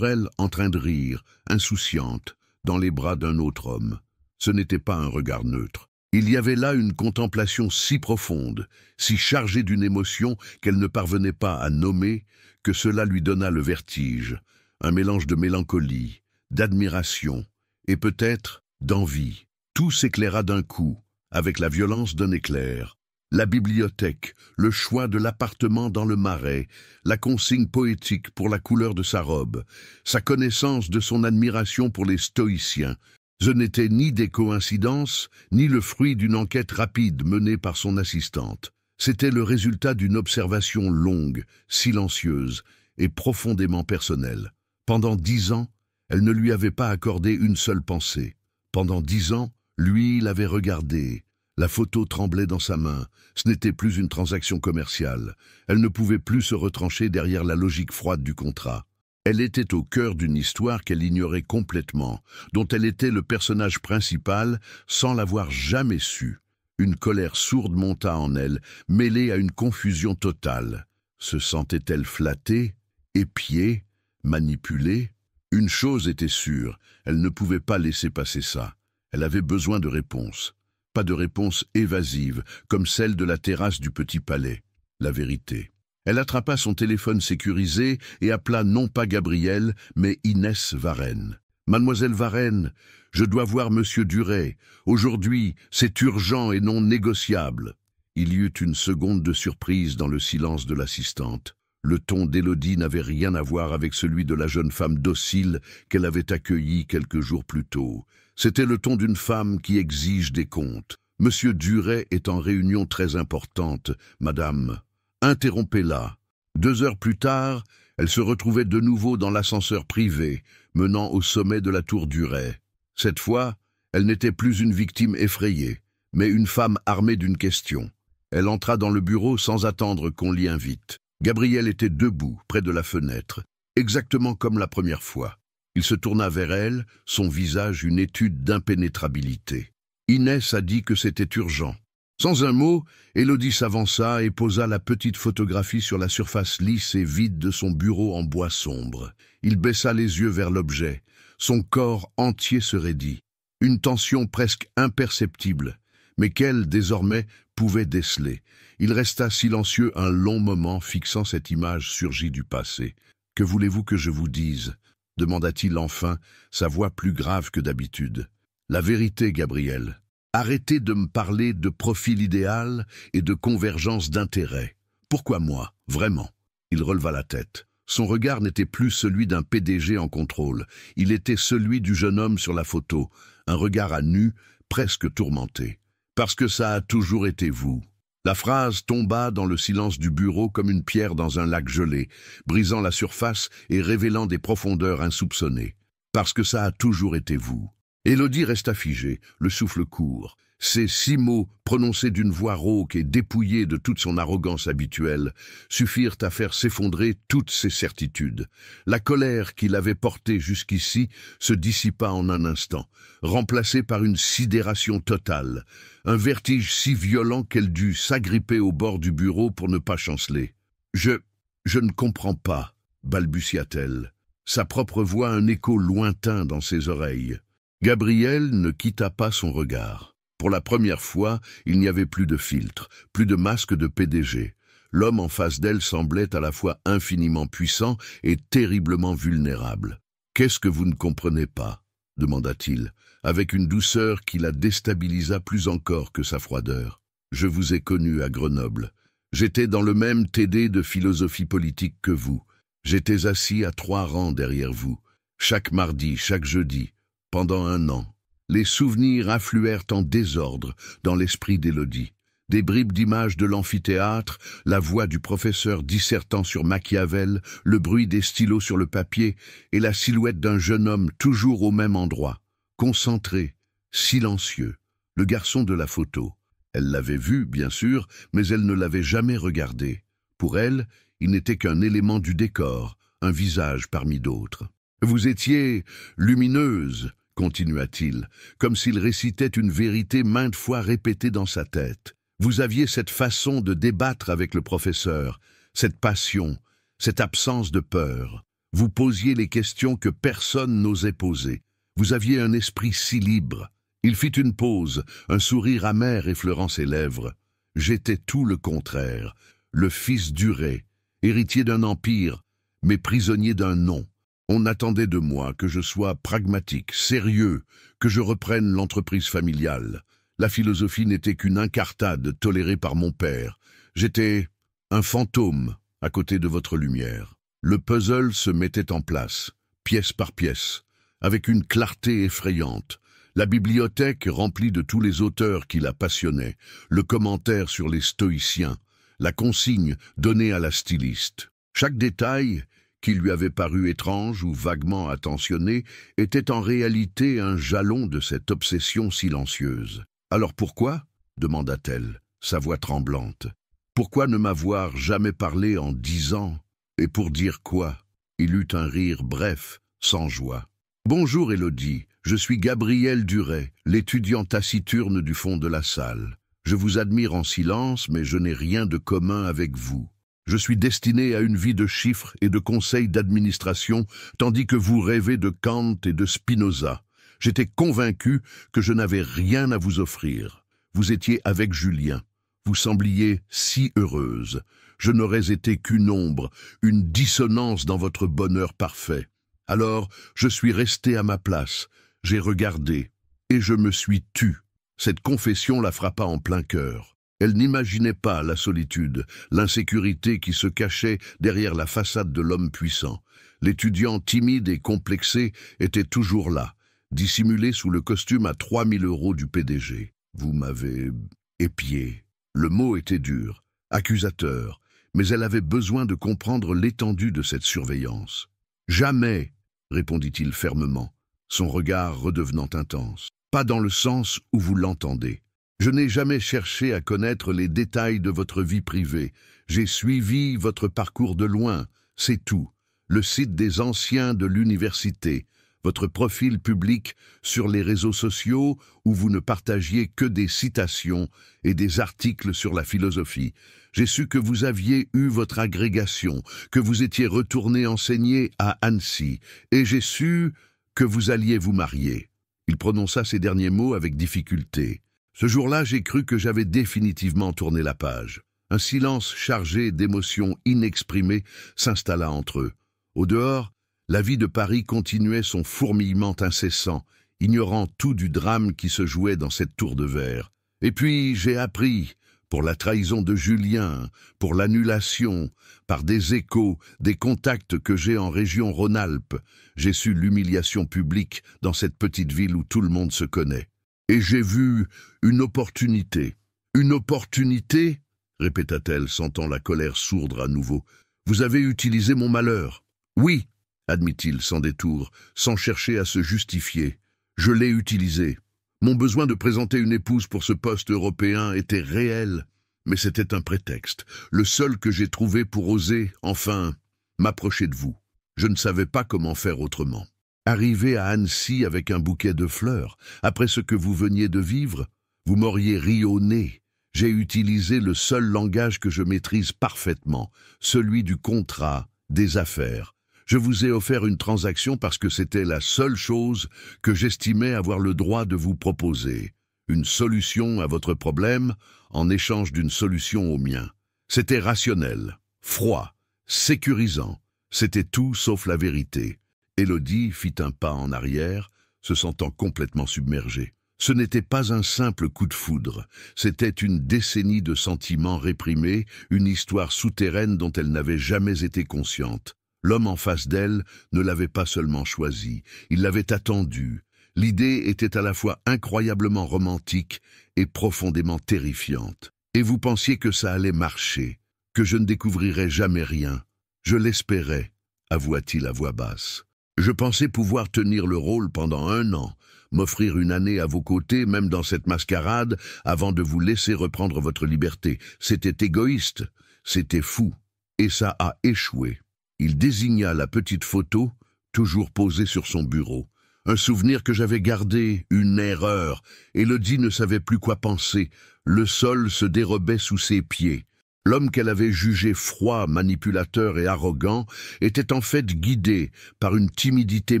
en train de rire, insouciante, dans les bras d'un autre homme. Ce n'était pas un regard neutre. Il y avait là une contemplation si profonde, si chargée d'une émotion qu'elle ne parvenait pas à nommer, que cela lui donna le vertige, un mélange de mélancolie, d'admiration et peut-être d'envie. Tout s'éclaira d'un coup, avec la violence d'un éclair. La bibliothèque, le choix de l'appartement dans le Marais, la consigne poétique pour la couleur de sa robe, sa connaissance de son admiration pour les stoïciens. Ce n'était ni des coïncidences, ni le fruit d'une enquête rapide menée par son assistante. C'était le résultat d'une observation longue, silencieuse et profondément personnelle. Pendant 10 ans, elle ne lui avait pas accordé une seule pensée. Pendant 10 ans, lui l'avait regardée. La photo tremblait dans sa main. Ce n'était plus une transaction commerciale. Elle ne pouvait plus se retrancher derrière la logique froide du contrat. Elle était au cœur d'une histoire qu'elle ignorait complètement, dont elle était le personnage principal sans l'avoir jamais su. Une colère sourde monta en elle, mêlée à une confusion totale. Se sentait-elle flattée, épiée, manipulée? Une chose était sûre, elle ne pouvait pas laisser passer ça. Elle avait besoin de réponses. Pas de réponse évasive, comme celle de la terrasse du Petit Palais. La vérité. Elle attrapa son téléphone sécurisé et appela non pas Gabriel, mais Inès Varenne. « Mademoiselle Varenne, je dois voir Monsieur Duret. Aujourd'hui, c'est urgent et non négociable. » Il y eut une seconde de surprise dans le silence de l'assistante. Le ton d'Élodie n'avait rien à voir avec celui de la jeune femme docile qu'elle avait accueillie quelques jours plus tôt. C'était le ton d'une femme qui exige des comptes. « Monsieur Duret est en réunion très importante, madame. Interrompez-la. » 2 heures plus tard, elle se retrouvait de nouveau dans l'ascenseur privé, menant au sommet de la tour Duret. Cette fois, elle n'était plus une victime effrayée, mais une femme armée d'une question. Elle entra dans le bureau sans attendre qu'on l'y invite. Gabriel était debout, près de la fenêtre, exactement comme la première fois. Il se tourna vers elle, son visage une étude d'impénétrabilité. Inès a dit que c'était urgent. Sans un mot, Élodie s'avança et posa la petite photographie sur la surface lisse et vide de son bureau en bois sombre. Il baissa les yeux vers l'objet. Son corps entier se raidit. Une tension presque imperceptible, mais qu'elle, désormais, pouvait déceler. Il resta silencieux un long moment, fixant cette image surgie du passé. « Que voulez-vous que je vous dise ?» demanda-t-il enfin, sa voix plus grave que d'habitude. « La vérité, Gabriel. Arrêtez de me parler de profil idéal et de convergence d'intérêts. Pourquoi moi, vraiment ?» Il releva la tête. Son regard n'était plus celui d'un PDG en contrôle. Il était celui du jeune homme sur la photo, un regard à nu, presque tourmenté. « Parce que ça a toujours été vous. » La phrase tomba dans le silence du bureau comme une pierre dans un lac gelé, brisant la surface et révélant des profondeurs insoupçonnées. « Parce que ça a toujours été vous. » Élodie resta figée, le souffle court. Ces 6 mots, prononcés d'une voix rauque et dépouillés de toute son arrogance habituelle, suffirent à faire s'effondrer toutes ses certitudes. La colère qu'il avait portée jusqu'ici se dissipa en un instant, remplacée par une sidération totale, un vertige si violent qu'elle dut s'agripper au bord du bureau pour ne pas chanceler. « Je ne comprends pas », balbutia-t-elle, sa propre voix un écho lointain dans ses oreilles. Gabriel ne quitta pas son regard. Pour la première fois, il n'y avait plus de filtre, plus de masque de PDG. L'homme en face d'elle semblait à la fois infiniment puissant et terriblement vulnérable. « Qu'est-ce que vous ne comprenez pas ?» demanda-t-il, avec une douceur qui la déstabilisa plus encore que sa froideur. « Je vous ai connu à Grenoble. J'étais dans le même TD de philosophie politique que vous. J'étais assis à 3 rangs derrière vous, chaque mardi, chaque jeudi. Pendant 1 an, les souvenirs affluèrent en désordre dans l'esprit d'Élodie. Des bribes d'images de l'amphithéâtre, la voix du professeur dissertant sur Machiavel, le bruit des stylos sur le papier et la silhouette d'un jeune homme toujours au même endroit, concentré, silencieux, le garçon de la photo. Elle l'avait vu, bien sûr, mais elle ne l'avait jamais regardé. Pour elle, il n'était qu'un élément du décor, un visage parmi d'autres. « Vous étiez lumineuse », continua-t-il, comme s'il récitait une vérité maintes fois répétée dans sa tête. Vous aviez cette façon de débattre avec le professeur, cette passion, cette absence de peur. Vous posiez les questions que personne n'osait poser. Vous aviez un esprit si libre. Il fit une pause, un sourire amer effleurant ses lèvres. J'étais tout le contraire, le fils Duret, héritier d'un empire, mais prisonnier d'un nom. On attendait de moi que je sois pragmatique, sérieux, que je reprenne l'entreprise familiale. La philosophie n'était qu'une incartade tolérée par mon père. J'étais un fantôme à côté de votre lumière. Le puzzle se mettait en place, pièce par pièce, avec une clarté effrayante. La bibliothèque remplie de tous les auteurs qui la passionnaient, le commentaire sur les stoïciens, la consigne donnée à la styliste. Chaque détail qui lui avait paru étrange ou vaguement attentionné, était en réalité un jalon de cette obsession silencieuse. « Alors pourquoi ?» demanda-t-elle, sa voix tremblante. « Pourquoi ne m'avoir jamais parlé en 10 ans ? Et pour dire quoi ?» Il eut un rire bref, sans joie. « Bonjour Élodie, je suis Gabriel Duret, l'étudiant taciturne du fond de la salle. Je vous admire en silence, mais je n'ai rien de commun avec vous. Je suis destiné à une vie de chiffres et de conseils d'administration, tandis que vous rêvez de Kant et de Spinoza. J'étais convaincu que je n'avais rien à vous offrir. Vous étiez avec Julien. Vous sembliez si heureuse. Je n'aurais été qu'une ombre, une dissonance dans votre bonheur parfait. Alors, je suis resté à ma place. J'ai regardé, et je me suis tu. Cette confession la frappa en plein cœur. Elle n'imaginait pas la solitude, l'insécurité qui se cachait derrière la façade de l'homme puissant. L'étudiant timide et complexé était toujours là, dissimulé sous le costume à 3000 € du PDG. Vous m'avez épié. Le mot était dur, accusateur, mais elle avait besoin de comprendre l'étendue de cette surveillance. « Jamais !» répondit-il fermement, son regard redevenant intense. « Pas dans le sens où vous l'entendez. Je n'ai jamais cherché à connaître les détails de votre vie privée. J'ai suivi votre parcours de loin, c'est tout. Le site des anciens de l'université, votre profil public sur les réseaux sociaux où vous ne partagiez que des citations et des articles sur la philosophie. J'ai su que vous aviez eu votre agrégation, que vous étiez retourné enseigner à Annecy, et j'ai su que vous alliez vous marier. » Il prononça ces derniers mots avec difficulté. Ce jour-là, j'ai cru que j'avais définitivement tourné la page. Un silence chargé d'émotions inexprimées s'installa entre eux. Au dehors, la vie de Paris continuait son fourmillement incessant, ignorant tout du drame qui se jouait dans cette tour de verre. Et puis j'ai appris, pour la trahison de Julien, pour l'annulation, par des échos, des contacts que j'ai en région Rhône-Alpes, j'ai su l'humiliation publique dans cette petite ville où tout le monde se connaît. Et j'ai vu une opportunité. « Une opportunité ?» répéta-t-elle, sentant la colère sourdre à nouveau. « Vous avez utilisé mon malheur. »« Oui, » admit-il sans détour, sans chercher à se justifier. « Je l'ai utilisé. Mon besoin de présenter une épouse pour ce poste européen était réel, mais c'était un prétexte, le seul que j'ai trouvé pour oser, enfin, m'approcher de vous. Je ne savais pas comment faire autrement. Arrivé à Annecy avec un bouquet de fleurs, après ce que vous veniez de vivre, vous m'auriez ri au nez. J'ai utilisé le seul langage que je maîtrise parfaitement, celui du contrat, des affaires. Je vous ai offert une transaction parce que c'était la seule chose que j'estimais avoir le droit de vous proposer. Une solution à votre problème en échange d'une solution au mien. C'était rationnel, froid, sécurisant. C'était tout sauf la vérité. Élodie fit un pas en arrière, se sentant complètement submergée. Ce n'était pas un simple coup de foudre, c'était une décennie de sentiments réprimés, une histoire souterraine dont elle n'avait jamais été consciente. L'homme en face d'elle ne l'avait pas seulement choisi, il l'avait attendu. L'idée était à la fois incroyablement romantique et profondément terrifiante. Et vous pensiez que ça allait marcher, que je ne découvrirais jamais rien. Je l'espérais, avoua-t-il à voix basse. Je pensais pouvoir tenir le rôle pendant 1 an, m'offrir une année à vos côtés, même dans cette mascarade, avant de vous laisser reprendre votre liberté. C'était égoïste, c'était fou, et ça a échoué. Il désigna la petite photo, toujours posée sur son bureau. Un souvenir que j'avais gardé, une erreur. Élodie ne savait plus quoi penser. Le sol se dérobait sous ses pieds. L'homme qu'elle avait jugé froid, manipulateur et arrogant était en fait guidé par une timidité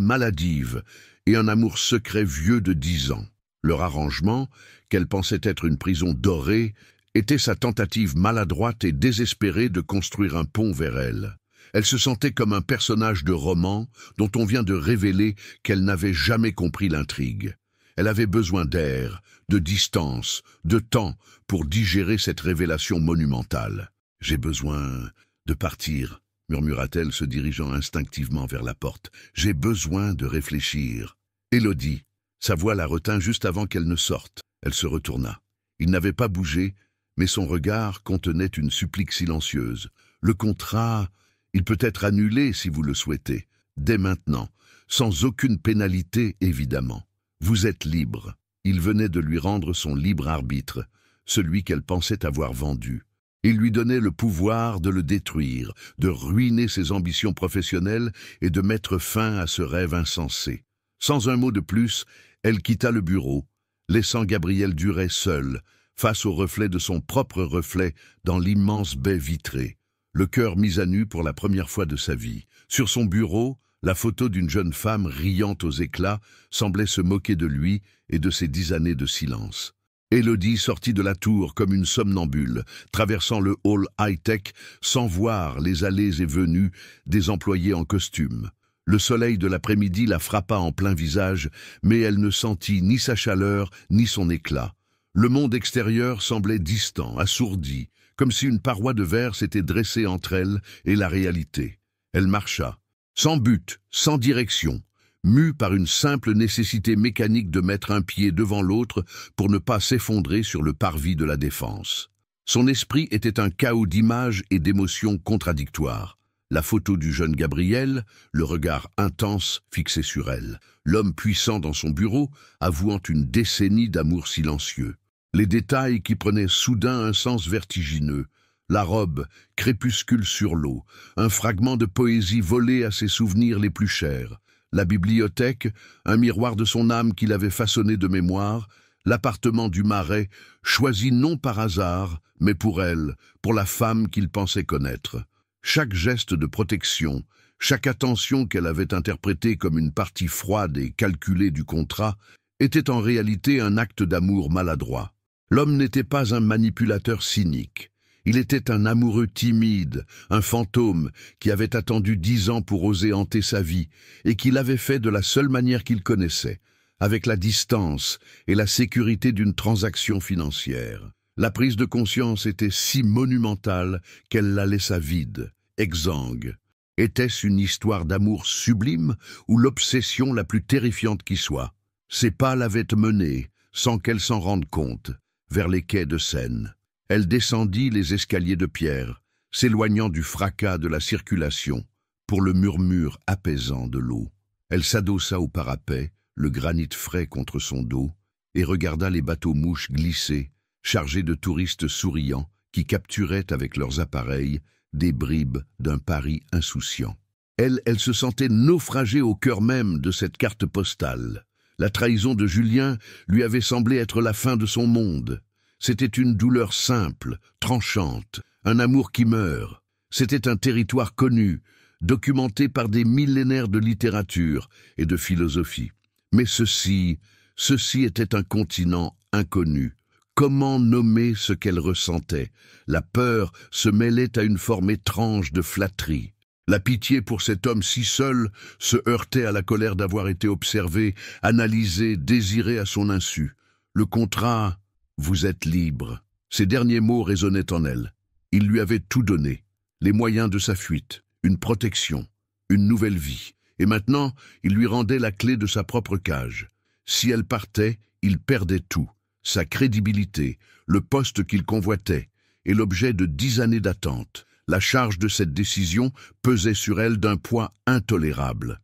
maladive et un amour secret vieux de 10 ans. Leur arrangement, qu'elle pensait être une prison dorée, était sa tentative maladroite et désespérée de construire un pont vers elle. Elle se sentait comme un personnage de roman dont on vient de révéler qu'elle n'avait jamais compris l'intrigue. Elle avait besoin d'air, de distance, de temps pour digérer cette révélation monumentale. « J'ai besoin de partir », murmura-t-elle, se dirigeant instinctivement vers la porte. « J'ai besoin de réfléchir. » Élodie, sa voix la retint juste avant qu'elle ne sorte. Elle se retourna. Il n'avait pas bougé, mais son regard contenait une supplique silencieuse. « Le contrat, il peut être annulé si vous le souhaitez, dès maintenant, sans aucune pénalité évidemment. Vous êtes libre. » Il venait de lui rendre son libre arbitre, celui qu'elle pensait avoir vendu. Il lui donnait le pouvoir de le détruire, de ruiner ses ambitions professionnelles et de mettre fin à ce rêve insensé. Sans un mot de plus, elle quitta le bureau, laissant Gabriel Duret seul, face au reflet de son propre reflet dans l'immense baie vitrée. le cœur mis à nu pour la première fois de sa vie. Sur son bureau, la photo d'une jeune femme riante aux éclats semblait se moquer de lui et de ses 10 années de silence. Élodie sortit de la tour comme une somnambule, traversant le hall high-tech sans voir les allées et venues des employés en costume. Le soleil de l'après-midi la frappa en plein visage, mais elle ne sentit ni sa chaleur ni son éclat. Le monde extérieur semblait distant, assourdi, comme si une paroi de verre s'était dressée entre elle et la réalité. Elle marcha, sans but, sans direction, mue par une simple nécessité mécanique de mettre un pied devant l'autre pour ne pas s'effondrer sur le parvis de la défense. Son esprit était un chaos d'images et d'émotions contradictoires. La photo du jeune Gabriel, le regard intense fixé sur elle, l'homme puissant dans son bureau, avouant une décennie d'amour silencieux. Les détails qui prenaient soudain un sens vertigineux, la robe, crépuscule sur l'eau, un fragment de poésie volé à ses souvenirs les plus chers, la bibliothèque, un miroir de son âme qu'il avait façonné de mémoire, l'appartement du Marais, choisi non par hasard, mais pour elle, pour la femme qu'il pensait connaître. Chaque geste de protection, chaque attention qu'elle avait interprétée comme une partie froide et calculée du contrat, était en réalité un acte d'amour maladroit. L'homme n'était pas un manipulateur cynique. Il était un amoureux timide, un fantôme qui avait attendu 10 ans pour oser hanter sa vie et qui l'avait fait de la seule manière qu'il connaissait, avec la distance et la sécurité d'une transaction financière. La prise de conscience était si monumentale qu'elle la laissa vide, exsangue. Était-ce une histoire d'amour sublime ou l'obsession la plus terrifiante qui soit? Ses pas l'avaient menée, sans qu'elle s'en rende compte, vers les quais de Seine. Elle descendit les escaliers de pierre, s'éloignant du fracas de la circulation, pour le murmure apaisant de l'eau. Elle s'adossa au parapet, le granit frais contre son dos, et regarda les bateaux-mouches glisser, chargés de touristes souriants qui capturaient avec leurs appareils des bribes d'un Paris insouciant. Elle se sentait naufragée au cœur même de cette carte postale. La trahison de Julien lui avait semblé être la fin de son monde. C'était une douleur simple, tranchante, un amour qui meurt. C'était un territoire connu, documenté par des millénaires de littérature et de philosophie. Mais ceci était un continent inconnu. Comment nommer ce qu'elle ressentait? La peur se mêlait à une forme étrange de flatterie. La pitié pour cet homme si seul se heurtait à la colère d'avoir été observé, analysé, désiré à son insu. Le contrat, vous êtes libre. Ces derniers mots résonnaient en elle. Il lui avait tout donné, les moyens de sa fuite, une protection, une nouvelle vie. Et maintenant, il lui rendait la clé de sa propre cage. Si elle partait, il perdait tout. Sa crédibilité, le poste qu'il convoitait, et l'objet de 10 années d'attente. La charge de cette décision pesait sur elle d'un poids intolérable.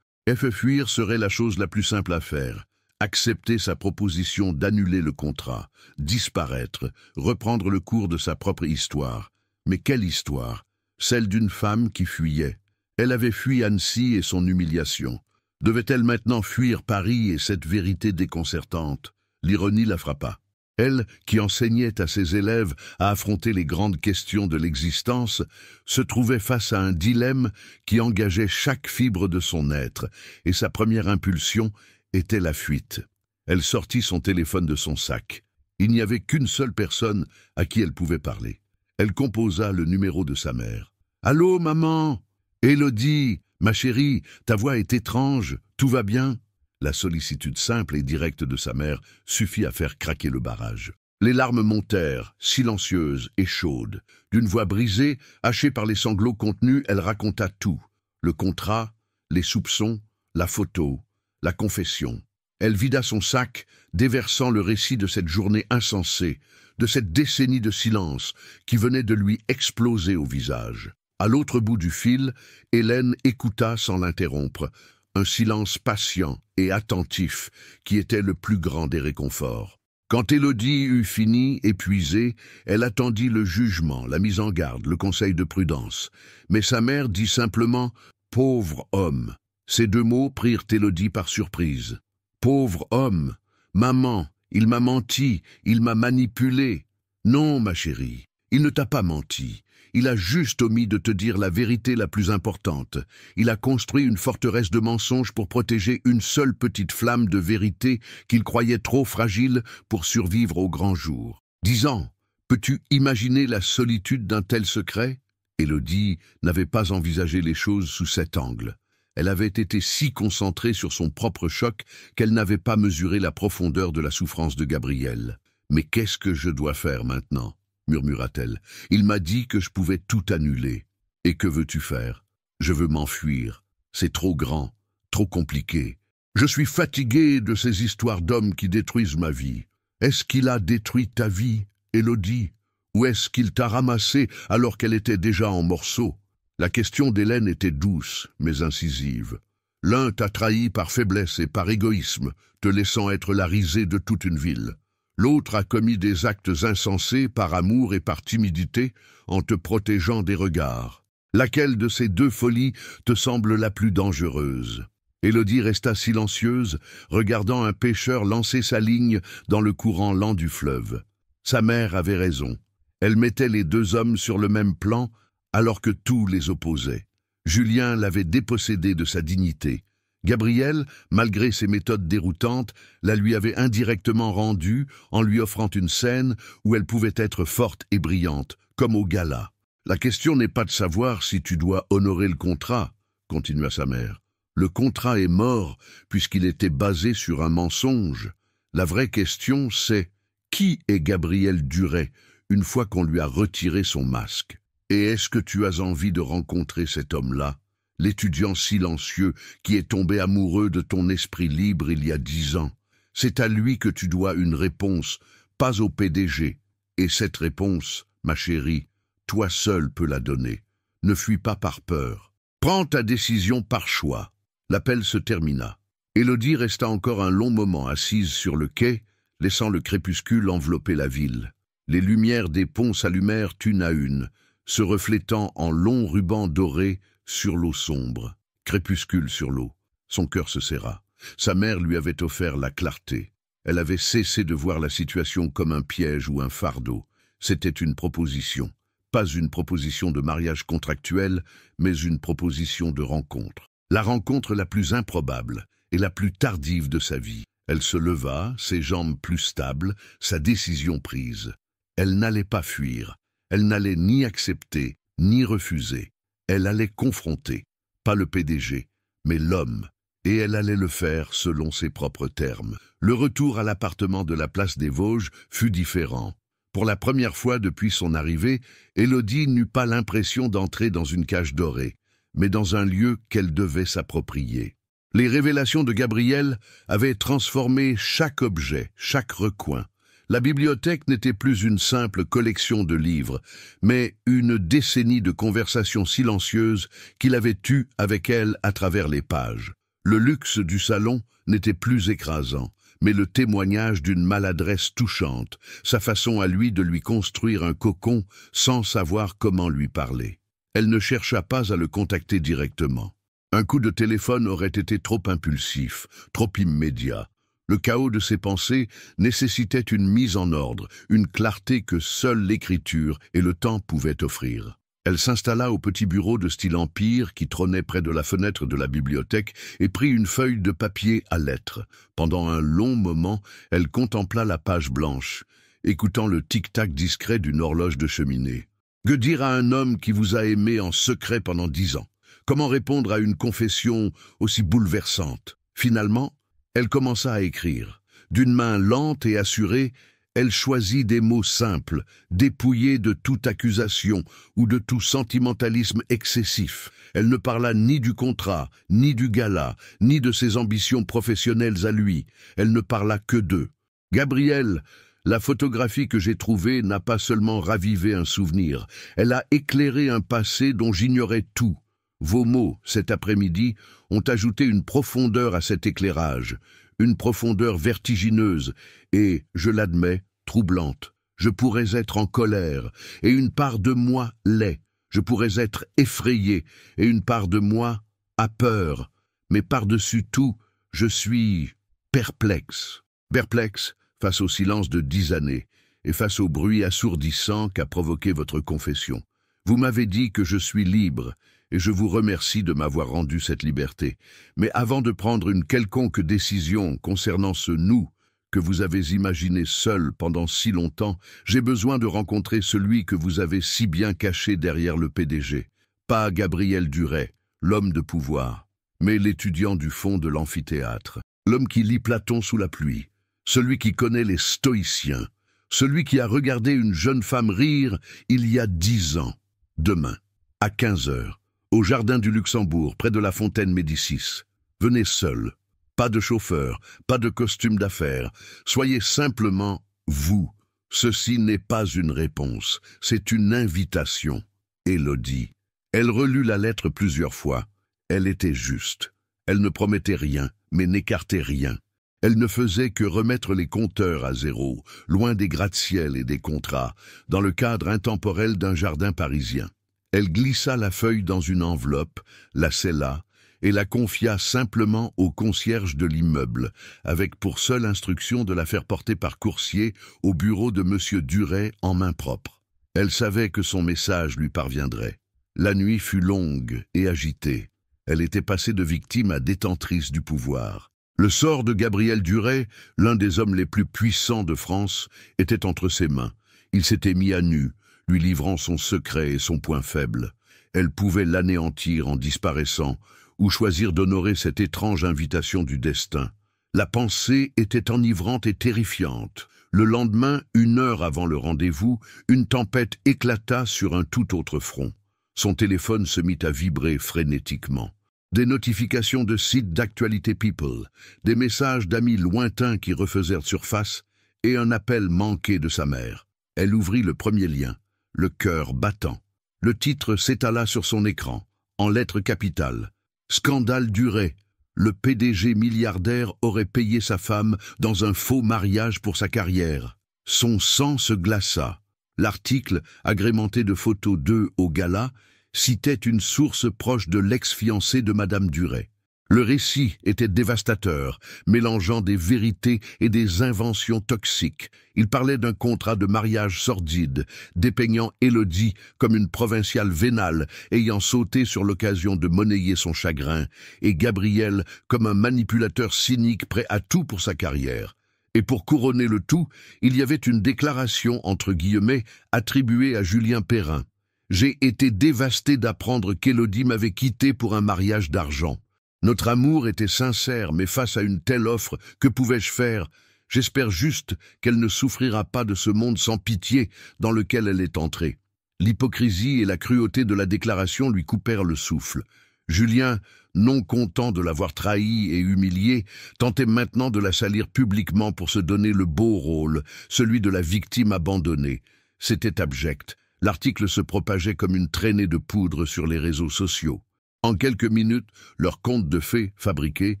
Fuir serait la chose la plus simple à faire. Accepter sa proposition d'annuler le contrat, disparaître, reprendre le cours de sa propre histoire. Mais quelle histoire? Celle d'une femme qui fuyait. Elle avait fui Annecy et son humiliation. Devait-elle maintenant fuir Paris et cette vérité déconcertante? L'ironie la frappa. Elle, qui enseignait à ses élèves à affronter les grandes questions de l'existence, se trouvait face à un dilemme qui engageait chaque fibre de son être, et sa première impulsion était la fuite. Elle sortit son téléphone de son sac. Il n'y avait qu'une seule personne à qui elle pouvait parler. Elle composa le numéro de sa mère. « Allô, maman? Élodie, ma chérie, ta voix est étrange, tout va bien ?» La sollicitude simple et directe de sa mère suffit à faire craquer le barrage. Les larmes montèrent, silencieuses et chaudes. D'une voix brisée, hachée par les sanglots contenus, elle raconta tout. Le contrat, les soupçons, la photo, la confession. Elle vida son sac, déversant le récit de cette journée insensée, de cette décennie de silence qui venait de lui exploser au visage. À l'autre bout du fil, Hélène écouta sans l'interrompre, un silence patient et attentif qui était le plus grand des réconforts. Quand Élodie eut fini, épuisée, elle attendit le jugement, la mise en garde, le conseil de prudence. Mais sa mère dit simplement « Pauvre homme ». Ces 2 mots prirent Élodie par surprise. « Pauvre homme, maman, il m'a menti, il m'a manipulé. » Non, ma chérie, il ne t'a pas menti. Il a juste omis de te dire la vérité la plus importante. Il a construit une forteresse de mensonges pour protéger une seule petite flamme de vérité qu'il croyait trop fragile pour survivre au grand jour. 10 ans, peux-tu imaginer la solitude d'un tel secret? Élodie n'avait pas envisagé les choses sous cet angle. Elle avait été si concentrée sur son propre choc qu'elle n'avait pas mesuré la profondeur de la souffrance de Gabriel. « Mais qu'est-ce que je dois faire maintenant ?» murmura-t-elle. « Il m'a dit que je pouvais tout annuler. Et que veux-tu faire? Je veux m'enfuir. C'est trop grand, trop compliqué. Je suis fatigué de ces histoires d'hommes qui détruisent ma vie. Est-ce qu'il a détruit ta vie, Élodie? Ou est-ce qu'il t'a ramassée alors qu'elle était déjà en morceaux? » La question d'Hélène était douce, mais incisive. L'un t'a trahi par faiblesse et par égoïsme, te laissant être la risée de toute une ville. L'autre a commis des actes insensés par amour et par timidité en te protégeant des regards. Laquelle de ces deux folies te semble la plus dangereuse? Élodie resta silencieuse, regardant un pêcheur lancer sa ligne dans le courant lent du fleuve. Sa mère avait raison. Elle mettait les deux hommes sur le même plan, alors que tout les opposait. Julien l'avait dépossédé de sa dignité. Gabriel, malgré ses méthodes déroutantes, la lui avait indirectement rendue en lui offrant une scène où elle pouvait être forte et brillante, comme au gala. « La question n'est pas de savoir si tu dois honorer le contrat, » continua sa mère. « Le contrat est mort puisqu'il était basé sur un mensonge. La vraie question, c'est qui est Gabriel Duret une fois qu'on lui a retiré son masque? Et est-ce que tu as envie de rencontrer cet homme-là, l'étudiant silencieux qui est tombé amoureux de ton esprit libre il y a 10 ans? C'est à lui que tu dois une réponse, pas au PDG. Et cette réponse, ma chérie, toi seul peux la donner. Ne fuis pas par peur. Prends ta décision par choix. » L'appel se termina. Élodie resta encore un long moment assise sur le quai, laissant le crépuscule envelopper la ville. Les lumières des ponts s'allumèrent une à une, se reflétant en longs rubans dorés sur l'eau sombre. Crépuscule sur l'eau. Son cœur se serra. Sa mère lui avait offert la clarté. Elle avait cessé de voir la situation comme un piège ou un fardeau. C'était une proposition. Pas une proposition de mariage contractuel, mais une proposition de rencontre. La rencontre la plus improbable et la plus tardive de sa vie. Elle se leva, ses jambes plus stables, sa décision prise. Elle n'allait pas fuir. Elle n'allait ni accepter, ni refuser. Elle allait confronter, pas le PDG, mais l'homme. Et elle allait le faire selon ses propres termes. Le retour à l'appartement de la place des Vosges fut différent. Pour la première fois depuis son arrivée, Élodie n'eut pas l'impression d'entrer dans une cage dorée, mais dans un lieu qu'elle devait s'approprier. Les révélations de Gabriel avaient transformé chaque objet, chaque recoin. La bibliothèque n'était plus une simple collection de livres, mais une décennie de conversations silencieuses qu'il avait eues avec elle à travers les pages. Le luxe du salon n'était plus écrasant, mais le témoignage d'une maladresse touchante, sa façon à lui de lui construire un cocon sans savoir comment lui parler. Elle ne chercha pas à le contacter directement. Un coup de téléphone aurait été trop impulsif, trop immédiat. Le chaos de ses pensées nécessitait une mise en ordre, une clarté que seule l'écriture et le temps pouvaient offrir. Elle s'installa au petit bureau de style empire qui trônait près de la fenêtre de la bibliothèque et prit une feuille de papier à lettres. Pendant un long moment, elle contempla la page blanche, écoutant le tic-tac discret d'une horloge de cheminée. Que dire à un homme qui vous a aimé en secret pendant 10 ans? Comment répondre à une confession aussi bouleversante? Finalement, elle commença à écrire. D'une main lente et assurée, elle choisit des mots simples, dépouillés de toute accusation ou de tout sentimentalisme excessif. Elle ne parla ni du contrat, ni du gala, ni de ses ambitions professionnelles à lui. Elle ne parla que d'eux. « Gabriel, la photographie que j'ai trouvée n'a pas seulement ravivé un souvenir, elle a éclairé un passé dont j'ignorais tout. Vos mots, cet après-midi, ont ajouté une profondeur à cet éclairage, une profondeur vertigineuse et, je l'admets, troublante. Je pourrais être en colère, et une part de moi l'est. Je pourrais être effrayé, et une part de moi a peur. Mais par-dessus tout, je suis perplexe. Perplexe face au silence de 10 années, et face au bruit assourdissant qu'a provoqué votre confession. Vous m'avez dit que je suis libre, et je vous remercie de m'avoir rendu cette liberté. Mais avant de prendre une quelconque décision concernant ce nous que vous avez imaginé seul pendant si longtemps, j'ai besoin de rencontrer celui que vous avez si bien caché derrière le PDG. Pas Gabriel Duret, l'homme de pouvoir, mais l'étudiant du fond de l'amphithéâtre, l'homme qui lit Platon sous la pluie, celui qui connaît les stoïciens, celui qui a regardé une jeune femme rire il y a 10 ans. Demain, à 15 heures, au jardin du Luxembourg, près de la fontaine Médicis. Venez seul. Pas de chauffeur, pas de costume d'affaires. Soyez simplement vous. Ceci n'est pas une réponse, c'est une invitation. Élodie. Elle relut la lettre plusieurs fois. Elle était juste. Elle ne promettait rien, mais n'écartait rien. Elle ne faisait que remettre les compteurs à zéro, loin des gratte-ciel et des contrats, dans le cadre intemporel d'un jardin parisien. Elle glissa la feuille dans une enveloppe, la scella, et la confia simplement au concierge de l'immeuble, avec pour seule instruction de la faire porter par coursier au bureau de M. Duret en main propre. Elle savait que son message lui parviendrait. La nuit fut longue et agitée. Elle était passée de victime à détentrice du pouvoir. Le sort de Gabriel Duret, l'un des hommes les plus puissants de France, était entre ses mains. Il s'était mis à nu, lui livrant son secret et son point faible. Elle pouvait l'anéantir en disparaissant, ou choisir d'honorer cette étrange invitation du destin. La pensée était enivrante et terrifiante. Le lendemain, 1 heure avant le rendez-vous, une tempête éclata sur un tout autre front. Son téléphone se mit à vibrer frénétiquement. Des notifications de sites d'actualité People, des messages d'amis lointains qui refaisèrent surface, et un appel manqué de sa mère. Elle ouvrit le premier lien, le cœur battant. Le titre s'étala sur son écran, en lettres capitales. Scandale Duret. Le PDG milliardaire aurait payé sa femme dans un faux mariage pour sa carrière. Son sang se glaça. L'article, agrémenté de photos d'eux au gala, citait une source proche de l'ex-fiancé de Madame Duret. Le récit était dévastateur, mélangeant des vérités et des inventions toxiques. Il parlait d'un contrat de mariage sordide, dépeignant Élodie comme une provinciale vénale ayant sauté sur l'occasion de monnayer son chagrin, et Gabriel comme un manipulateur cynique prêt à tout pour sa carrière. Et pour couronner le tout, il y avait une déclaration, entre guillemets, attribuée à Julien Perrin. « J'ai été dévasté d'apprendre qu'Élodie m'avait quitté pour un mariage d'argent. Notre amour était sincère, mais face à une telle offre, que pouvais-je faire? J'espère juste qu'elle ne souffrira pas de ce monde sans pitié dans lequel elle est entrée. » L'hypocrisie et la cruauté de la déclaration lui coupèrent le souffle. Julien, non content de l'avoir trahi et humilié, tentait maintenant de la salir publiquement pour se donner le beau rôle, celui de la victime abandonnée. C'était abject. L'article se propageait comme une traînée de poudre sur les réseaux sociaux. En quelques minutes, leur conte de fées, fabriqué,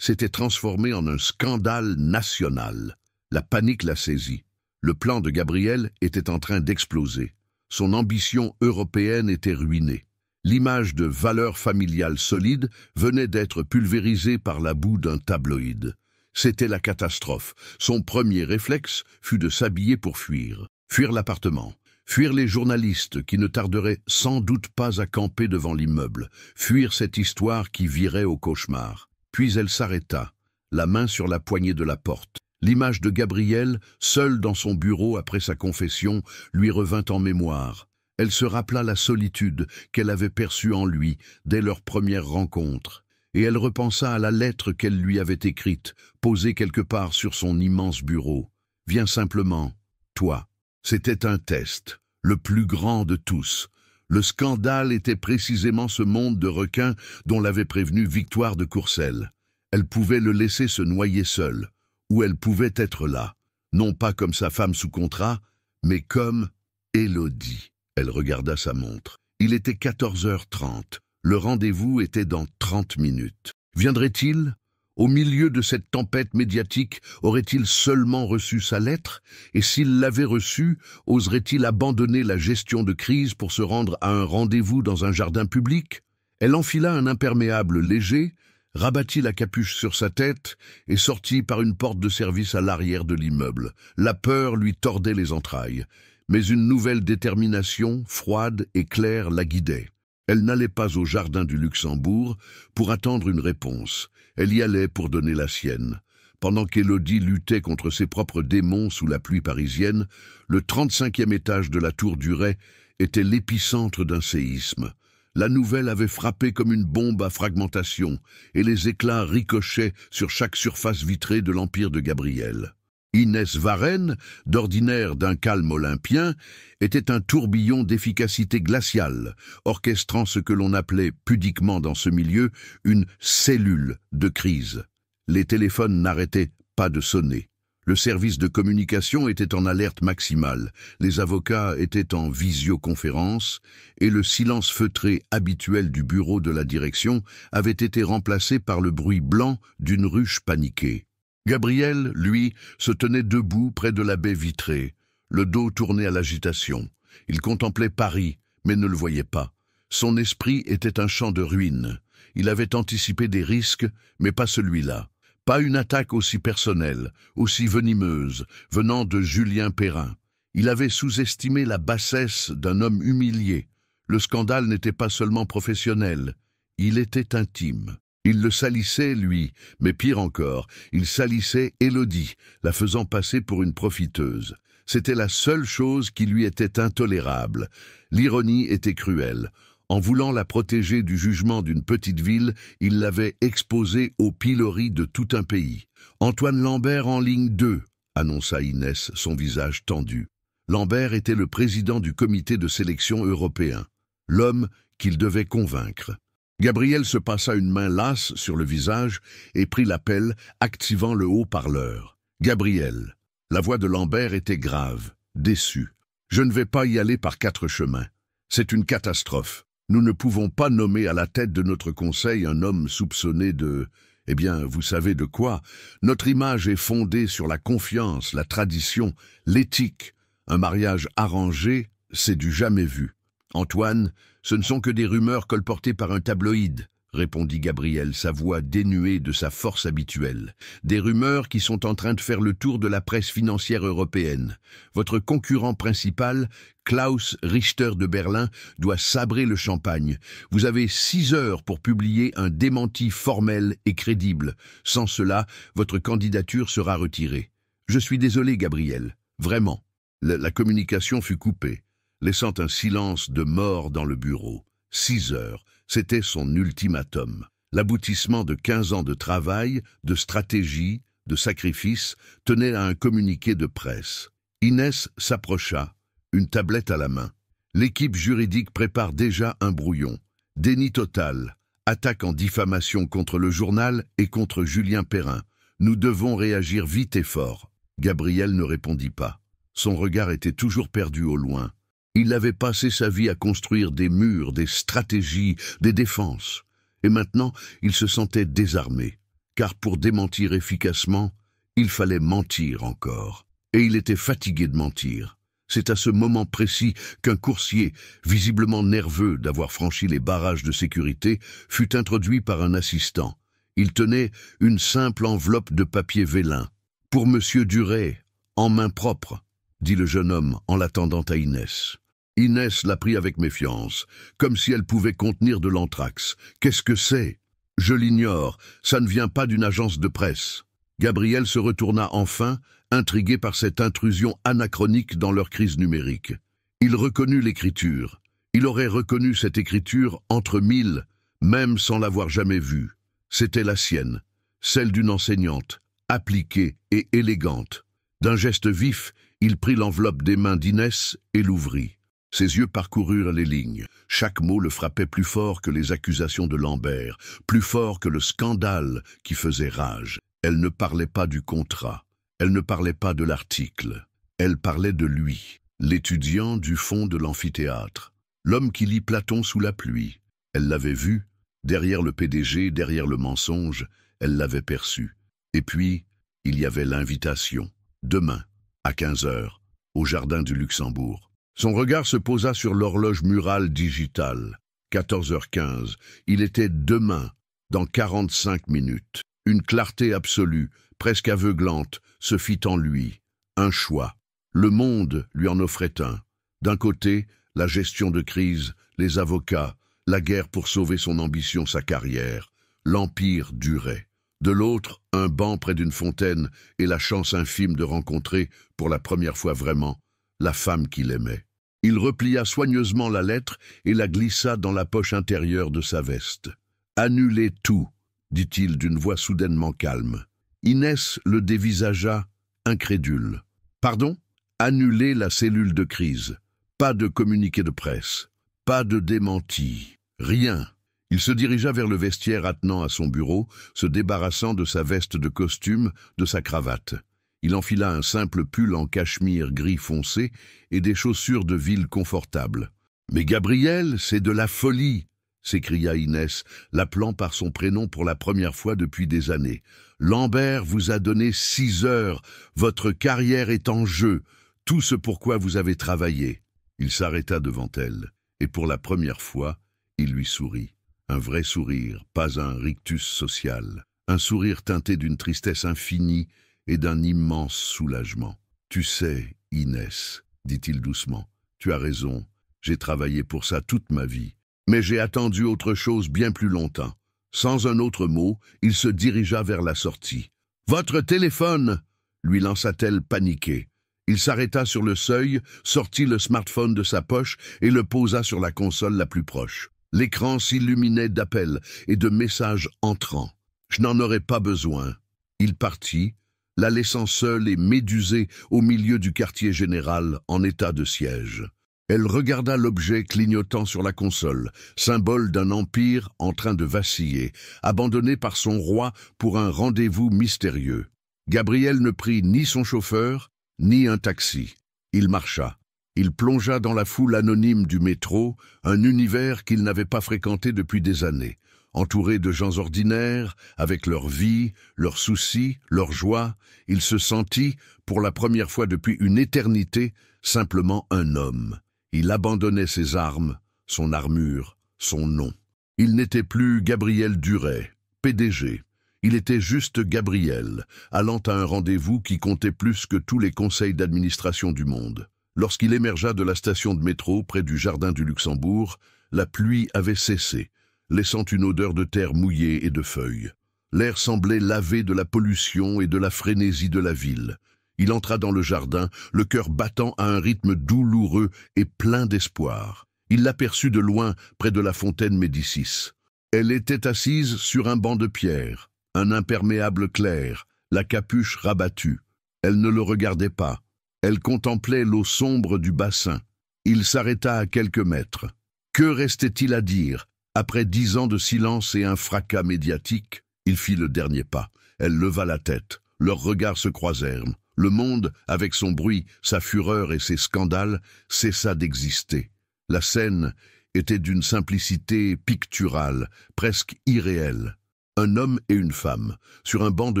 s'était transformé en un scandale national. La panique la saisit. Le plan de Gabriel était en train d'exploser. Son ambition européenne était ruinée. L'image de valeur familiale solide venait d'être pulvérisée par la boue d'un tabloïd. C'était la catastrophe. Son premier réflexe fut de s'habiller pour fuir. Fuir l'appartement. Fuir les journalistes qui ne tarderaient sans doute pas à camper devant l'immeuble. Fuir cette histoire qui virait au cauchemar. Puis elle s'arrêta, la main sur la poignée de la porte. L'image de Gabriel, seule dans son bureau après sa confession, lui revint en mémoire. Elle se rappela la solitude qu'elle avait perçue en lui dès leur première rencontre. Et elle repensa à la lettre qu'elle lui avait écrite, posée quelque part sur son immense bureau. « Viens simplement, toi. » C'était un test, le plus grand de tous. Le scandale était précisément ce monde de requins dont l'avait prévenu Victoire de Courcelles. Elle pouvait le laisser se noyer seul, ou elle pouvait être là, non pas comme sa femme sous contrat, mais comme Élodie. Elle regarda sa montre. Il était 14h30. Le rendez-vous était dans 30 minutes. Viendrait-il ? Au milieu de cette tempête médiatique, aurait-il seulement reçu sa lettre? Et s'il l'avait reçue, oserait-il abandonner la gestion de crise pour se rendre à un rendez-vous dans un jardin public? Elle enfila un imperméable léger, rabattit la capuche sur sa tête et sortit par une porte de service à l'arrière de l'immeuble. La peur lui tordait les entrailles. Mais une nouvelle détermination, froide et claire, la guidait. Elle n'allait pas au jardin du Luxembourg pour attendre une réponse. Elle y allait pour donner la sienne. Pendant qu'Élodie luttait contre ses propres démons sous la pluie parisienne, le 35e étage de la tour du Ray était l'épicentre d'un séisme. La nouvelle avait frappé comme une bombe à fragmentation, et les éclats ricochaient sur chaque surface vitrée de l'empire de Gabriel. Inès Varenne, d'ordinaire d'un calme olympien, était un tourbillon d'efficacité glaciale, orchestrant ce que l'on appelait pudiquement dans ce milieu une cellule de crise. Les téléphones n'arrêtaient pas de sonner. Le service de communication était en alerte maximale, les avocats étaient en visioconférence, et le silence feutré habituel du bureau de la direction avait été remplacé par le bruit blanc d'une ruche paniquée. Gabriel, lui, se tenait debout près de la baie vitrée, le dos tourné à l'agitation. Il contemplait Paris, mais ne le voyait pas. Son esprit était un champ de ruines. Il avait anticipé des risques, mais pas celui-là. Pas une attaque aussi personnelle, aussi venimeuse, venant de Julien Perrin. Il avait sous-estimé la bassesse d'un homme humilié. Le scandale n'était pas seulement professionnel, il était intime. Il le salissait, lui, mais pire encore, il salissait Élodie, la faisant passer pour une profiteuse. C'était la seule chose qui lui était intolérable. L'ironie était cruelle. En voulant la protéger du jugement d'une petite ville, il l'avait exposée au pilori de tout un pays. « Antoine Lambert en ligne 2 », annonça Inès, son visage tendu. Lambert était le président du comité de sélection européen, l'homme qu'il devait convaincre. Gabriel se passa une main lasse sur le visage et prit l'appel, activant le haut-parleur. « Gabriel ». La voix de Lambert était grave, déçue. « Je ne vais pas y aller par 4 chemins. C'est une catastrophe. Nous ne pouvons pas nommer à la tête de notre conseil un homme soupçonné de... Eh bien, vous savez de quoi. Notre image est fondée sur la confiance, la tradition, l'éthique. Un mariage arrangé, c'est du jamais vu. Antoine, ce ne sont que des rumeurs colportées par un tabloïd, répondit Gabriel, sa voix dénuée de sa force habituelle. Des rumeurs qui sont en train de faire le tour de la presse financière européenne. Votre concurrent principal, Klaus Richter de Berlin, doit sabrer le champagne. Vous avez 6 heures pour publier un démenti formel et crédible. Sans cela, votre candidature sera retirée. Je suis désolé, Gabriel. Vraiment. La communication fut coupée, laissant un silence de mort dans le bureau. 6 heures, c'était son ultimatum. L'aboutissement de 15 ans de travail, de stratégie, de sacrifice, tenait à un communiqué de presse. Inès s'approcha, une tablette à la main. L'équipe juridique prépare déjà un brouillon. Déni total, attaque en diffamation contre le journal et contre Julien Perrin. Nous devons réagir vite et fort. Gabriel ne répondit pas. Son regard était toujours perdu au loin. Il avait passé sa vie à construire des murs, des stratégies, des défenses. Et maintenant, il se sentait désarmé. Car pour démentir efficacement, il fallait mentir encore. Et il était fatigué de mentir. C'est à ce moment précis qu'un coursier, visiblement nerveux d'avoir franchi les barrages de sécurité, fut introduit par un assistant. Il tenait une simple enveloppe de papier vélin. « Pour Monsieur Duret, en main propre », dit le jeune homme en l'attendant à Inès. Inès la prit avec méfiance, comme si elle pouvait contenir de l'anthrax. « Qu'est-ce que c'est ?»« Je l'ignore, ça ne vient pas d'une agence de presse. » Gabriel se retourna enfin, intrigué par cette intrusion anachronique dans leur crise numérique. Il reconnut l'écriture. Il aurait reconnu cette écriture entre 1000, même sans l'avoir jamais vue. C'était la sienne, celle d'une enseignante, appliquée et élégante. D'un geste vif, il prit l'enveloppe des mains d'Inès et l'ouvrit. Ses yeux parcoururent les lignes. Chaque mot le frappait plus fort que les accusations de Lambert, plus fort que le scandale qui faisait rage. Elle ne parlait pas du contrat, elle ne parlait pas de l'article, elle parlait de lui, l'étudiant du fond de l'amphithéâtre, l'homme qui lit Platon sous la pluie. Elle l'avait vu, derrière le PDG, derrière le mensonge, elle l'avait perçu. Et puis, il y avait l'invitation, demain, à 15 heures, au jardin du Luxembourg. Son regard se posa sur l'horloge murale digitale. 14h15, il était demain, dans 45 minutes. Une clarté absolue, presque aveuglante, se fit en lui. Un choix. Le monde lui en offrait un. D'un côté, la gestion de crise, les avocats, la guerre pour sauver son ambition, sa carrière. L'empire durait. De l'autre, un banc près d'une fontaine et la chance infime de rencontrer, pour la première fois vraiment, la femme qu'il aimait. Il replia soigneusement la lettre et la glissa dans la poche intérieure de sa veste. « Annulez tout », dit-il d'une voix soudainement calme. Inès le dévisagea, incrédule. « Pardon ? Annulez la cellule de crise. Pas de communiqué de presse. Pas de démenti. Rien. » Il se dirigea vers le vestiaire attenant à son bureau, se débarrassant de sa veste de costume, de sa cravate. Il enfila un simple pull en cachemire gris foncé et des chaussures de ville confortables. « Mais Gabriel, c'est de la folie !» s'écria Inès, l'appelant par son prénom pour la première fois depuis des années. « Lambert vous a donné 6 heures. Votre carrière est en jeu. Tout ce pourquoi vous avez travaillé. » Il s'arrêta devant elle, et pour la première fois, il lui sourit. Un vrai sourire, pas un rictus social. Un sourire teinté d'une tristesse infinie et d'un immense soulagement. « Tu sais, Inès, dit-il doucement, tu as raison, j'ai travaillé pour ça toute ma vie. Mais j'ai attendu autre chose bien plus longtemps. » Sans un autre mot, il se dirigea vers la sortie. « Votre téléphone !» lui lança-t-elle paniquée. Il s'arrêta sur le seuil, sortit le smartphone de sa poche et le posa sur la console la plus proche. L'écran s'illuminait d'appels et de messages entrants. « Je n'en aurais pas besoin. » Il partit, la laissant seule et médusée au milieu du quartier général en état de siège. Elle regarda l'objet clignotant sur la console, symbole d'un empire en train de vaciller, abandonné par son roi pour un rendez-vous mystérieux. Gabriel ne prit ni son chauffeur, ni un taxi. Il marcha. Il plongea dans la foule anonyme du métro, un univers qu'il n'avait pas fréquenté depuis des années. Entouré de gens ordinaires, avec leur vie, leurs soucis, leurs joies, il se sentit, pour la première fois depuis une éternité, simplement un homme. Il abandonnait ses armes, son armure, son nom. Il n'était plus Gabriel Duret, PDG. Il était juste Gabriel, allant à un rendez-vous qui comptait plus que tous les conseils d'administration du monde. Lorsqu'il émergea de la station de métro près du jardin du Luxembourg, la pluie avait cessé, laissant une odeur de terre mouillée et de feuilles. L'air semblait lavé de la pollution et de la frénésie de la ville. Il entra dans le jardin, le cœur battant à un rythme douloureux et plein d'espoir. Il l'aperçut de loin, près de la fontaine Médicis. Elle était assise sur un banc de pierre, un imperméable clair, la capuche rabattue. Elle ne le regardait pas. Elle contemplait l'eau sombre du bassin. Il s'arrêta à quelques mètres. Que restait-il à dire? Après 10 ans de silence et un fracas médiatique, il fit le dernier pas. Elle leva la tête. Leurs regards se croisèrent. Le monde, avec son bruit, sa fureur et ses scandales, cessa d'exister. La scène était d'une simplicité picturale, presque irréelle. Un homme et une femme, sur un banc de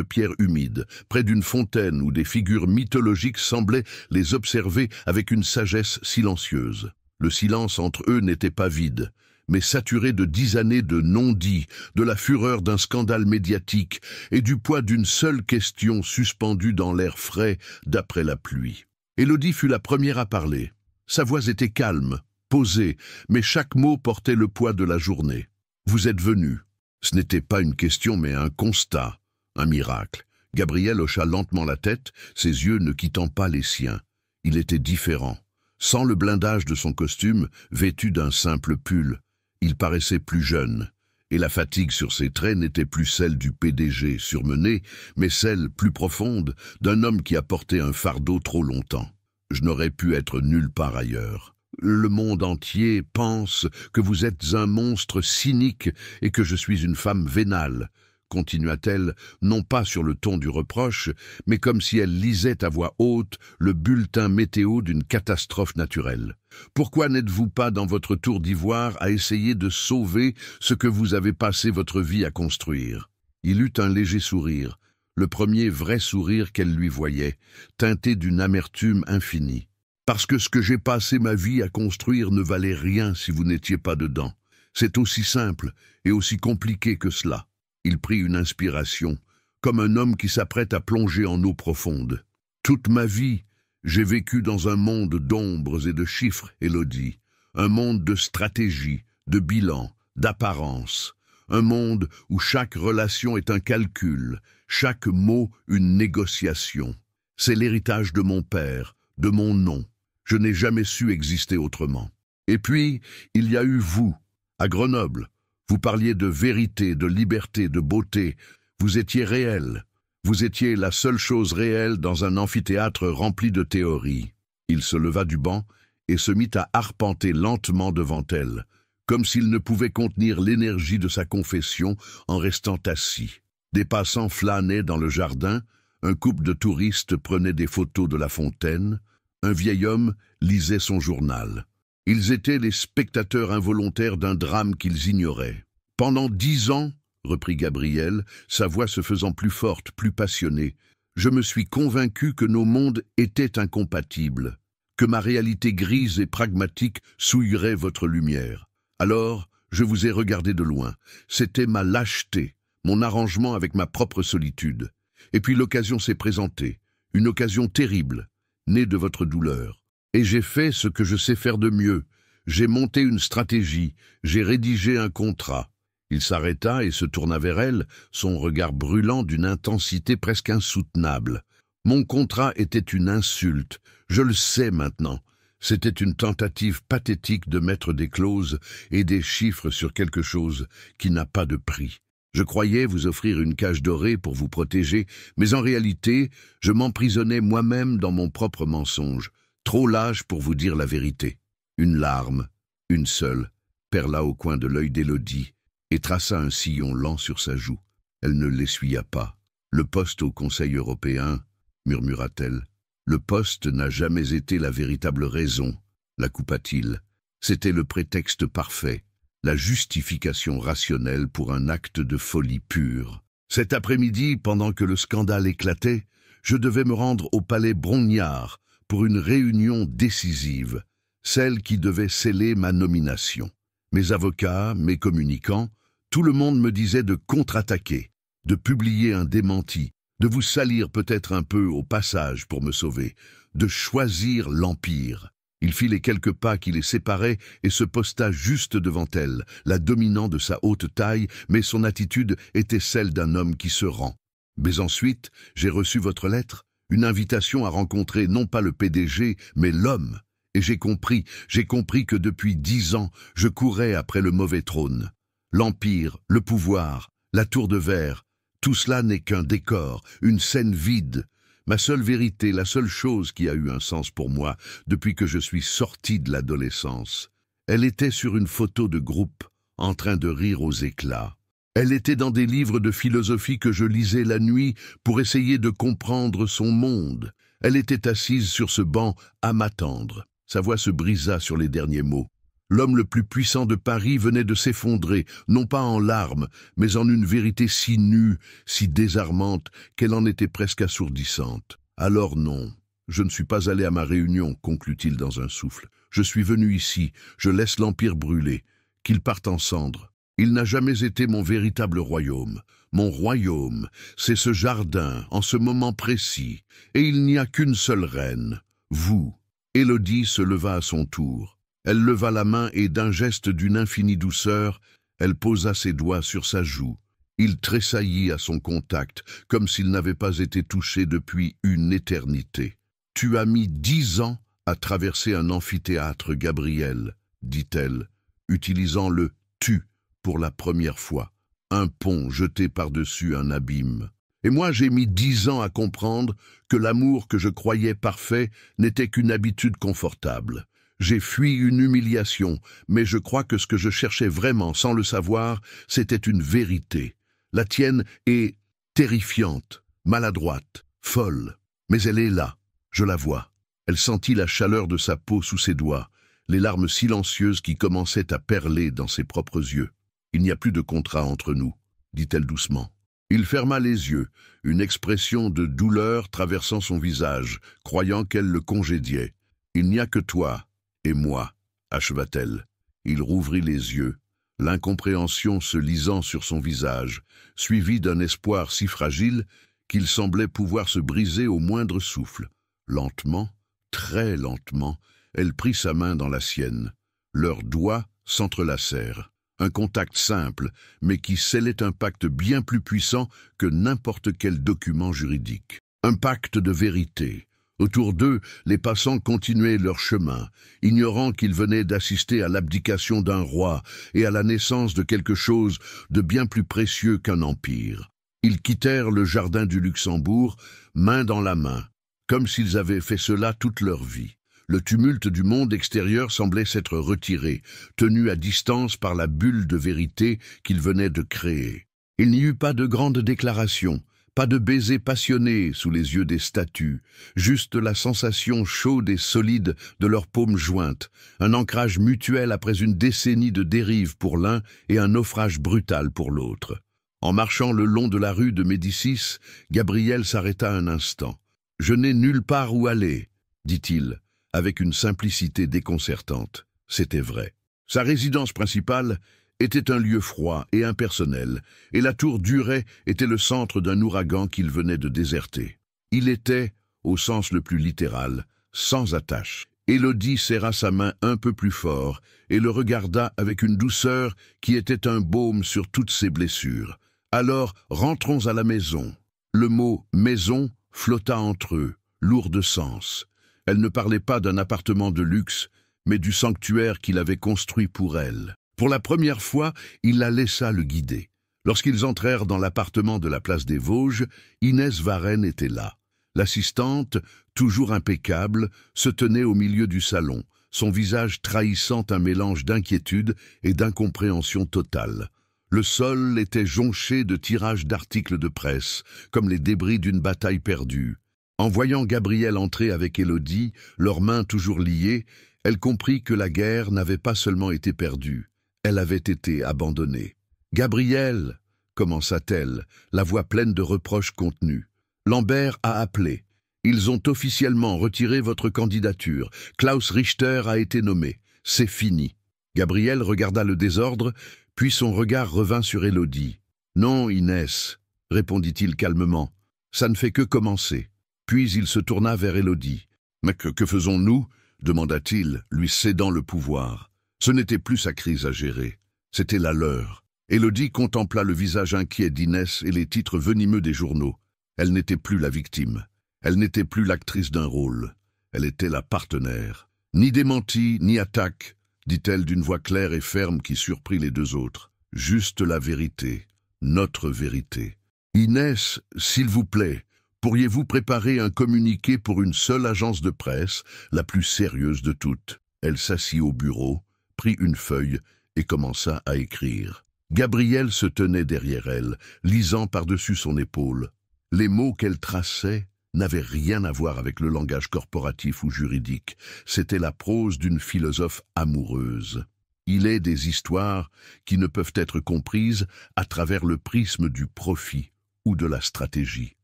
pierre humide, près d'une fontaine où des figures mythologiques semblaient les observer avec une sagesse silencieuse. Le silence entre eux n'était pas vide, mais saturé de 10 années de non-dits, de la fureur d'un scandale médiatique et du poids d'une seule question suspendue dans l'air frais d'après la pluie. Élodie fut la première à parler. Sa voix était calme, posée, mais chaque mot portait le poids de la journée. « Vous êtes venu. » Ce n'était pas une question, mais un constat, un miracle. Gabriel hocha lentement la tête, ses yeux ne quittant pas les siens. Il était différent. Sans le blindage de son costume, vêtu d'un simple pull, il paraissait plus jeune, et la fatigue sur ses traits n'était plus celle du PDG surmené, mais celle, plus profonde, d'un homme qui a porté un fardeau trop longtemps. Je n'aurais pu être nulle part ailleurs. Le monde entier pense que vous êtes un monstre cynique et que je suis une femme vénale, continua-t-elle, non pas sur le ton du reproche, mais comme si elle lisait à voix haute le bulletin météo d'une catastrophe naturelle. Pourquoi n'êtes-vous pas dans votre tour d'ivoire à essayer de sauver ce que vous avez passé votre vie à construire? Il eut un léger sourire, le premier vrai sourire qu'elle lui voyait, teinté d'une amertume infinie. Parce que ce que j'ai passé ma vie à construire ne valait rien si vous n'étiez pas dedans. C'est aussi simple et aussi compliqué que cela. Il prit une inspiration, comme un homme qui s'apprête à plonger en eau profonde. Toute ma vie, J'ai vécu dans un monde d'ombres et de chiffres, Élodie, un monde de stratégie, de bilan, d'apparence, un monde où chaque relation est un calcul, chaque mot une négociation. C'est l'héritage de mon père, de mon nom. Je n'ai jamais su exister autrement. Et puis, il y a eu vous, à Grenoble. Vous parliez de vérité, de liberté, de beauté. Vous étiez réel. Vous étiez la seule chose réelle dans un amphithéâtre rempli de théories. Il se leva du banc et se mit à arpenter lentement devant elle, comme s'il ne pouvait contenir l'énergie de sa confession en restant assis. Des passants flânaient dans le jardin, un couple de touristes prenait des photos de la fontaine, un vieil homme lisait son journal. Ils étaient les spectateurs involontaires d'un drame qu'ils ignoraient. Pendant 10 ans, reprit Gabriel, sa voix se faisant plus forte, plus passionnée, je me suis convaincu que nos mondes étaient incompatibles, que ma réalité grise et pragmatique souillerait votre lumière. Alors, je vous ai regardé de loin. C'était ma lâcheté, mon arrangement avec ma propre solitude. Et puis l'occasion s'est présentée, une occasion terrible, née de votre douleur. Et j'ai fait ce que je sais faire de mieux. J'ai monté une stratégie, j'ai rédigé un contrat. Il s'arrêta et se tourna vers elle, son regard brûlant d'une intensité presque insoutenable. Mon contrat était une insulte, je le sais maintenant. C'était une tentative pathétique de mettre des clauses et des chiffres sur quelque chose qui n'a pas de prix. Je croyais vous offrir une cage dorée pour vous protéger, mais en réalité, je m'emprisonnais moi-même dans mon propre mensonge, trop lâche pour vous dire la vérité. Une larme, une seule, perla au coin de l'œil d'Élodie et traça un sillon lent sur sa joue. Elle ne l'essuya pas. « Le poste au Conseil européen, murmura-t-elle. Le poste n'a jamais été la véritable raison, la coupa-t-il. C'était le prétexte parfait, la justification rationnelle pour un acte de folie pure. Cet après-midi, pendant que le scandale éclatait, je devais me rendre au palais Brongniart pour une réunion décisive, celle qui devait sceller ma nomination. Mes avocats, mes communicants, tout le monde me disait de contre-attaquer, de publier un démenti, de vous salir peut-être un peu au passage pour me sauver, de choisir l'Empire. Il fit les quelques pas qui les séparaient et se posta juste devant elle, la dominant de sa haute taille, mais son attitude était celle d'un homme qui se rend. Mais ensuite, j'ai reçu votre lettre, une invitation à rencontrer non pas le PDG, mais l'homme. Et j'ai compris que depuis 10 ans, je courais après le mauvais trône. L'Empire, le pouvoir, la tour de verre, tout cela n'est qu'un décor, une scène vide. Ma seule vérité, la seule chose qui a eu un sens pour moi depuis que je suis sorti de l'adolescence. Elle était sur une photo de groupe, en train de rire aux éclats. Elle était dans des livres de philosophie que je lisais la nuit pour essayer de comprendre son monde. Elle était assise sur ce banc à m'attendre. Sa voix se brisa sur les derniers mots. L'homme le plus puissant de Paris venait de s'effondrer, non pas en larmes, mais en une vérité si nue, si désarmante, qu'elle en était presque assourdissante. Alors non, je ne suis pas allé à ma réunion, conclut-il dans un souffle. Je suis venu ici, je laisse l'Empire brûler, qu'il parte en cendres. Il n'a jamais été mon véritable royaume. Mon royaume, c'est ce jardin, en ce moment précis, et il n'y a qu'une seule reine, vous. Élodie se leva à son tour. Elle leva la main et d'un geste d'une infinie douceur, elle posa ses doigts sur sa joue. Il tressaillit à son contact, comme s'il n'avait pas été touché depuis une éternité. « Tu as mis 10 ans à traverser un amphithéâtre, Gabriel, dit-elle, utilisant le « tu » pour la première fois. Un pont jeté par-dessus un abîme. Et moi j'ai mis 10 ans à comprendre que l'amour que je croyais parfait n'était qu'une habitude confortable. J'ai fui une humiliation, mais je crois que ce que je cherchais vraiment, sans le savoir, c'était une vérité. La tienne est terrifiante, maladroite, folle, mais elle est là, je la vois. Elle sentit la chaleur de sa peau sous ses doigts, les larmes silencieuses qui commençaient à perler dans ses propres yeux. « Il n'y a plus de contrat entre nous, » dit-elle doucement. Il ferma les yeux, une expression de douleur traversant son visage, croyant qu'elle le congédiait. « Il n'y a que toi. Et moi, acheva-t-elle. Il rouvrit les yeux, l'incompréhension se lisant sur son visage, suivi d'un espoir si fragile qu'il semblait pouvoir se briser au moindre souffle. Lentement, très lentement, elle prit sa main dans la sienne. Leurs doigts s'entrelacèrent. Un contact simple, mais qui scellait un pacte bien plus puissant que n'importe quel document juridique. Un pacte de vérité. Autour d'eux, les passants continuaient leur chemin, ignorant qu'ils venaient d'assister à l'abdication d'un roi et à la naissance de quelque chose de bien plus précieux qu'un empire. Ils quittèrent le jardin du Luxembourg, main dans la main, comme s'ils avaient fait cela toute leur vie. Le tumulte du monde extérieur semblait s'être retiré, tenu à distance par la bulle de vérité qu'ils venaient de créer. Il n'y eut pas de grandes déclarations, pas de baisers passionnés sous les yeux des statues, juste la sensation chaude et solide de leurs paumes jointes, un ancrage mutuel après une décennie de dérive pour l'un et un naufrage brutal pour l'autre. En marchant le long de la rue de Médicis, Gabriel s'arrêta un instant. « Je n'ai nulle part où aller », dit-il, avec une simplicité déconcertante. C'était vrai. Sa résidence principale était un lieu froid et impersonnel, et la tour Duret était le centre d'un ouragan qu'il venait de déserter. Il était, au sens le plus littéral, sans attache. Élodie serra sa main un peu plus fort et le regarda avec une douceur qui était un baume sur toutes ses blessures. « Alors, rentrons à la maison. » Le mot « maison » flotta entre eux, lourd de sens. Elle ne parlait pas d'un appartement de luxe, mais du sanctuaire qu'il avait construit pour elle. Pour la première fois, il la laissa le guider. Lorsqu'ils entrèrent dans l'appartement de la place des Vosges, Inès Varenne était là. L'assistante, toujours impeccable, se tenait au milieu du salon, son visage trahissant un mélange d'inquiétude et d'incompréhension totale. Le sol était jonché de tirages d'articles de presse, comme les débris d'une bataille perdue. En voyant Gabriel entrer avec Élodie, leurs mains toujours liées, elle comprit que la guerre n'avait pas seulement été perdue, elle avait été abandonnée. « Gabriel !» commença-t-elle, la voix pleine de reproches contenus. « Lambert a appelé. Ils ont officiellement retiré votre candidature. Klaus Richter a été nommé. C'est fini. » Gabriel regarda le désordre, puis son regard revint sur Élodie. « Non, Inès, » répondit-il calmement, « ça ne fait que commencer. » Puis il se tourna vers Élodie. « Mais que faisons-nous » demanda-t-il, lui cédant le pouvoir. Ce n'était plus sa crise à gérer, c'était la leur. Élodie contempla le visage inquiet d'Inès et les titres venimeux des journaux. Elle n'était plus la victime, elle n'était plus l'actrice d'un rôle, elle était la partenaire. « Ni démenti, ni attaque », dit-elle d'une voix claire et ferme qui surprit les deux autres. « Juste la vérité, notre vérité. »« Inès, s'il vous plaît, pourriez-vous préparer un communiqué pour une seule agence de presse, la plus sérieuse de toutes ?» Elle s'assit au bureau, prit une feuille et commença à écrire. Gabriel se tenait derrière elle, lisant par-dessus son épaule. Les mots qu'elle traçait n'avaient rien à voir avec le langage corporatif ou juridique. C'était la prose d'une philosophe amoureuse. Il est des histoires qui ne peuvent être comprises à travers le prisme du profit ou de la stratégie.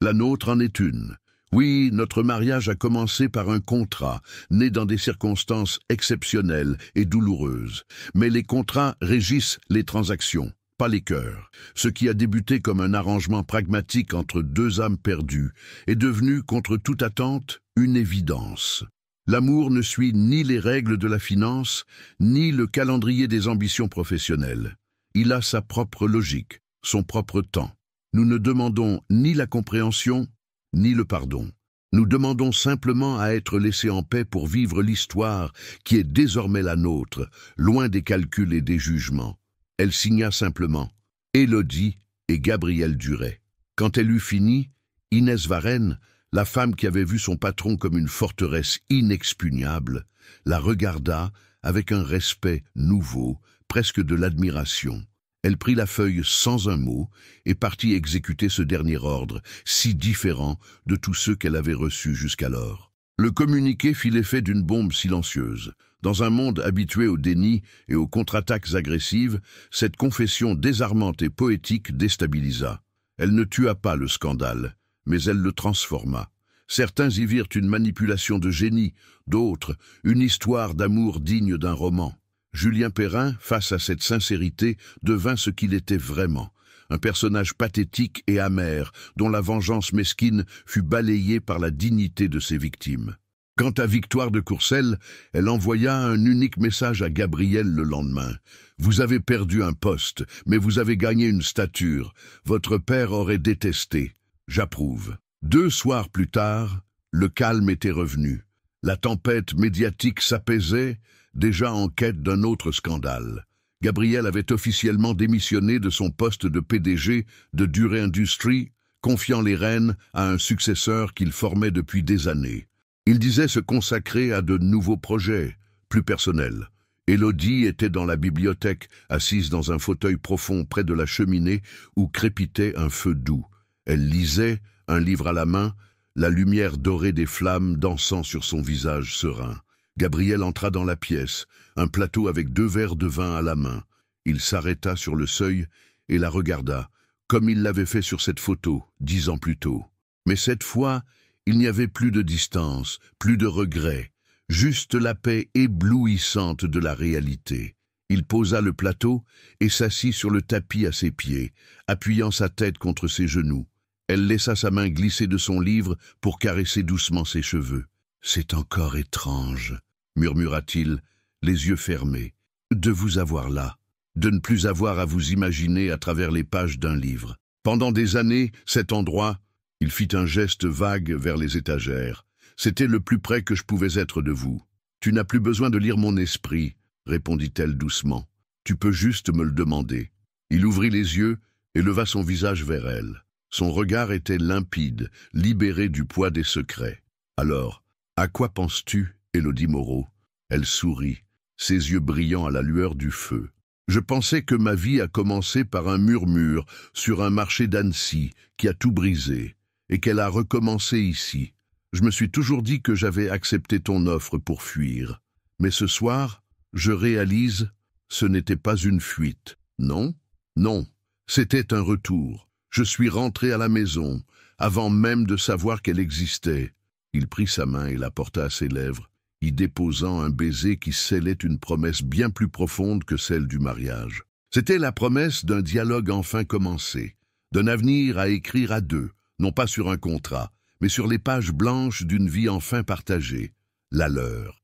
La nôtre en est une. Oui, notre mariage a commencé par un contrat, né dans des circonstances exceptionnelles et douloureuses. Mais les contrats régissent les transactions, pas les cœurs. Ce qui a débuté comme un arrangement pragmatique entre deux âmes perdues est devenu, contre toute attente, une évidence. L'amour ne suit ni les règles de la finance, ni le calendrier des ambitions professionnelles. Il a sa propre logique, son propre temps. Nous ne demandons ni la compréhension, ni le pardon. Nous demandons simplement à être laissés en paix pour vivre l'histoire qui est désormais la nôtre, loin des calculs et des jugements. Elle signa simplement « Élodie et Gabriel Duret ». Quand elle eut fini, Inès Varenne, la femme qui avait vu son patron comme une forteresse inexpugnable, la regarda avec un respect nouveau, presque de l'admiration. Elle prit la feuille sans un mot et partit exécuter ce dernier ordre, si différent de tous ceux qu'elle avait reçus jusqu'alors. Le communiqué fit l'effet d'une bombe silencieuse. Dans un monde habitué au déni et aux contre-attaques agressives, cette confession désarmante et poétique déstabilisa. Elle ne tua pas le scandale, mais elle le transforma. Certains y virent une manipulation de génie, d'autres, une histoire d'amour digne d'un roman. Julien Perrin, face à cette sincérité, devint ce qu'il était vraiment, un personnage pathétique et amer, dont la vengeance mesquine fut balayée par la dignité de ses victimes. Quant à Victoire de Courcelles, elle envoya un unique message à Gabriel le lendemain. « Vous avez perdu un poste, mais vous avez gagné une stature. Votre père aurait détesté. J'approuve. » 2 soirs plus tard, le calme était revenu. La tempête médiatique s'apaisait, déjà en quête d'un autre scandale. Gabriel avait officiellement démissionné de son poste de PDG de Durée Industries, confiant les rênes à un successeur qu'il formait depuis des années. Il disait se consacrer à de nouveaux projets, plus personnels. Élodie était dans la bibliothèque, assise dans un fauteuil profond près de la cheminée où crépitait un feu doux. Elle lisait, un livre à la main, la lumière dorée des flammes dansant sur son visage serein. Gabriel entra dans la pièce, un plateau avec 2 verres de vin à la main. Il s'arrêta sur le seuil et la regarda, comme il l'avait fait sur cette photo, 10 ans plus tôt. Mais cette fois, il n'y avait plus de distance, plus de regret, juste la paix éblouissante de la réalité. Il posa le plateau et s'assit sur le tapis à ses pieds, appuyant sa tête contre ses genoux. Elle laissa sa main glisser de son livre pour caresser doucement ses cheveux. « C'est encore étrange, » murmura-t-il, les yeux fermés, « de vous avoir là, de ne plus avoir à vous imaginer à travers les pages d'un livre. Pendant des années, cet endroit... » Il fit un geste vague vers les étagères. « C'était le plus près que je pouvais être de vous. »« Tu n'as plus besoin de lire mon esprit, » répondit-elle doucement. « Tu peux juste me le demander. » Il ouvrit les yeux et leva son visage vers elle. Son regard était limpide, libéré du poids des secrets. « Alors, à quoi penses-tu, Élodie Moreau ?» Elle sourit, ses yeux brillants à la lueur du feu. « Je pensais que ma vie a commencé par un murmure sur un marché d'Annecy qui a tout brisé. Et qu'elle a recommencé ici. Je me suis toujours dit que j'avais accepté ton offre pour fuir. Mais ce soir, je réalise, ce n'était pas une fuite. Non, non, c'était un retour. Je suis rentré à la maison, avant même de savoir qu'elle existait. » Il prit sa main et la porta à ses lèvres, y déposant un baiser qui scellait une promesse bien plus profonde que celle du mariage. C'était la promesse d'un dialogue enfin commencé, d'un avenir à écrire à 2, non pas sur un contrat, mais sur les pages blanches d'une vie enfin partagée, la leur.